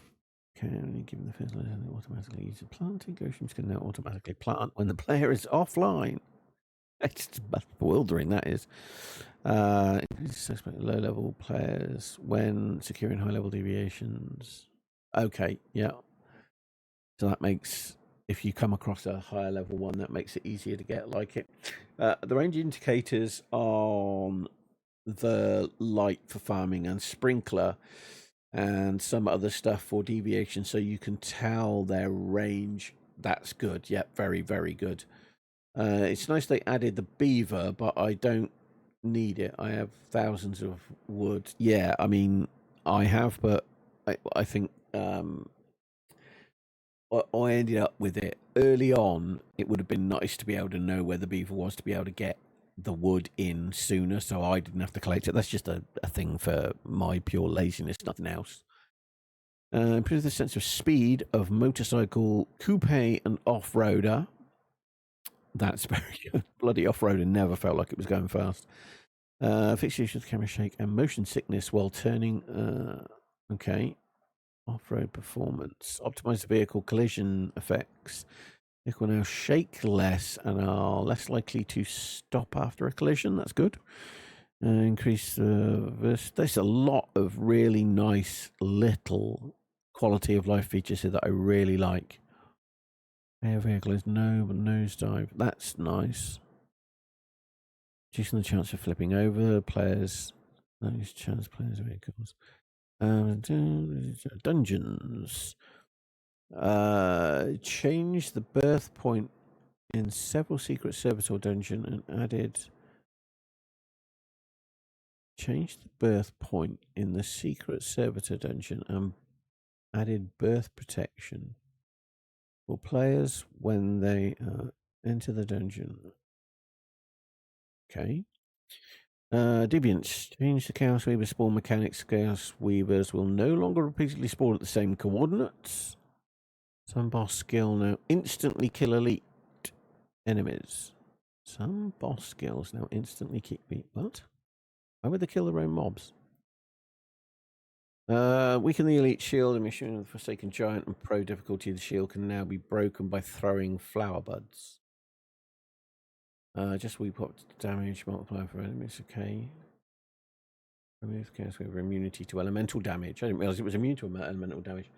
can only given the first letter automatically use the planting. Grow shrooms can now automatically plant when the player is offline. It's bewildering, that is. Suspect low-level players when securing high-level deviations. Okay, yeah. So that makes, if you come across a higher level one, that makes it easier to get like it. The range indicators on the light for farming and sprinkler and some other stuff for deviation, so you can tell their range. That's good. Yep, very, very good. It's nice they added the beaver, but I don't need it. I have thousands of wood. Yeah, I mean, I have, but I think I ended up with it early on. It would have been nice to be able to know where the beaver was, to be able to get the wood in sooner, so I didn't have to collect it. That's just a thing for my pure laziness, nothing else. Improve the sense of speed of motorcycle, coupe, and off-roader. That's very good. Bloody off-roader never felt like it was going fast. Fixed use of camera shake and motion sickness while turning. Okay. Off-road performance. Optimize the vehicle collision effects. Vehicle now shake less and are less likely to stop after a collision. That's good. Increase there's a lot of really nice little quality of life features here that I really like. Air vehicle is nosedive. That's nice. Reducing the chance of flipping over players. Nice chance players vehicles. Dungeons. Change the birth point in several secret servitor dungeon and added. Change the birth point in the secret servitor dungeon and added birth protection for players when they enter the dungeon. Okay. Deviants. Change the Chaos Weaver spawn mechanics. Chaos Weavers will no longer repeatedly spawn at the same coordinates. Some boss skill now instantly kill elite enemies. Some boss skills now instantly kill elite. What? Why would they kill their own mobs? Weaken the elite shield. A mission of the Forsaken Giant and pro difficulty. The shield can now be broken by throwing flower buds. Just weep up damage multiplier for enemies. Okay. Remove Chaos Weaver immunity to elemental damage. I didn't realize it was immune to elemental damage.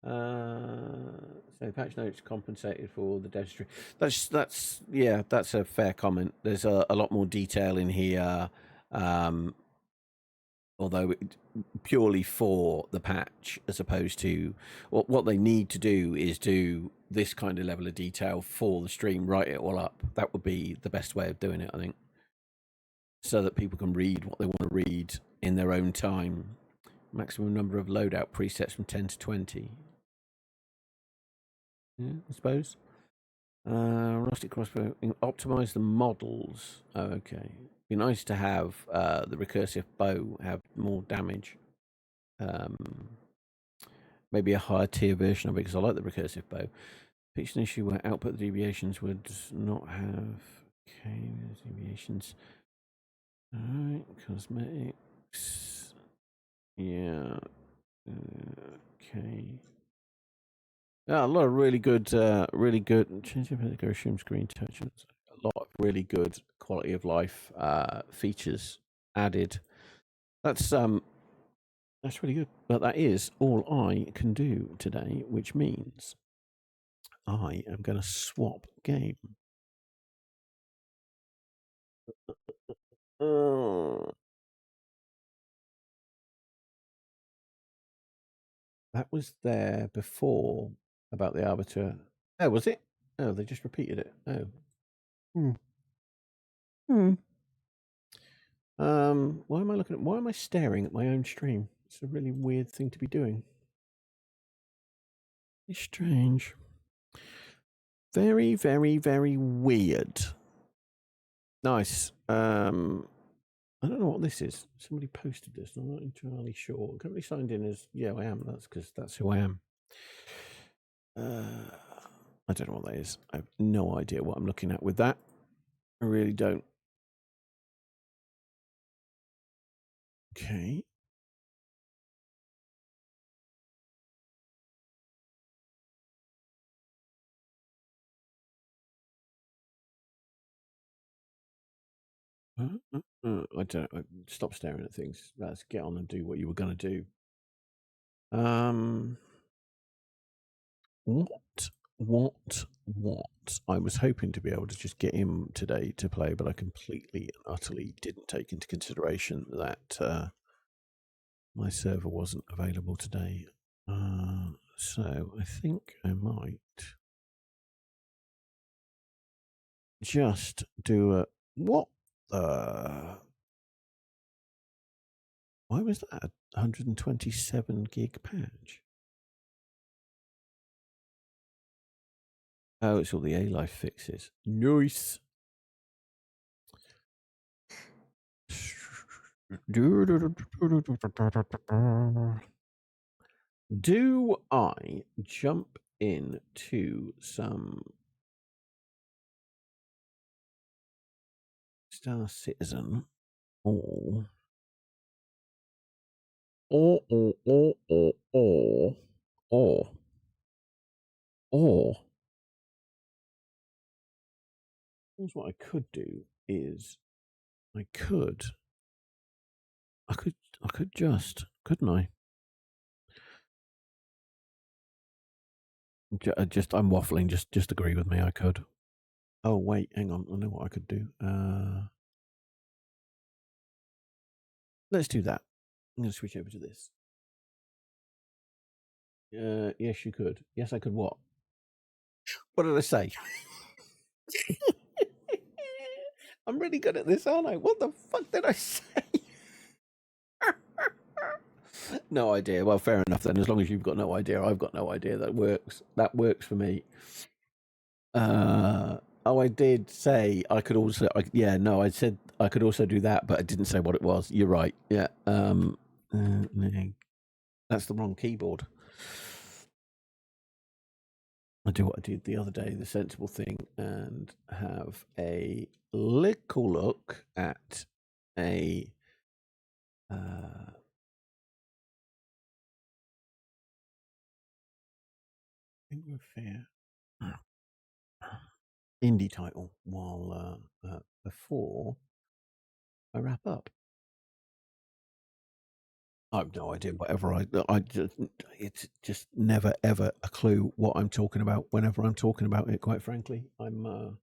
So patch notes compensated for the dev stream. That's yeah, that's a fair comment. There's a lot more detail in here. Although purely for the patch, as opposed to what they need to do is do this kind of level of detail for the stream, write it all up. That would be the best way of doing it, I think, so that people can read what they want to read in their own time. Maximum number of loadout presets from 10 to 20. Yeah, I suppose. Rustic crossbow. Optimize the models. Oh, okay. Be nice to have the recursive bow have more damage. Maybe a higher tier version of it, because I like the recursive bow. Pitch an issue where output deviations would not have. Okay, deviations. Alright, cosmetics. Yeah. Okay. Yeah, a lot of really good. Change the go stream screen touch. A lot of really good quality of life features added. That's really good. But that is all I can do today, which means I am going to swap game. That was there before about the Arbiter. Oh, was it? Oh, they just repeated it. Oh. Why am I staring at my own stream? It's a really weird thing to be doing. It's strange. Very, very, very weird. Nice. I don't know what this is. Somebody posted this. I'm not entirely sure. I'm currently signed in as, yeah, I am. That's because that's who I am. I don't know what that is. I have no idea what I'm looking at with that. I really don't. Okay. I don't know. Stop staring at things. Let's get on and do what you were going to do. What? I was hoping to be able to just get him today to play, but I completely and utterly didn't take into consideration that my server wasn't available today. So I think I might just do a what? Why was that a 127 gig patch? Oh, it's all the A-Life fixes. Nice. Do I jump into some Star Citizen or here's what I could do is I could just, couldn't I? I'm waffling. Just agree with me. I could. Oh wait, hang on. I know what I could do. Let's do that. I'm going to switch over to this. Yes, you could. Yes, I could. What? What did I say? I'm really good at this, aren't I? What the fuck did I say? No idea. Well, fair enough then. As long as you've got no idea, I've got no idea. That works. That works for me. Oh, I did say I could also. I said I could also do that, but I didn't say what it was. You're right. Yeah. That's the wrong keyboard. I do what I did the other day, the sensible thing, and have a little look at a fair indie title while before I wrap up. I have no idea. Whatever it's just never ever a clue what I'm talking about whenever I'm talking about it. Quite frankly, I'm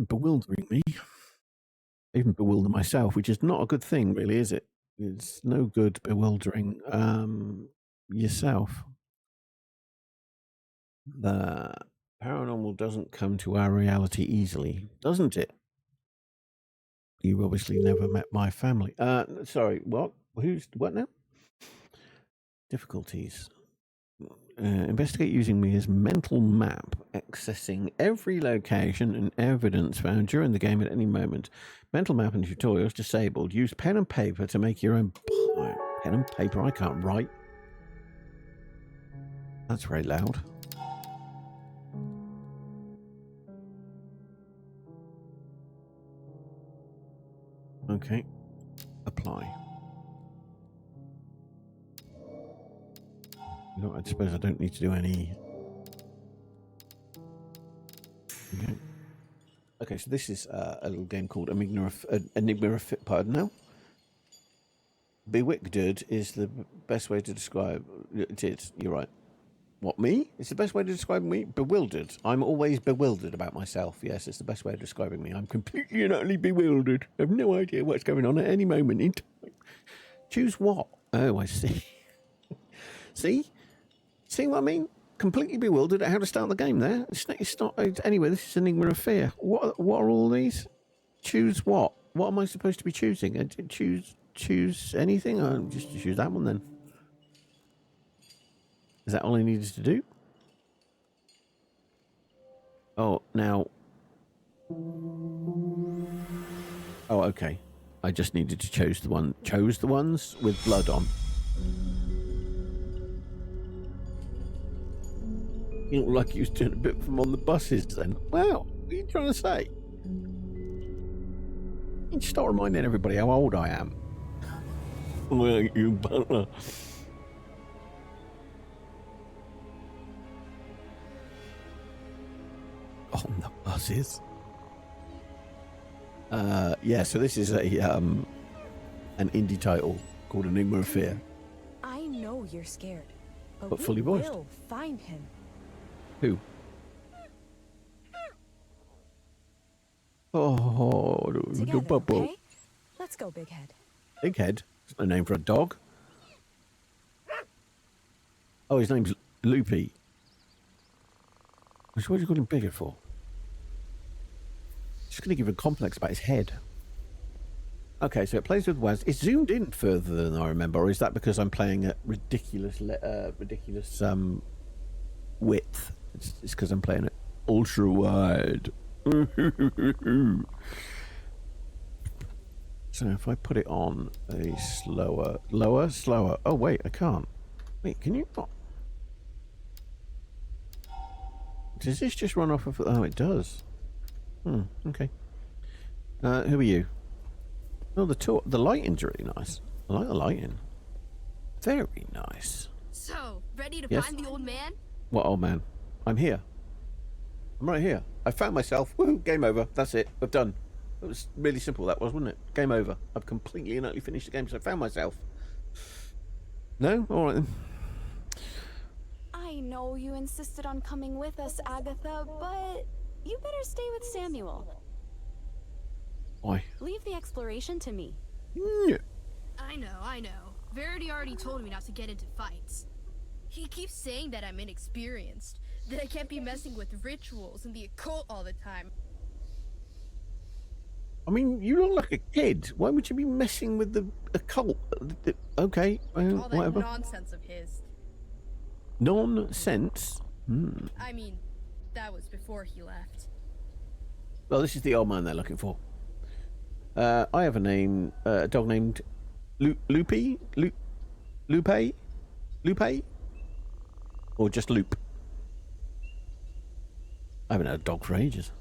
bewildering me. I even bewilder myself, which is not a good thing, really, is it? It's no good bewildering yourself. The paranormal doesn't come to our reality easily, doesn't it? You obviously never met my family. Sorry, what? What now? Difficulties. Investigate using me as mental map, accessing every location and evidence found during the game at any moment. Mental map and tutorials disabled. Use pen and paper to make your own. Pen and paper, I can't write. That's very loud. Okay. Apply. No, I suppose I don't need to do any. Okay. Okay, so this is a little game called Enigma of pardon now. Bewildered is the best way to describe it. Is. You're right. What, me? It's the best way to describe me? Bewildered. I'm always bewildered about myself. Yes, it's the best way of describing me. I'm completely and utterly bewildered. I have no idea what's going on at any moment in time. Choose what? Oh, I see. See what I mean? Completely bewildered at how to start the game there. It's not anyway, this is Enigma of Fear. What are all these? Choose what? What am I supposed to be choosing? Choose anything? I'll just choose that one then. Is that all I needed to do? Oh, now. Oh, okay. I just needed to chose the ones with blood on. You look like you was doing a bit from on the buses then. Wow, what are you trying to say? You start reminding everybody how old I am. Well, you butler. On the buses. Yeah, so this is a an indie title called Enigma of Fear. I know you're scared, but fully voiced. We'll find him. Who? Oh, Together, okay? Let's go, Big Head. Big Head? That's no name for a dog. Oh, his name's Loopy. What did you call him Big Head for? Just going to give a complex about his head. Okay, so it plays with WAS. It's zoomed in further than I remember, or is that because I'm playing at ridiculous width? It's because I'm playing it ultra wide. So if I put it on a slower. Oh wait, I can't. Wait, can you not? Does this just run off of? Oh, it does. Okay. Who are you? Oh, the lighting's really nice. I like the lighting. Very nice. So, ready to Yes. find the old man? What old man? I'm here. I'm right here. I found myself. Woohoo! Game over. That's it. I've done. It was really simple. That was, wasn't it? Game over. I've completely and utterly finished the game. So I found myself. No? All right then. I know you insisted on coming with us, Agatha, but you better stay with Samuel. Why? Leave the exploration to me. Yeah. I know. Verity already told me not to get into fights. He keeps saying that I'm inexperienced, that I can't be messing with rituals and the occult all the time. I mean, you look like a kid. Why would you be messing with the occult? Okay, All that whatever. nonsense of his. Nonsense? I mean, that was before he left. Well, this is the old man they're looking for. I have a dog named Loopy? Lupe? Or just Loop? I haven't had a dog for ages.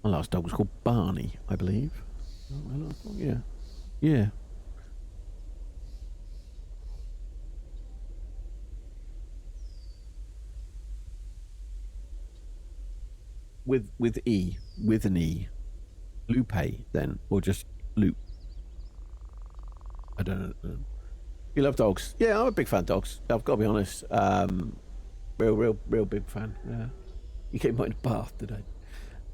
My last dog was called Barney, I believe. Yeah. Yeah. With an E. Lupe then, or just Loop. I don't know. You love dogs? Yeah, I'm a big fan of dogs. I've got to be honest. Real big fan. Yeah. You came out in a bath today.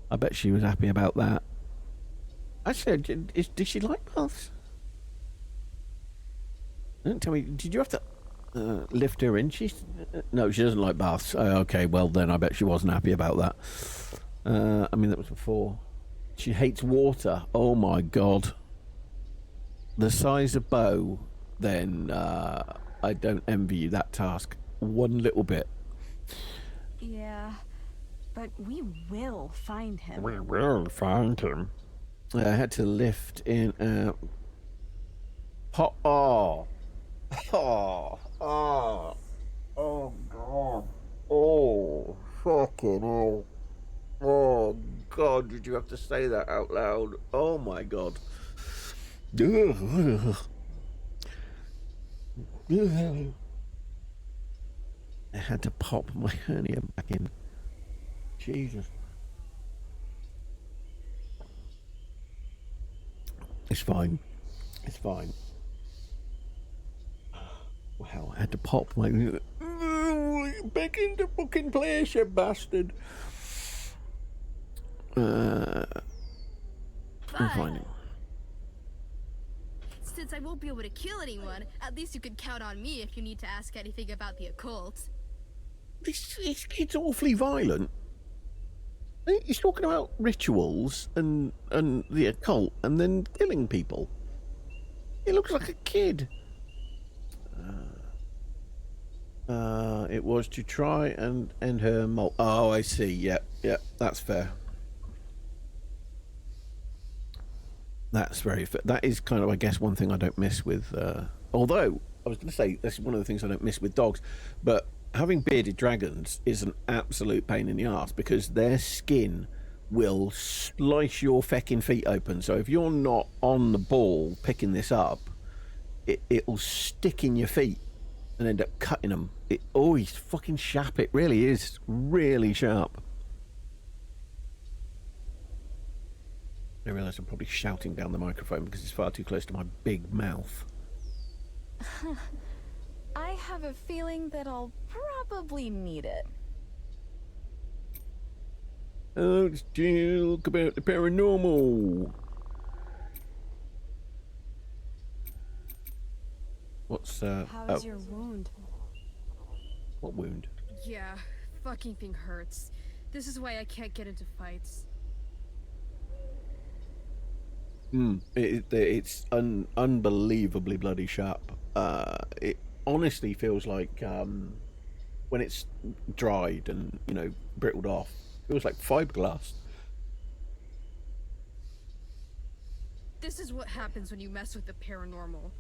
I bet she was happy about that. Actually, did she like baths? Don't tell me. Did you have to lift her in? No, she doesn't like baths. Okay, well then I bet she wasn't happy about that. I mean, that was before. She hates water. Oh my god. The size of Bo, then I don't envy you that task one little bit. Yeah, but we will find him. We will find him. I had to lift in oh god. Oh fucking hell. Oh god, did you have to say that out loud? Oh my god. I had to pop my hernia back in. Jesus. It's fine. It's fine. Wow, I had to pop my... Back into fucking place, you bastard. I'm fine. Since I won't be able to kill anyone, at least you could count on me if you need to ask anything about the occult. This kid's awfully violent. He's talking about rituals and the occult and then killing people. He looks like a kid. It was to try and end her Oh, I see. Yeah, that's fair. That's very. That is kind of, I guess, one thing I don't miss with. Although I was going to say that's one of the things I don't miss with dogs, but having bearded dragons is an absolute pain in the ass because their skin will slice your feckin' feet open. So if you're not on the ball picking this up, it'll stick in your feet and end up cutting them. He's fucking sharp. It really is really sharp. I realise I'm probably shouting down the microphone because it's far too close to my big mouth. I have a feeling that I'll probably need it. Oh, let's talk about the paranormal. What's How's your wound? What wound? Yeah, fucking thing hurts. This is why I can't get into fights. It's unbelievably bloody sharp. It honestly feels like when it's dried and brittled off, it feels like fiberglass. This is what happens when you mess with the paranormal.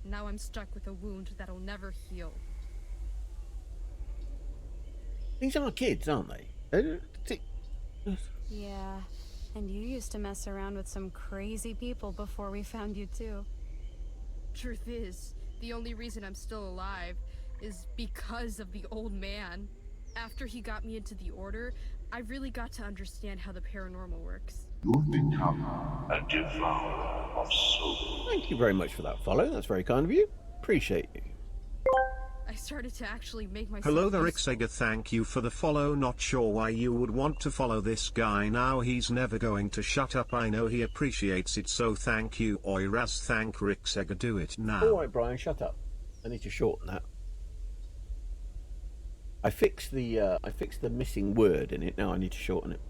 Now I'm stuck with a wound that'll never heal. These are kids, aren't they? Yeah, and you used to mess around with some crazy people before we found you too. Truth is, the only reason I'm still alive is because of the old man. After he got me into the order, I really got to understand how the paranormal works. You've become a devourer of souls. Thank you very much for that follow. That's very kind of you. Appreciate you. I started to actually make myself... Hello there, Xega. Thank you for the follow. Not sure why you would want to follow this guy now. He's never going to shut up. I know he appreciates it, so thank you. Oiraz, thank Rixega. Do it now. All right, Brian, shut up. I need to shorten that. I fixed the missing word in it. Now I need to shorten it.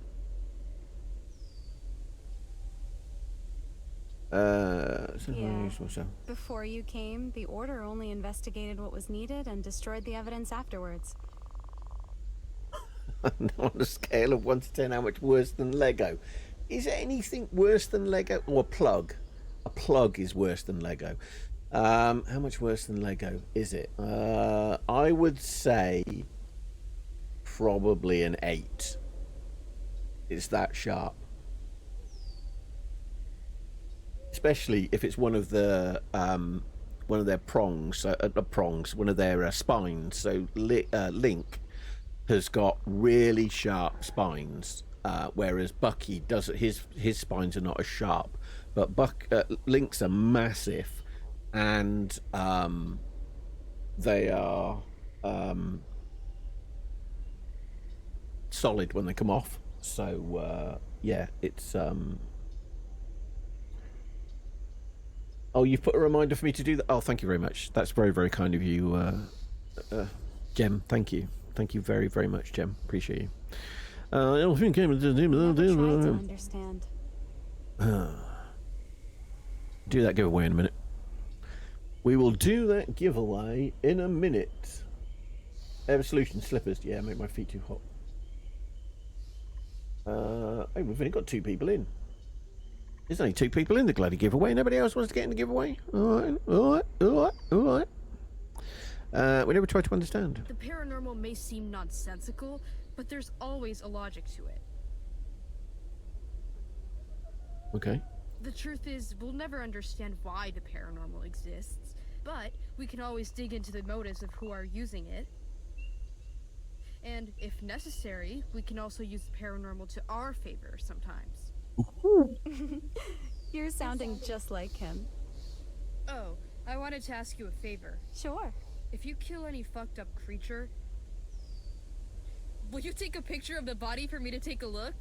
Before you came, the Order only investigated what was needed and destroyed the evidence afterwards. On a scale of 1 to 10, how much worse than Lego? Is there anything worse than Lego? Or a plug? A plug is worse than Lego. How much worse than Lego is it? I would say probably an 8. It's that sharp. Especially if it's one of their prongs, one of their spines. So Link has got really sharp spines, whereas Bucky doesn't. His spines are not as sharp, but Link's are massive, and they are solid when they come off. So yeah, it's Oh, you've put a reminder for me to do that? Oh, thank you very much. That's very, very kind of you, Jem. Thank you. Thank you very, very much, Jem. Appreciate you. Never tried to understand. Do that giveaway in a minute. We will do that giveaway in a minute. Ever Solution slippers. Yeah, make my feet too hot. Hey, we've only got 2 people in. There's only 2 people in the bloody giveaway. Nobody else wants to get in the giveaway. All right. We never try to understand. The paranormal may seem nonsensical, but there's always a logic to it. Okay. The truth is, we'll never understand why the paranormal exists, but we can always dig into the motives of who are using it. And if necessary, we can also use the paranormal to our favor sometimes. You're sounding just like him. Oh, I wanted to ask you a favor. Sure. If you kill any fucked up creature, will you take a picture of the body for me to take a look?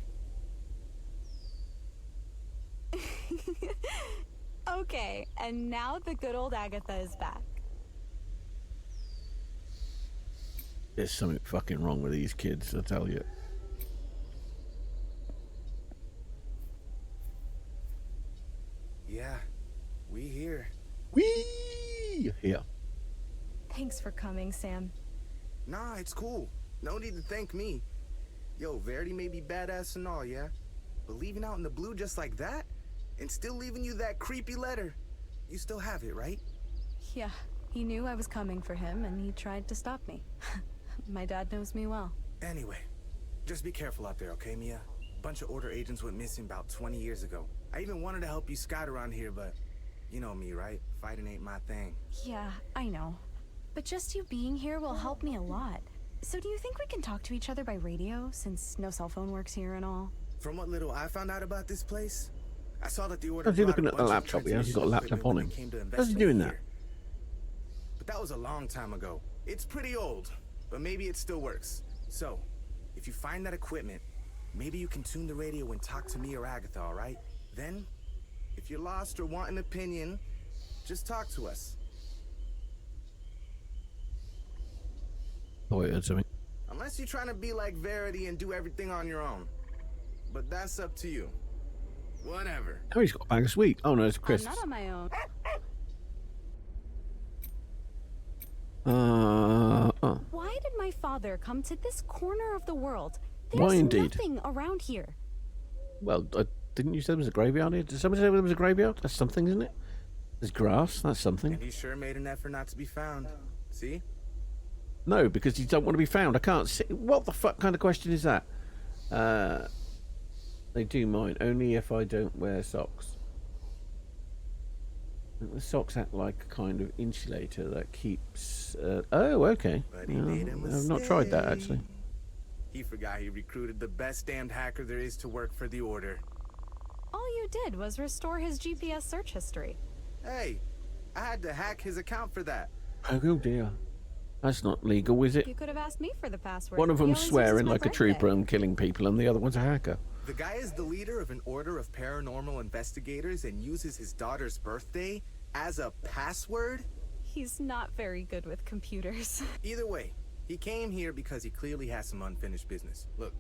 Okay, and now the good old Agatha is back. There's something fucking wrong with these kids, I tell you. Yeah, we here. We here. Thanks for coming, Sam. Nah, it's cool. No need to thank me. Yo, Verity may be badass and all, yeah? But leaving out in the blue just like that? and still leaving you that creepy letter. You still have it, right? Yeah, he knew I was coming for him and he tried to stop me. My dad knows me well. Anyway, just be careful out there, okay, Mia? A bunch of Order agents went missing about 20 years ago. I even wanted to help you scout around here, but you know me, right? Fighting ain't my thing. Yeah, I know. But just you being here will help me a lot. So do you think we can talk to each other by radio, since no cell phone works here and all? From what little I found out about this place, I saw that the Order... How's he looking at the laptop? He hasn't got a laptop on him. How's he doing that? But that was a long time ago. It's pretty old, but maybe it still works. So, if you find that equipment, maybe you can tune the radio and talk to me or Agatha, all right? Then, if you're lost or want an opinion, just talk to us. Oh, I heard something. Unless you're trying to be like Verity and do everything on your own. But that's up to you. Whatever. Oh, he's got a bag of sweet. Oh no, it's Chris. I'm not on my own. Why did my father come to this corner of the world? There's Why indeed? nothing around here. Well, didn't you say there was a graveyard here? Did somebody say there was a graveyard? That's something, isn't it? There's grass. That's something. And he sure made an effort not to be found. See? No, because you don't want to be found. I can't see. What the fuck kind of question is that? They do mine only if I don't wear socks. The socks act like a kind of insulator that keeps. Oh, okay. I've not tried that actually. He forgot he recruited the best damned hacker there is to work for the Order. All you did was restore his GPS search history. Hey, I had to hack his account for that. Oh dear. That's not legal, is it? You could have asked me for the password. One of He them's always swearing uses my like a birthday. trooper and killing people, and the other one's a hacker. The guy is the leader of an order of paranormal investigators and uses his daughter's birthday as a password? He's not very good with computers. Either way, he came here because he clearly has some unfinished business. Look,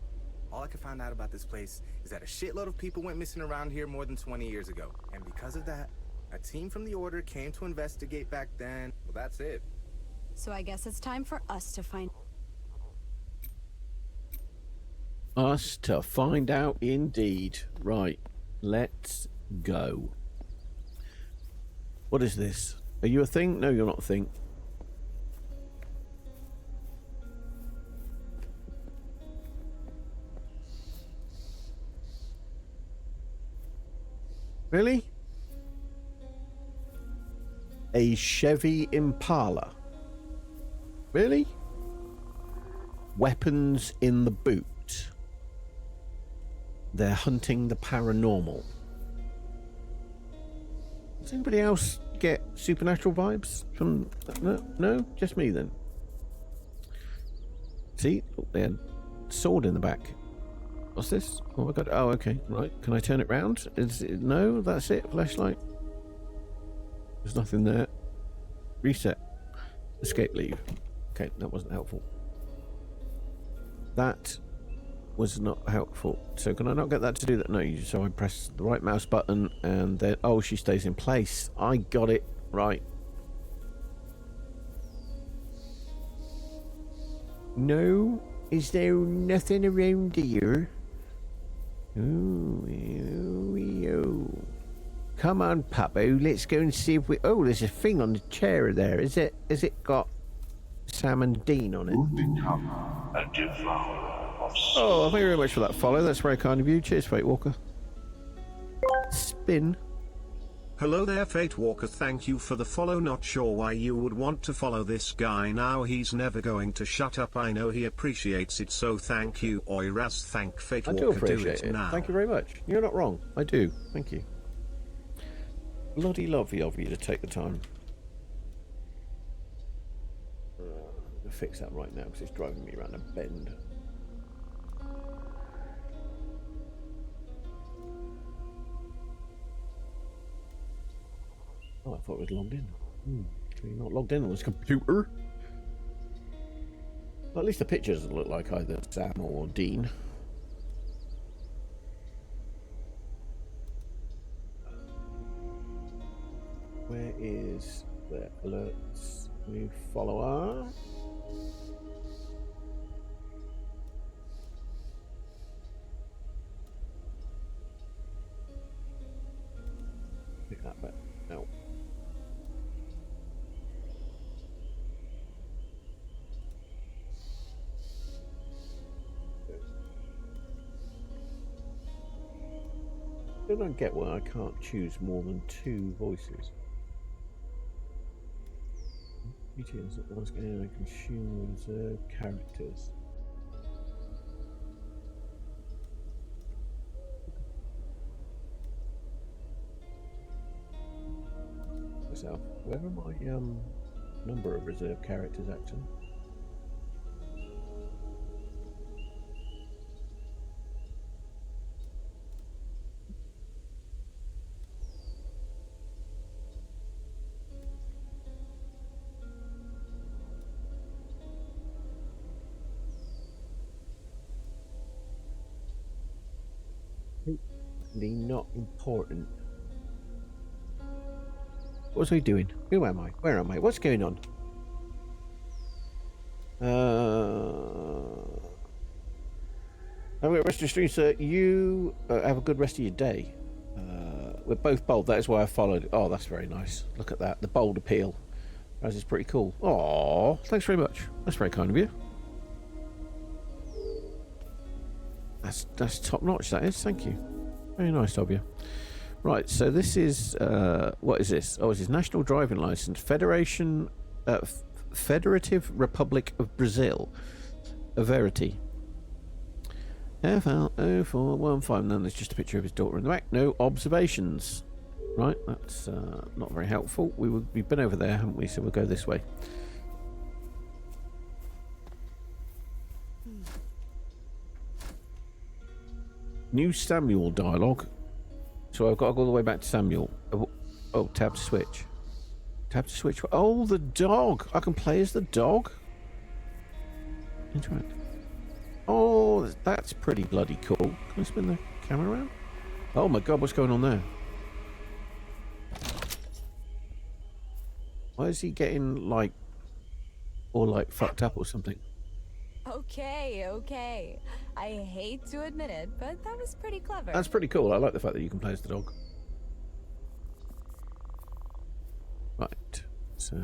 all I can find out about this place is that a shitload of people went missing around here more than 20 years ago. And because of that, a team from the Order came to investigate back then. Well, that's it. So I guess it's time for us to find... Us to find out indeed. Right, let's go. What is this? Are you a thing? No, you're not a thing. Really? A Chevy Impala. Really? Weapons in the boot. They're hunting the paranormal. Does anybody else get supernatural vibes from... No? Just me then. See? Oh, they had a sword in the back. What's this? Oh my god. Oh, okay. Right. Can I turn it round? Is it... No? That's it? Flashlight? There's nothing there. Reset. Escape leave. Okay, that wasn't helpful. That was not helpful. So can I not get that to do that? No, so I press the right mouse button and then... Oh, she stays in place. I got it. Right. No? Is there nothing around here? Ooh. Come on, Puppo. Let's go and see if we... Oh, there's a thing on the chair there. Is it got Sam and Dean on it? Oh, thank you very much for that follow. That's very kind of you. Cheers, Fate Walker. Spin. Hello there, Fate Walker. Thank you for the follow. Not sure why you would want to follow this guy now. He's never going to shut up. I know he appreciates it, so thank you. Oiraz, thank Fate Walker. I do appreciate it. Now. Thank you very much. You're not wrong. I do. Thank you. Bloody lovely of you to take the time. I'll fix that right now because it's driving me around a bend. Oh, I thought it was logged in. You're not logged in on this computer. Well, at least the pictures look like either Sam or Dean. Where is the alerts? New follower. I don't get why I can't choose more than 2 voices. Greetings at once again, I consume reserved characters. Myself, where are my number of reserved characters actually? Not important. What was I doing? Who am I? Where am I? What's going on? Have a good rest of your stream, sir. You have a good rest of your day. We're both bold. That is why I followed. Oh, that's very nice. Look at that. The bold appeal. That is pretty cool. Oh, thanks very much. That's very kind of you. That's top notch. That is. Thank you. Very nice of you. Right, so this is what is this? Oh, it's his national driving license. Federative Republic of Brazil. A Verity. FL0415. Then there's just a picture of his daughter in the back. No observations. Right, that's not very helpful. We've been over there, haven't we? So we'll go this way. New Samuel dialogue. So I've got to go all the way back to Samuel. Oh, tab to switch. Tab to switch. Oh, the dog. I can play as the dog. Interact. Oh, that's pretty bloody cool. Can I spin the camera around? Oh my god, what's going on there? Why is he getting like all like fucked up or something? Okay. I hate to admit it, but that was pretty clever. That's pretty cool. I like the fact that you can play as the dog. Right. So,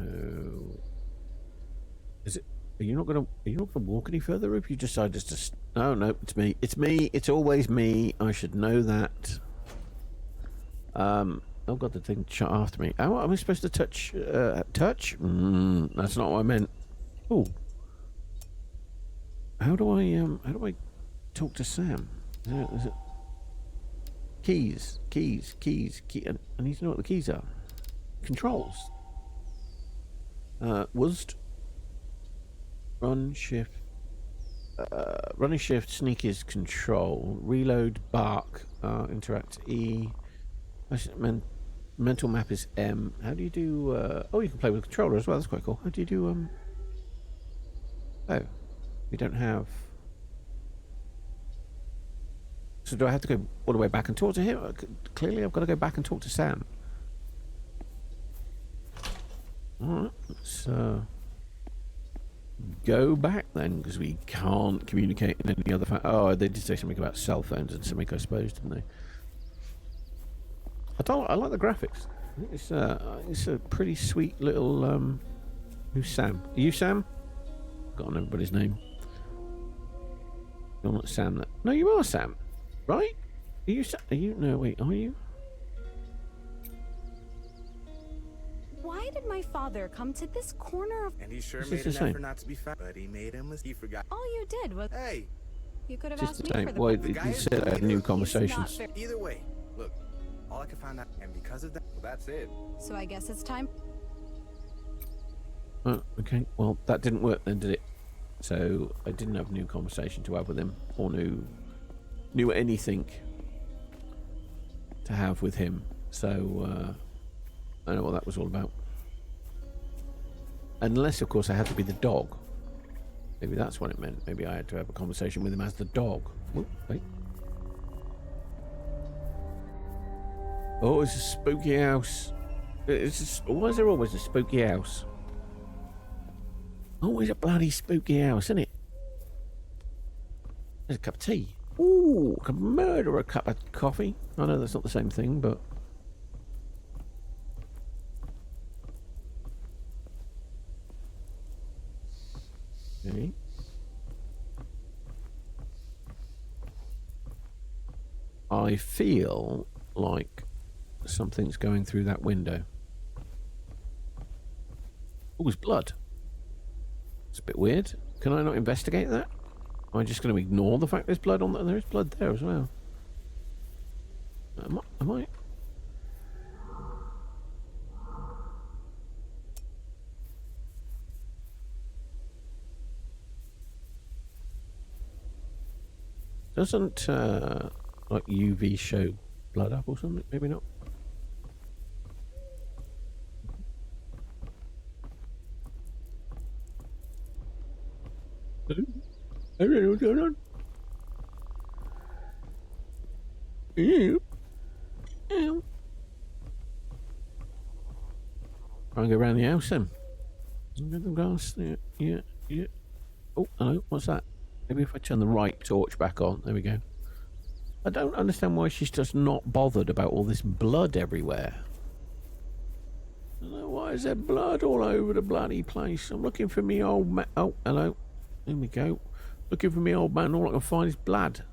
is it? Are you not gonna walk any further? If you decide just to? No, it's me. It's me. It's always me. I should know that. Oh god, the thing shot after me. Oh, am I supposed to touch? Touch? That's not what I meant. Oh. How do I talk to Sam? Is it keys, and I need to know what the keys are. Controls. WASD. Run shift. Running shift. Sneak is control. Reload. Bark. Interact. E. Mental map is M. How do you do? Oh, you can play with the controller as well. That's quite cool. How do you do? Oh. We don't have. So do I have to go all the way back and talk to him? Clearly I've got to go back and talk to Sam. Alright, let's go back then, because we can't communicate in any other oh, they did say something about cell phones and something, I suppose, didn't they? I like the graphics. It's a pretty sweet little who's Sam? Are you Sam? Forgotten everybody's name. You're not Sam. No, you are Sam, right? Are you? Are you? No, wait. Are you? Why did my father come to this corner of? And he sure made an effort not to be fat, but he made him. He forgot. All you did was. Hey. You could have Just asked the me same. for the. Well, you said I had new conversations. Either way, look. All I can find out, and because of that, well, that's it. So I guess it's time. Oh, okay. Well, that didn't work then, did it? So I didn't have a new conversation to have with him, or knew anything to have with him. So I don't know what that was all about. Unless, of course, I had to be the dog. Maybe that's what it meant. Maybe I had to have a conversation with him as the dog. Whoop, wait. Oh, it's a spooky house. Why is there always a spooky house? Always a bloody spooky house, isn't it? There's a cup of tea. Ooh, I can murder a cup of coffee. I know that's not the same thing, but... Okay. I feel like something's going through that window. Oh, it's blood. It's a bit weird. Can I not investigate that? Am I just going to ignore the fact there's blood on there? There is blood there as well. Am I? Doesn't like UV show blood up or something? Maybe not. I don't know what's going on. Try and go around the house then. Get the glass. Yeah. Oh, hello. What's that? Maybe if I turn the right torch back on. There we go. I don't understand why she's just not bothered about all this blood everywhere. I don't know, why is there blood all over the bloody place? I'm looking for me old man. Oh, hello. There we go. Looking for me old man. All I can find is blood.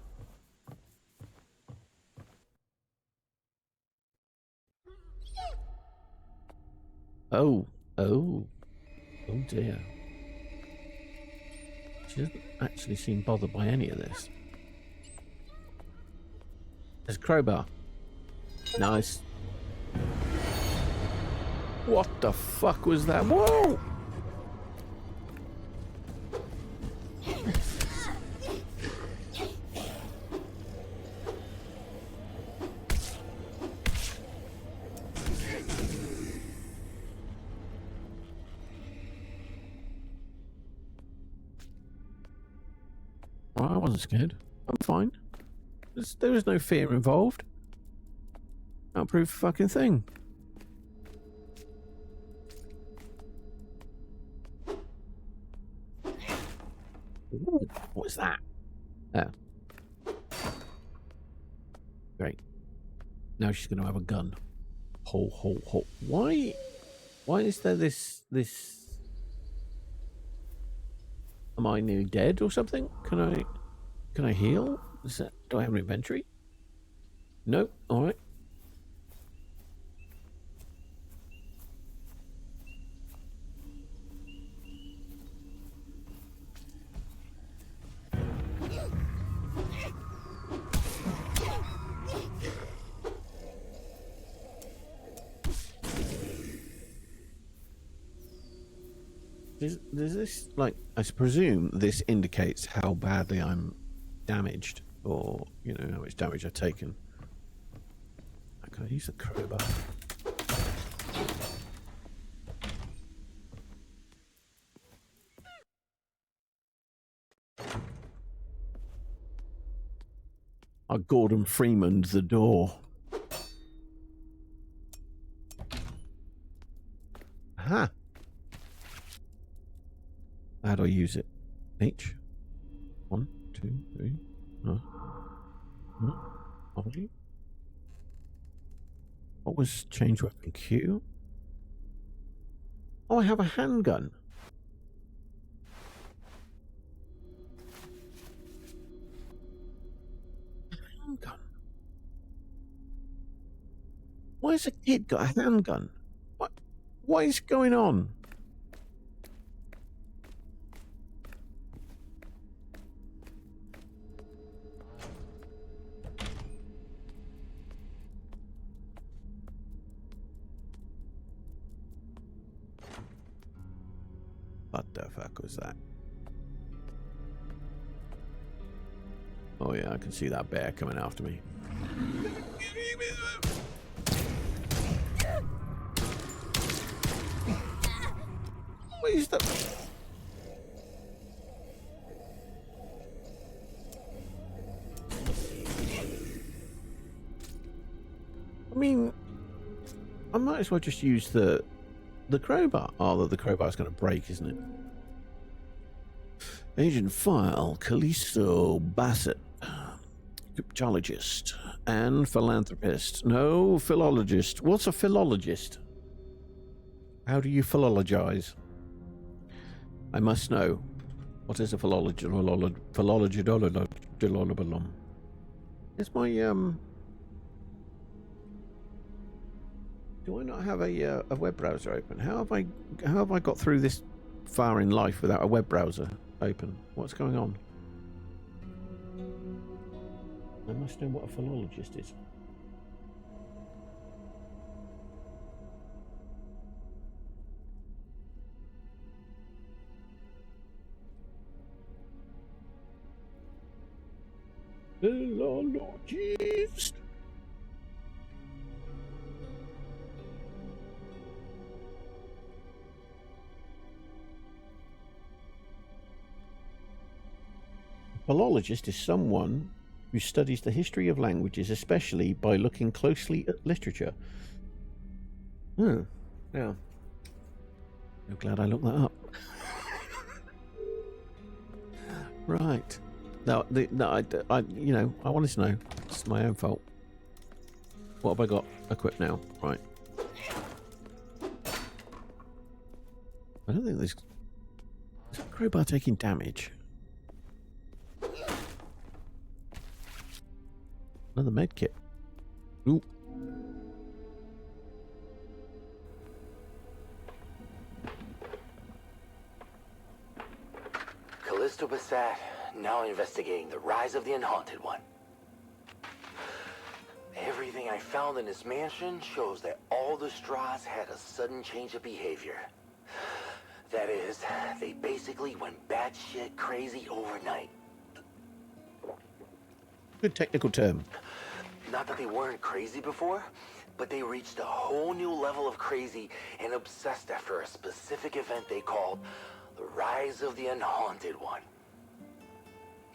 Oh dear. She doesn't actually seem bothered by any of this. There's a crowbar. Nice. What the fuck was that? Whoa! Well, I wasn't scared. I'm fine. There was no fear involved. Can't prove a fucking thing. Ooh, what's that? Oh. Great. Now she's going to have a gun. Ho. Why is there this... Am I nearly dead or something? Can I heal? Do I have an inventory? No. All right. Does this, like, I presume this indicates how badly I'm damaged, or, you know, how much damage I've taken. Can I use the crowbar? I Gordon Freeman'd the door. Aha! How do I use it? H? 1, 2, 3. No. R. What was change weapon? Q? Oh, I have a handgun. Handgun. Why has a kid got a handgun? What is going on? What the fuck was that? Oh yeah, I can see that bear coming after me. What is that? I mean, I might as well just use the crowbar. Oh, the crowbar's going to break, isn't it? Agent File, Callisto Bassett, cryptologist and philanthropist. No, philologist. What's a philologist? How do you philologize? I must know. What is a philology? Is my Do I not have a web browser open? How have I got through this far in life without a web browser open? What's going on? I must know what a philologist is. Philologist. A philologist is someone who studies the history of languages, especially by looking closely at literature. Yeah. I'm glad I looked that up. Right. No, I wanted to know. It's my own fault. What have I got equipped now? Right. I don't think there's... Is that crowbar taking damage? Another med kit. Ooh. Callisto Bassett, now investigating the rise of the Unhaunted One. Everything I found in this mansion shows that all the straws had a sudden change of behavior. That is, they basically went batshit crazy overnight. Good technical term. Not that they weren't crazy before, but they reached a whole new level of crazy and obsessed after a specific event they called the Rise of the Unhaunted One.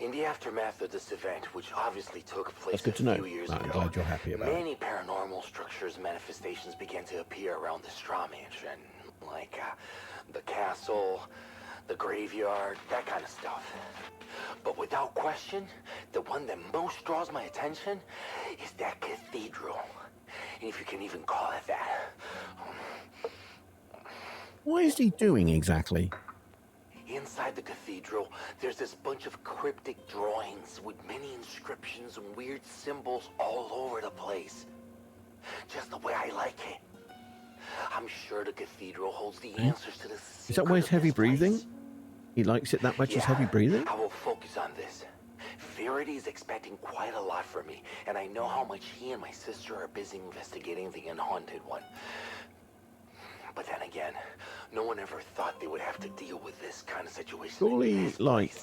In the aftermath of this event, which obviously took place a few years ago, I'm glad you're happy about many paranormal structures and manifestations began to appear around the Straw Mansion, like the castle, the graveyard, that kind of stuff. But without question, the one that most draws my attention is that cathedral. And if you can even call it that. What is he doing exactly? Inside the cathedral, there's this bunch of cryptic drawings with many inscriptions and weird symbols all over the place. Just the way I like it. I'm sure the cathedral holds the answers to the secret. Is that why he's heavy breathing? He likes it that much as heavy breathing? I will focus on this. Verity is expecting quite a lot from me, and I know how much he and my sister are busy investigating the Unhaunted One. But then again, no one ever thought they would have to deal with this kind of situation. Surely, like,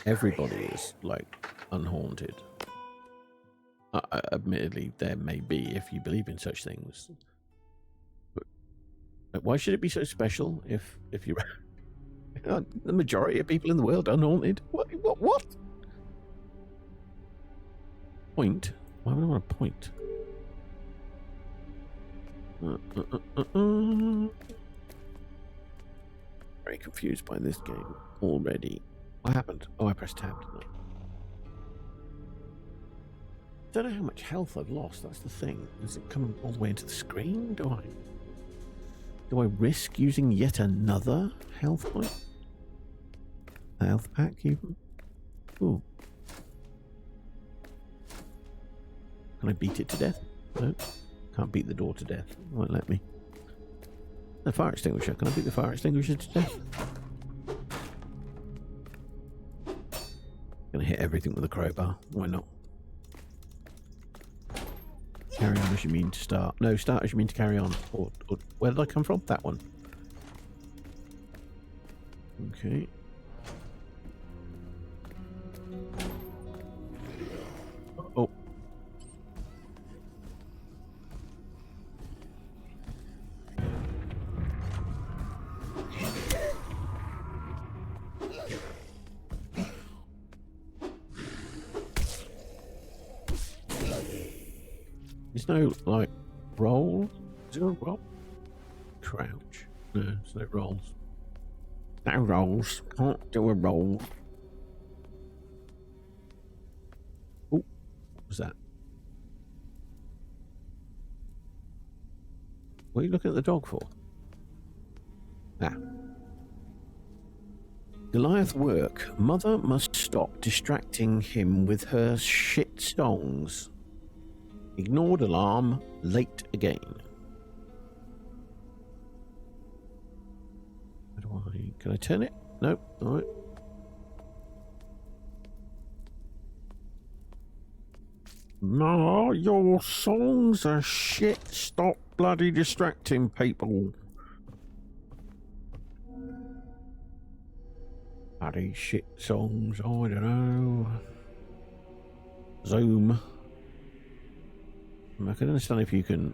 everybody is, like, unhaunted. Admittedly, there may be if you believe in such things. But why should it be so special if you... the majority of people in the world are unhaunted? What? Point? Why would I want to point? Very confused by this game already. What happened? Oh, I pressed tab, didn't I? Don't know how much health I've lost. That's the thing. Is it coming all the way into the screen? Do I risk using yet another health point? A health pack, even? Ooh. Can I beat it to death? No. Can't beat the door to death. It won't let me. The fire extinguisher. Can I beat the fire extinguisher to death? Gonna hit everything with a crowbar. Why not? Carry on as you mean to start. No, start as you mean to carry on. Or where did I come from? That one. Okay. Oh. There's no, like, roll? Is there a roll? Crouch. No, there's no rolls. No rolls. Can't do a roll. Oh, what was that? What are you looking at the dog for? Ah. Goliath work. Mother must stop distracting him with her shit songs. Ignored alarm. Late again. Can I turn it? Nope. All right. No, your songs are shit. Stop bloody distracting people. Bloody shit songs. I don't know. Zoom. I can understand if you can.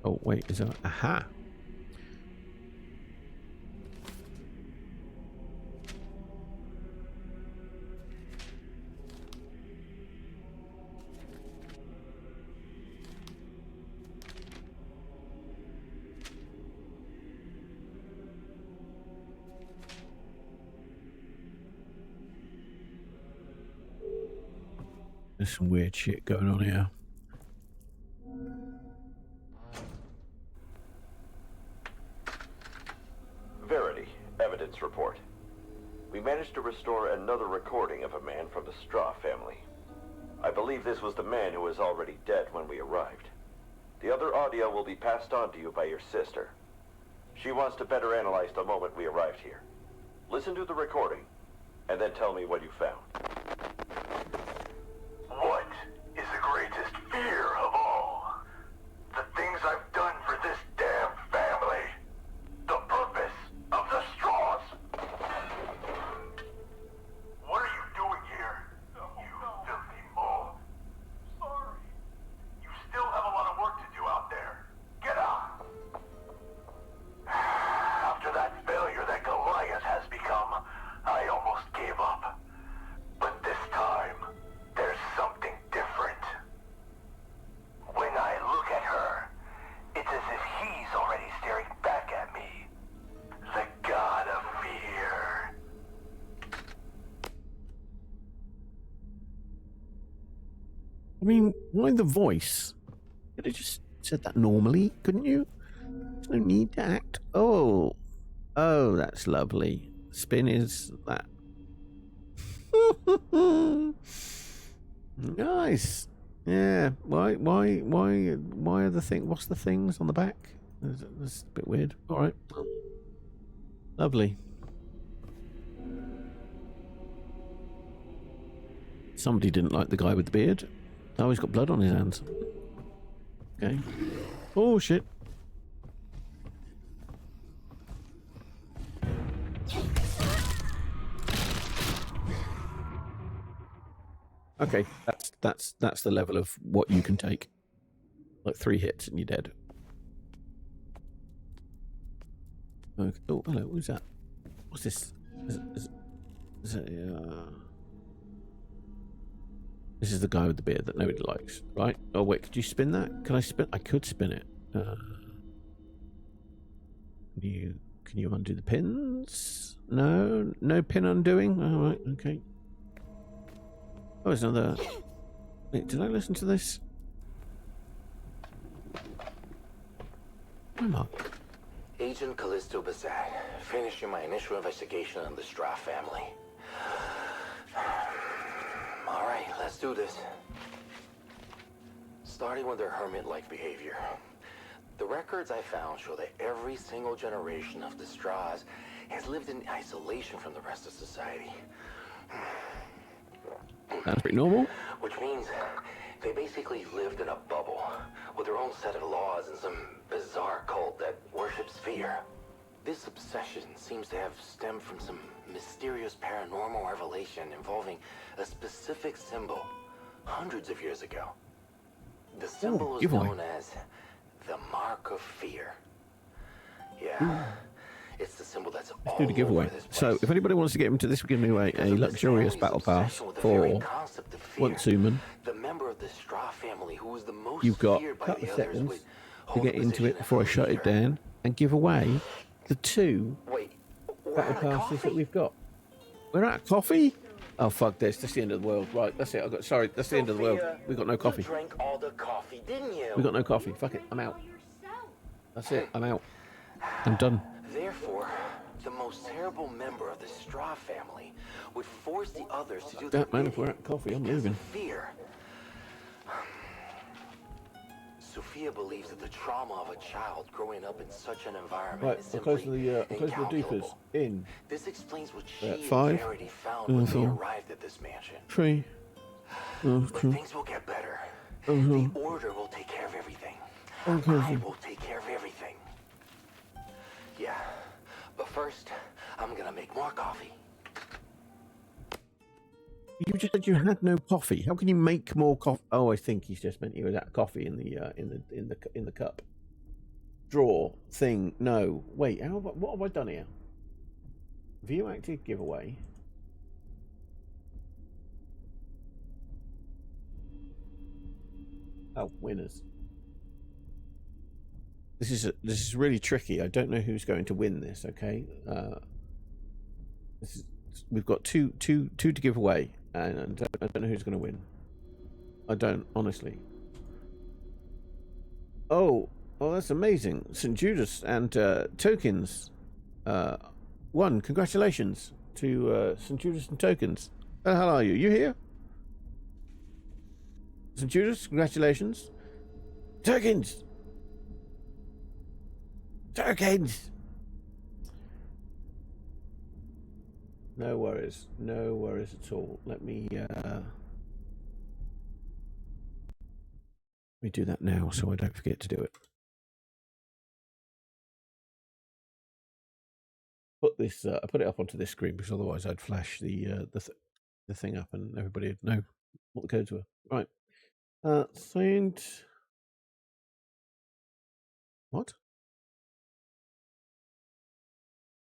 Oh wait, is that? Aha. There's some weird shit going on here. Verity, evidence report. We managed to restore another recording of a man from the Straw family. I believe this was the man who was already dead when we arrived. The other audio will be passed on to you by your sister. She wants to better analyze the moment we arrived here. Listen to the recording, and then tell me what you found. What is the greatest fear of all? The things I've done for this damn family. The purpose of the straws. What are you doing here? You filthy mole. Sorry. You still have a lot of work to do out there. Get out. After that failure that Goliath has become, I almost gave up. But this time, there's something different. When I look at her, it's as if he's already staring back at me. The god of fear. I mean, why the voice? Could have just said that normally, couldn't you? There's no need to act. Oh, that's lovely. Spin is that. Nice. Yeah. Why are the thing? What's the things on the back? That's a bit weird. All right. Lovely. Somebody didn't like the guy with the beard. Oh, he's got blood on his hands. Okay. Oh shit. Okay, that's the level of what you can take. Like 3 hits and you're dead. Okay. Oh, hello. Who's that? What's this? Is it, this is the guy with the beard that nobody likes, right? Oh wait, could you spin that? Can I spin? I could spin it. Can you undo the pins? No pin undoing. All right, okay. Oh, there's another. Wait, did I listen to this? Come on. Agent Callisto Bassett, finishing my initial investigation on the Straw family. All right, let's do this. Starting with their hermit-like behavior. The records I found show that every single generation of the Straws has lived in isolation from the rest of society. That's pretty normal. Which means they basically lived in a bubble with their own set of laws and some bizarre cult that worships fear. This obsession seems to have stemmed from some mysterious paranormal revelation involving a specific symbol hundreds of years ago. The symbol is known as the Mark of Fear. Yeah. It's the symbol that's Let's do the giveaway. So, if anybody wants to get into this, we're giving away a luxurious battle pass for once human. The member of the Straw family who was the most You've got a couple of seconds to get into it before I shut it down and give away the 2 battle passes that we've got. We're out of coffee? Oh fuck this! That's the end of the world. Right, that's it. Sorry, that's the end of the world. We got no coffee. You drank all the coffee, didn't you? We got no coffee. Fuck it. I'm out. That's it. I'm out. I'm done. Therefore, the most terrible member of the Straw family would force the others to do That man, if we're out of coffee, I'm leaving. Fear. Sophia believes that the trauma of a child growing up in such an environment Right, is I'll simply close the doofers. In. This explains what she and 5, Verity found when they arrived at this mansion. 3, But things will get better. The Order will take care of everything. I will take care of everything. Yeah, but first, I'm gonna make more coffee. You just said you had no coffee. How can you make more coffee? Oh, I think he's just meant he was out coffee in the cup. Draw thing. No, wait. What have I done here? View active giveaway. Oh, winners. This is really tricky. I don't know who's going to win this. Okay, we've got two to give away, and I don't know who's going to win. I don't honestly. Oh, that's amazing! St. Judas and Tokens won. Congratulations to St. Judas and Tokens. How the hell are you? You here? St. Judas, congratulations. Tokens. Tokens. No worries at all. Let me do that now so I don't forget to do it. I put it up onto this screen because otherwise I'd flash the thing up and everybody would know what the codes were. Right. Saint. What?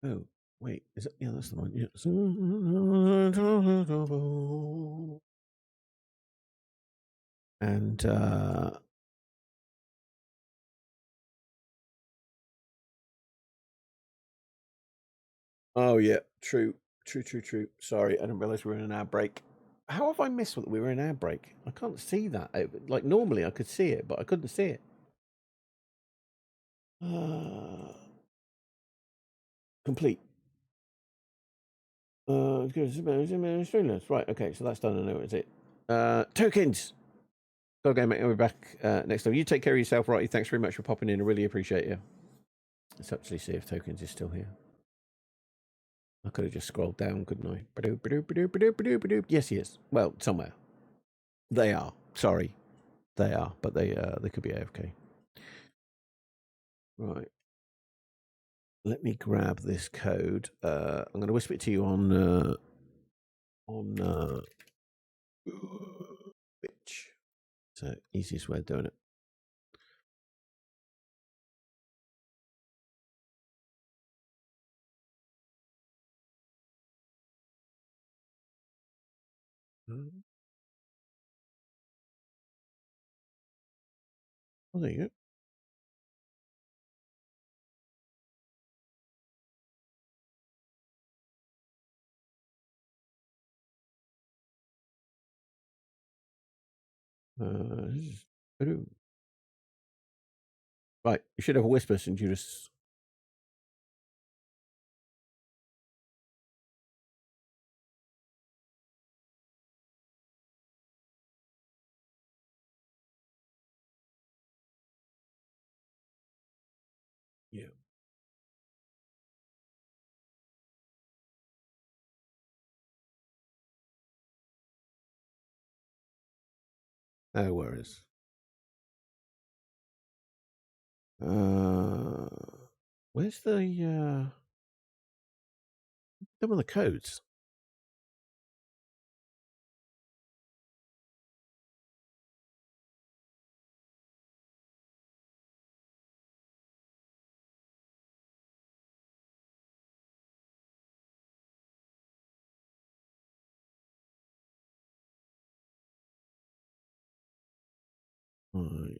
Oh, wait. Is it? Yeah, that's the one. Yeah. And oh yeah, true. Sorry, I didn't realize we were in an ad break. How have I missed that we were in an ad break? I can't see that. Like normally I could see it, but I couldn't see it. Complete. Right, okay, so that's done. I know it's it. Tokens. Go game, mate. We'll be back next time. You take care of yourself, Righty. Thanks very much for popping in. I really appreciate you. Let's actually see if Tokens is still here. I could have just scrolled down, couldn't I? Yes, he is. Well, somewhere. They are. Sorry. They are, but they could be AFK. Right. Let me grab this code. I'm going to whisper it to you on Twitch. It's the easiest way of doing it. Oh, there you go. Right, you should have a whisper, St. Judas. Yeah. No worries. Where's the some of the codes? Right.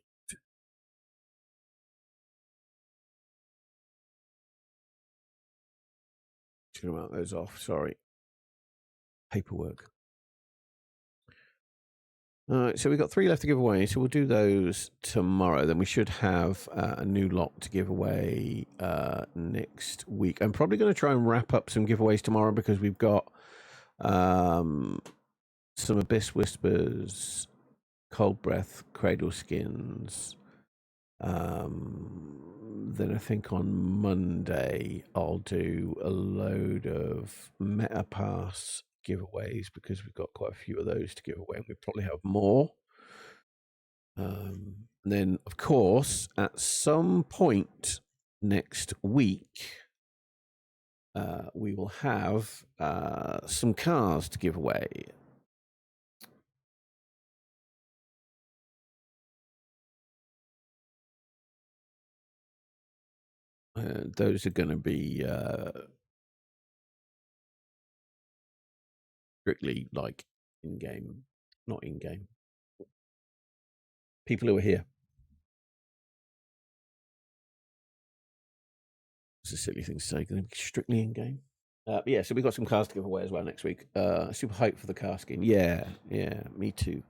Just gonna mark those off. Sorry. Paperwork. All right, so we've got 3 left to give away, so we'll do those tomorrow. Then we should have a new lot to give away next week. I'm probably going to try and wrap up some giveaways tomorrow because we've got some Abyss Whispers, Cold Breath, Cradle Skins, Then I think on Monday I'll do a load of MetaPass giveaways because we've got quite a few of those to give away, and we probably have more. And then, of course, at some point next week, we will have some cars to give away. Those are going to be strictly like in-game, not in-game. People who are here. It's a silly thing to say. Going to be strictly in-game. Yeah, so we've got some cars to give away as well next week. Super hyped for the car skin. Yeah, me too.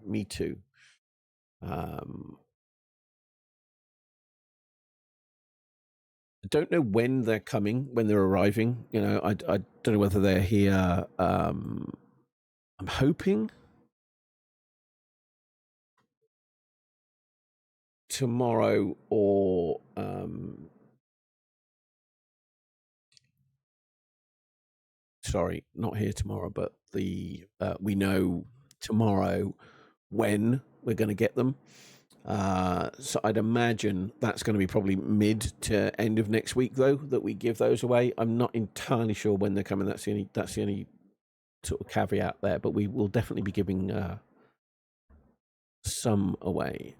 I don't know when they're coming, when they're arriving. You know, I don't know whether they're here. I'm hoping tomorrow or sorry, not here tomorrow, but we know tomorrow when we're going to get them. So I'd imagine that's going to be probably mid to end of next week, though, that we give those away. I'm not entirely sure when they're coming. That's the only sort of caveat there. But we will definitely be giving some away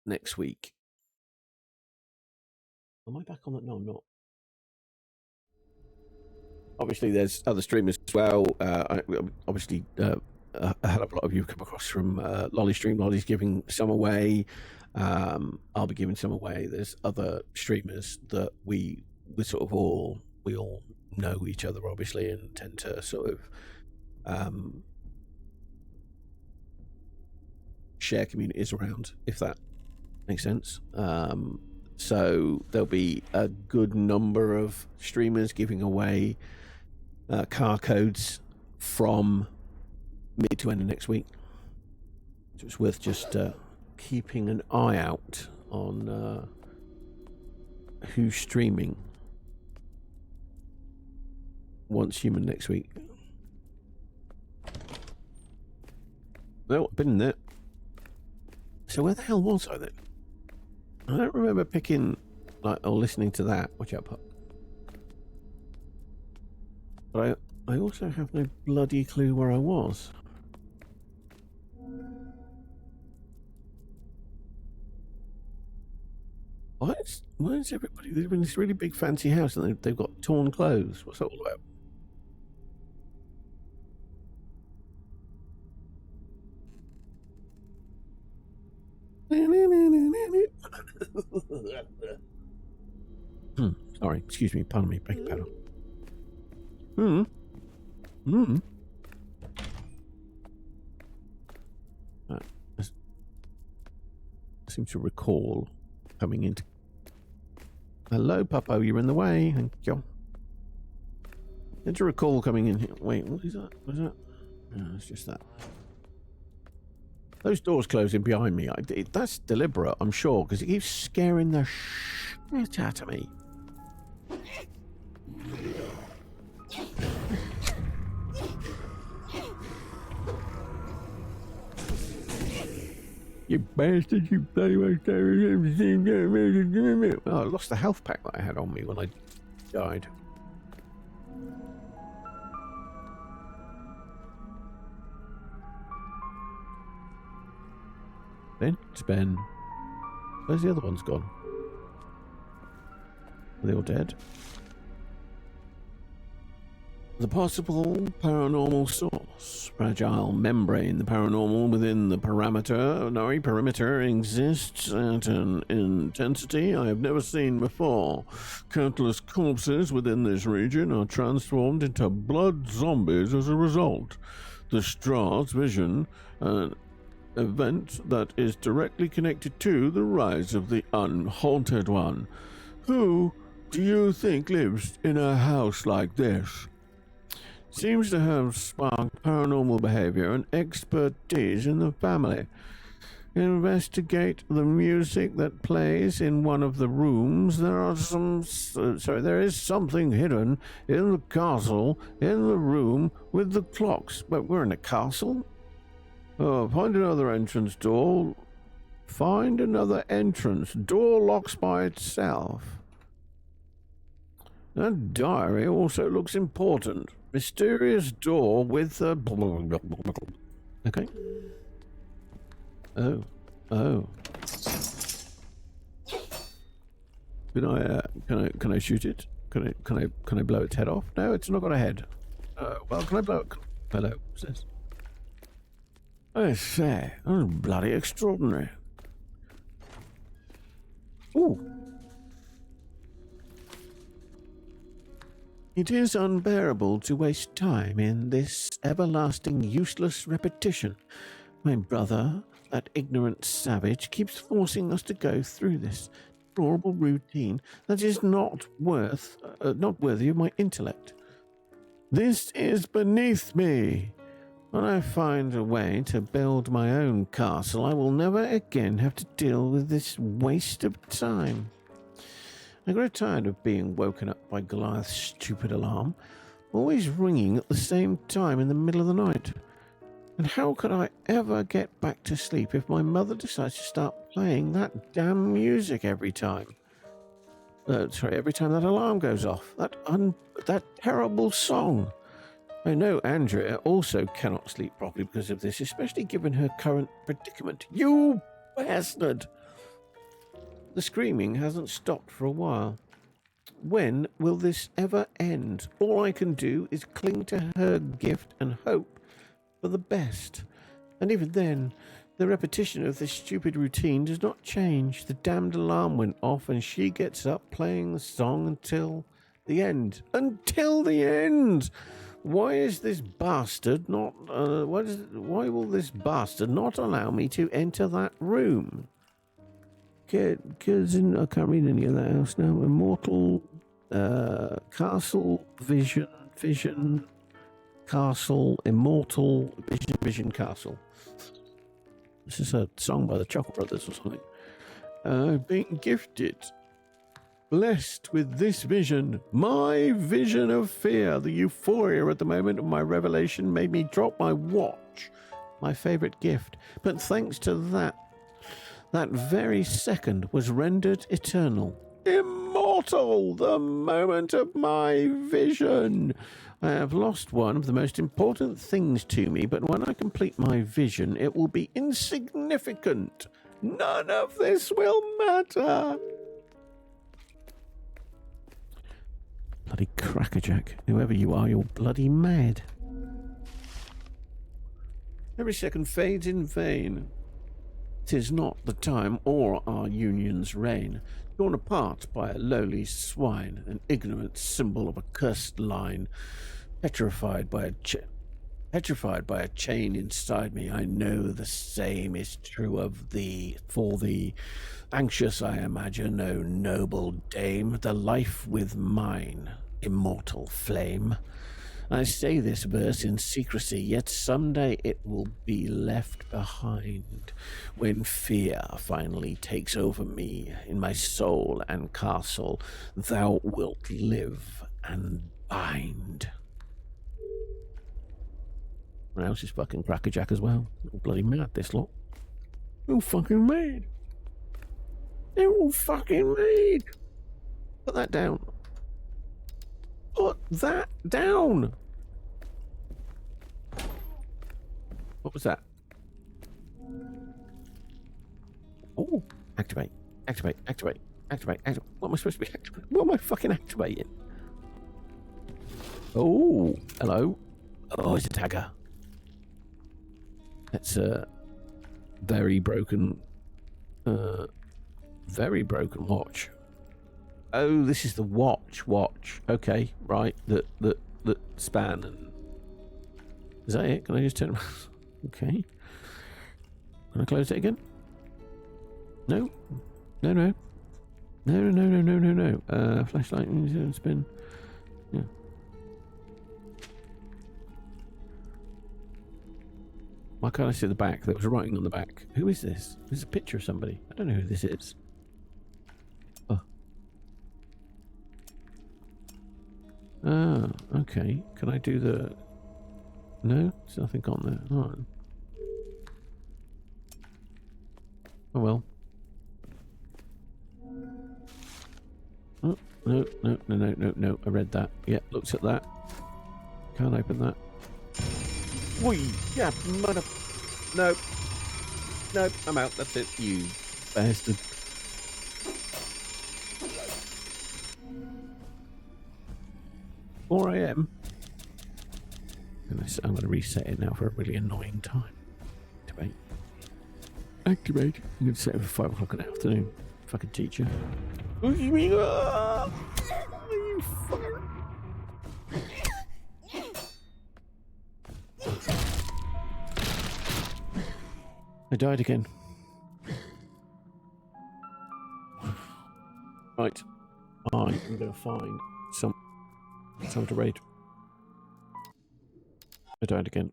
next week. Am I back on that? No, I'm not. Obviously, there's other streamers as well. Obviously, a hell of a lot of you have come across from Lolly Stream. Lolly's giving some away. I'll be giving some away. There's other streamers that we all know each other, obviously, and tend to sort of share communities around, if that makes sense. So there'll be a good number of streamers giving away car codes from mid to end of next week. So it's worth just keeping an eye out on who's streaming Once Human next week. No, I've been in there. So where the hell was I then? I don't remember picking or listening to that. Watch out, pup. But I also have no bloody clue where I was. Why is everybody... They're in this really big fancy house and they've got torn clothes. What's that all about? Sorry, excuse me, pardon me, beg your pardon. I seem to recall coming into... Hello, Puppo, you're in the way. Thank you. Did you recall coming in here? Wait, what is that? What is that? No, it's just that. Those doors closing behind me, that's deliberate, I'm sure, because it keeps scaring the shit out of me. You bastard, you bloody well scaring everything. Oh, I lost the health pack that I had on me when I died. It's Ben. Where's the other ones gone? Are they all dead? The possible paranormal source. Fragile membrane. The paranormal within the perimeter exists at an intensity I have never seen before. Countless corpses within this region are transformed into blood zombies as a result. The Straw's vision, an event that is directly connected to the rise of the Unhaunted One. Who do you think lives in a house like this? Seems to have sparked paranormal behavior and expertise in the family. Investigate the music that plays in one of the rooms. There is something hidden in the castle, in the room with the clocks. But we're in a castle? Find another entrance door. Find another entrance. Door locks by itself. That diary also looks important. Mysterious door with a... Okay. Oh. Can I shoot it? Can I blow its head off? No, it's not got a head. Well, can I blow it? Hello, what's this? I say, that's bloody extraordinary. Ooh. It is unbearable to waste time in this everlasting useless repetition. My brother, that ignorant savage, keeps forcing us to go through this horrible routine that is not worthy of my intellect. This is beneath me. When I find a way to build my own castle, I will never again have to deal with this waste of time. I grow tired of being woken up by Goliath's stupid alarm, always ringing at the same time in the middle of the night. And how could I ever get back to sleep if my mother decides to start playing that damn music every time? Every time that alarm goes off. That terrible song. I know Andrea also cannot sleep properly because of this, especially given her current predicament. You bastard! The screaming hasn't stopped for a while. When will this ever end? All I can do is cling to her gift and hope for the best. And even then, the repetition of this stupid routine does not change. The damned alarm went off and she gets up playing the song until the end. Until the end! Why is this bastard not... why will this bastard not allow me to enter that room? Because I can't read any of that else now. Immortal, castle, vision, castle, immortal, vision, castle. This is a song by the Chuckle Brothers or something. I've been gifted, blessed with this vision, my vision of fear. The euphoria at the moment of my revelation made me drop my watch, my favorite gift. But thanks to that very second was rendered eternal. Immortal, the moment of my vision. I have lost one of the most important things to me, but when I complete my vision, it will be insignificant. None of this will matter. Bloody crackerjack. Whoever you are, you're bloody mad. Every second fades in vain. 'Tis not the time or our union's reign, torn apart by a lowly swine, an ignorant symbol of a cursed line, petrified by a chain inside me. I know the same is true of thee, for thee. Anxious I imagine, O noble dame, the life with mine immortal flame. I say this verse in secrecy, yet someday it will be left behind, when fear finally takes over me. In my soul and castle, thou wilt live and bind. What else is fucking crackerjack as well? They're all bloody mad, this lot. They're all fucking mad. They're all fucking mad. Put that down. Put that down! What was that? Oh, activate. What am I supposed to be activating? What am I fucking activating? Oh, hello. Oh, it's a dagger. That's a very broken watch. Oh, this is the watch. Okay, right. That span. And is that it? Can I just turn around? Okay. Can I close it again? No. Flashlight spin. Yeah. Why can't I see the back? There was writing on the back. Who is this? There's a picture of somebody. I don't know who this is. Oh. Ah, okay. Can I do the... No? There's nothing on there. All right. Oh, well. Oh, no. I read that. Yeah, looked at that. Can't open that. Whee! Yeah, mother... No. No, I'm out. That's it. You bastard. Four AM. I'm going to reset it now for a really annoying time. Activate. I'm going to set it for 5 o'clock in the afternoon. Fucking teacher. What do you mean? You fucker. I died again. Right. I'm going to find some to raid. I died again.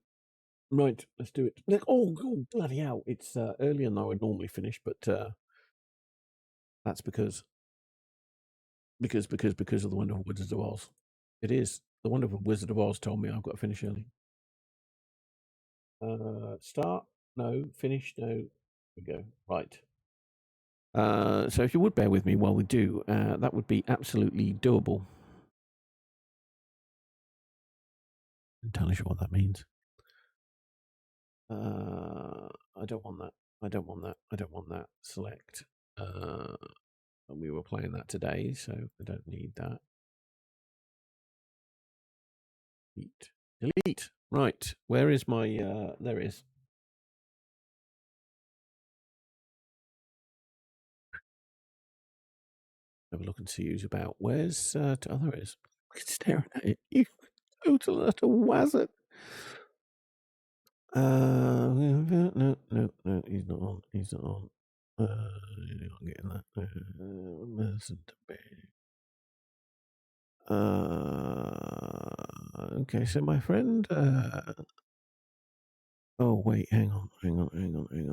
Right, let's do it. Oh, bloody hell. It's earlier than I would normally finish, but that's because of the Wonderful Wizard of Oz. It is. The Wonderful Wizard of Oz told me I've got to finish early. Start? No. Finish? No. There we go. Right. So if you would bear with me while we do, that would be absolutely doable. I'm not entirely sure what that means. I don't want that. I don't want that. I don't want that. Select. And we were playing that today, so I don't need that. Delete. Right. Where is my... there it is. Have a look and see who's about. Where's... oh, there it is. Staring at it. You total utter wazard. No, he's not on. He's not on. You're not getting that. Listen to me. Okay, so my friend. Oh wait, hang on.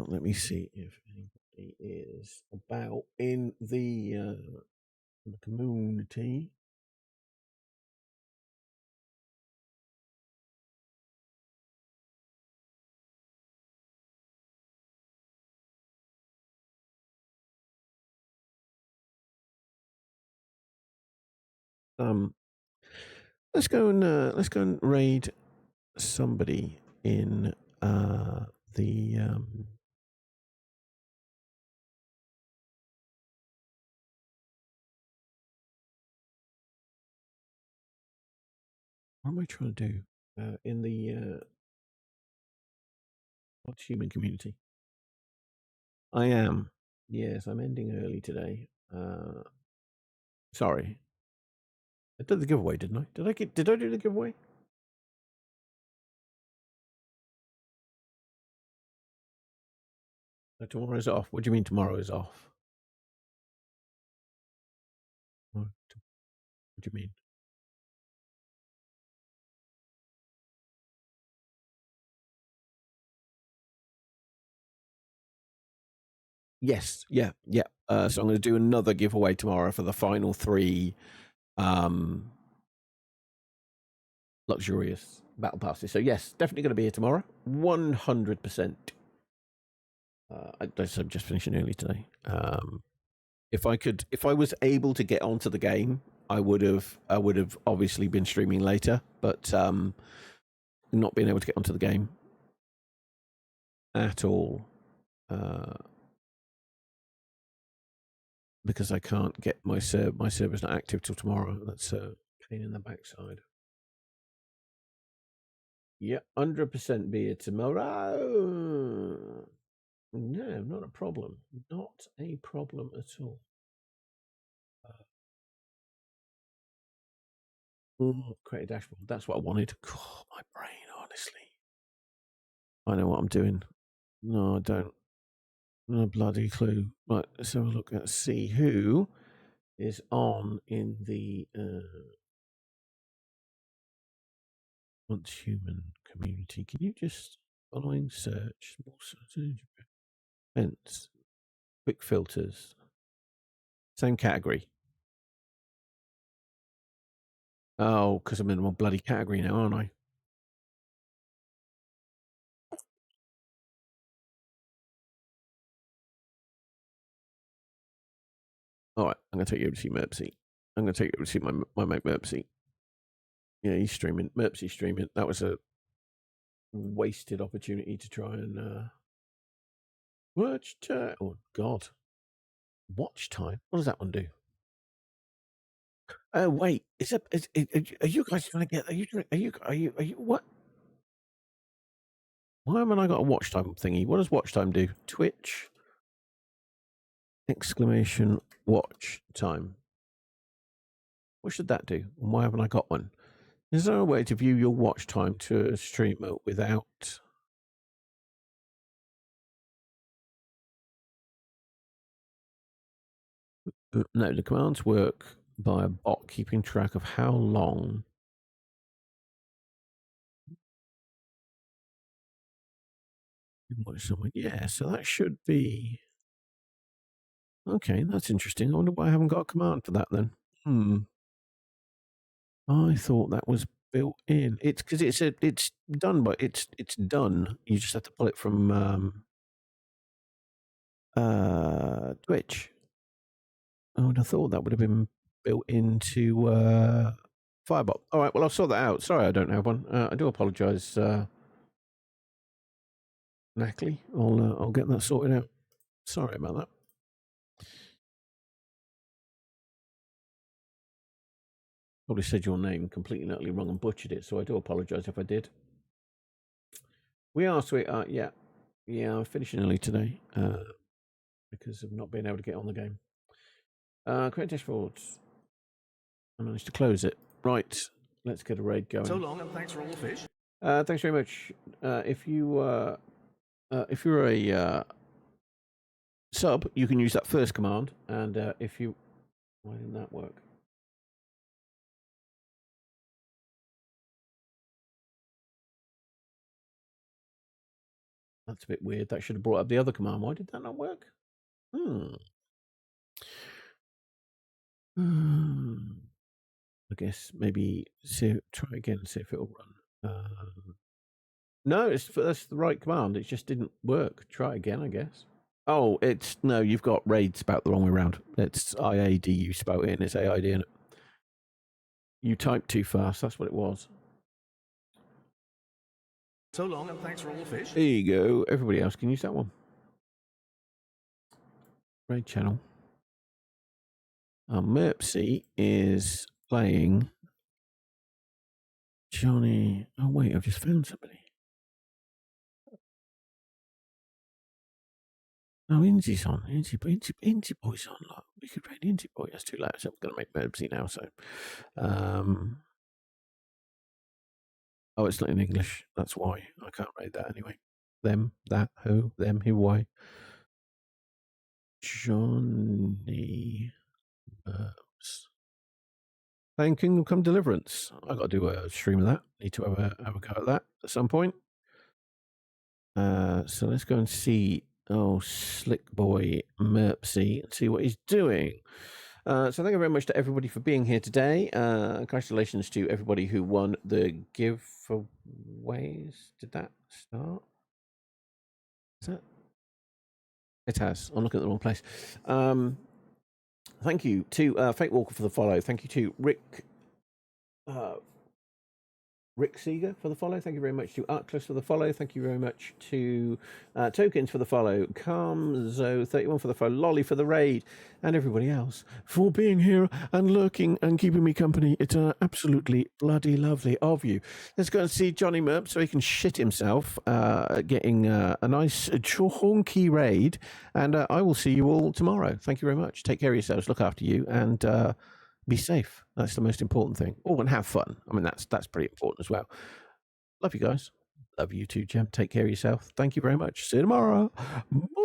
Let me see if anybody is about in the community. Let's go and raid somebody in the what am I trying to do? In the what's human community? I am. Yes, I'm ending early today. Sorry. I did the giveaway, didn't I? Did I do the giveaway? No, tomorrow is off. What do you mean tomorrow is off? What do you mean? Yes, yeah. So I'm going to do another giveaway tomorrow for the final 3 luxurious battle passes. So yes, definitely going to be here tomorrow. 100%. I'm just finishing early today. If I was able to get onto the game, I would have obviously been streaming later, but not being able to get onto the game at all. Because I can't get my server's not active till tomorrow. That's a pain in the backside. Yeah, 100% be here tomorrow. No, not a problem. Not a problem at all. Create a dashboard. That's what I wanted. God, my brain, honestly. I know what I'm doing. No, I don't. No bloody clue. Right, let's have a look. Let's see who is on in the Once Human community. Can you just Following search. Hence. Quick filters. Same category. Oh, because I'm in my bloody category now, aren't I? All right, I'm going to take you over to see Merpsy. I'm going to take you over to see my mate Merpsy. Yeah, he's streaming. Merpsy's streaming. That was a wasted opportunity to try and watch time. Oh God, watch time. What does that one do? Oh wait, are you guys trying to get? Are you what? Why haven't I got a watch time thingy? What does watch time do? Twitch exclamation watch time. What should that do? And why haven't I got one? Is there a way to view your watch time to a streamer without? No, the commands work by a bot keeping track of how long you watch someone. Yeah, so that should be okay. That's interesting. I wonder why I haven't got a command for that then. I thought that was built in. It's because it's done, but it's done. You just have to pull it from Twitch. I would have thought that would have been built into Firebot. All right, well, I'll sort that out. Sorry, I don't have one. I do apologise, Knackley. I'll get that sorted out. Sorry about that. Probably said your name completely and utterly wrong and butchered it, so I do apologise if I did. We are, sweetheart. Yeah, I'm finishing early today because of not being able to get on the game. Create dashboards. I managed to close it. Right, let's get a raid going. So long, and thanks for all the fish. Thanks very much. If you're a sub, you can use that first command, and if you, why didn't that work? That's a bit weird. That should have brought up the other command. Why did that not work? I guess maybe try again and see if it'll run. No, that's the right command. It just didn't work. Try again, I guess. Oh, no, you've got raid spout the wrong way around. It's IAD you spout in. It's AID in it. You typed too fast. That's what it was. So long, and thanks for all the fish. There you go. Everybody else can use that one. Raid channel. Merpsy is playing Johnny. Oh, wait, I've just found somebody. Oh, Inzy's on. Inzy Boy's on. Look, we could raid Inzy Boy. That's too loud. So I'm going to make Merpsy now. So, oh, it's not in English. That's why I can't raid that anyway. Them, that, who, them, who, why. Johnny Merps. Playing Kingdom Come Deliverance. I've got to do a stream of that. Need to have a go at that at some point. So let's go and see Slick Boy Merpsy and see what he's doing. So thank you very much to everybody for being here today. Congratulations to everybody who won the giveaways. Did that start? Is that? It has. I'm looking at the wrong place. Thank you to Fate Walker for the follow. Thank you to Rick Seeger for the follow. Thank you very much to Arclus for the follow. Thank you very much to Tokens for the follow. Carmzo31 for the follow. Lolly for the raid. And everybody else for being here and lurking and keeping me company. It's absolutely bloody lovely of you. Let's go and see Johnny Merp so he can shit himself getting a nice chonky raid. And I will see you all tomorrow. Thank you very much. Take care of yourselves. Look after you. And be safe. That's the most important thing. Oh, and have fun. I mean, that's pretty important as well. Love you guys. Love you too, Jem. Take care of yourself. Thank you very much. See you tomorrow. Bye.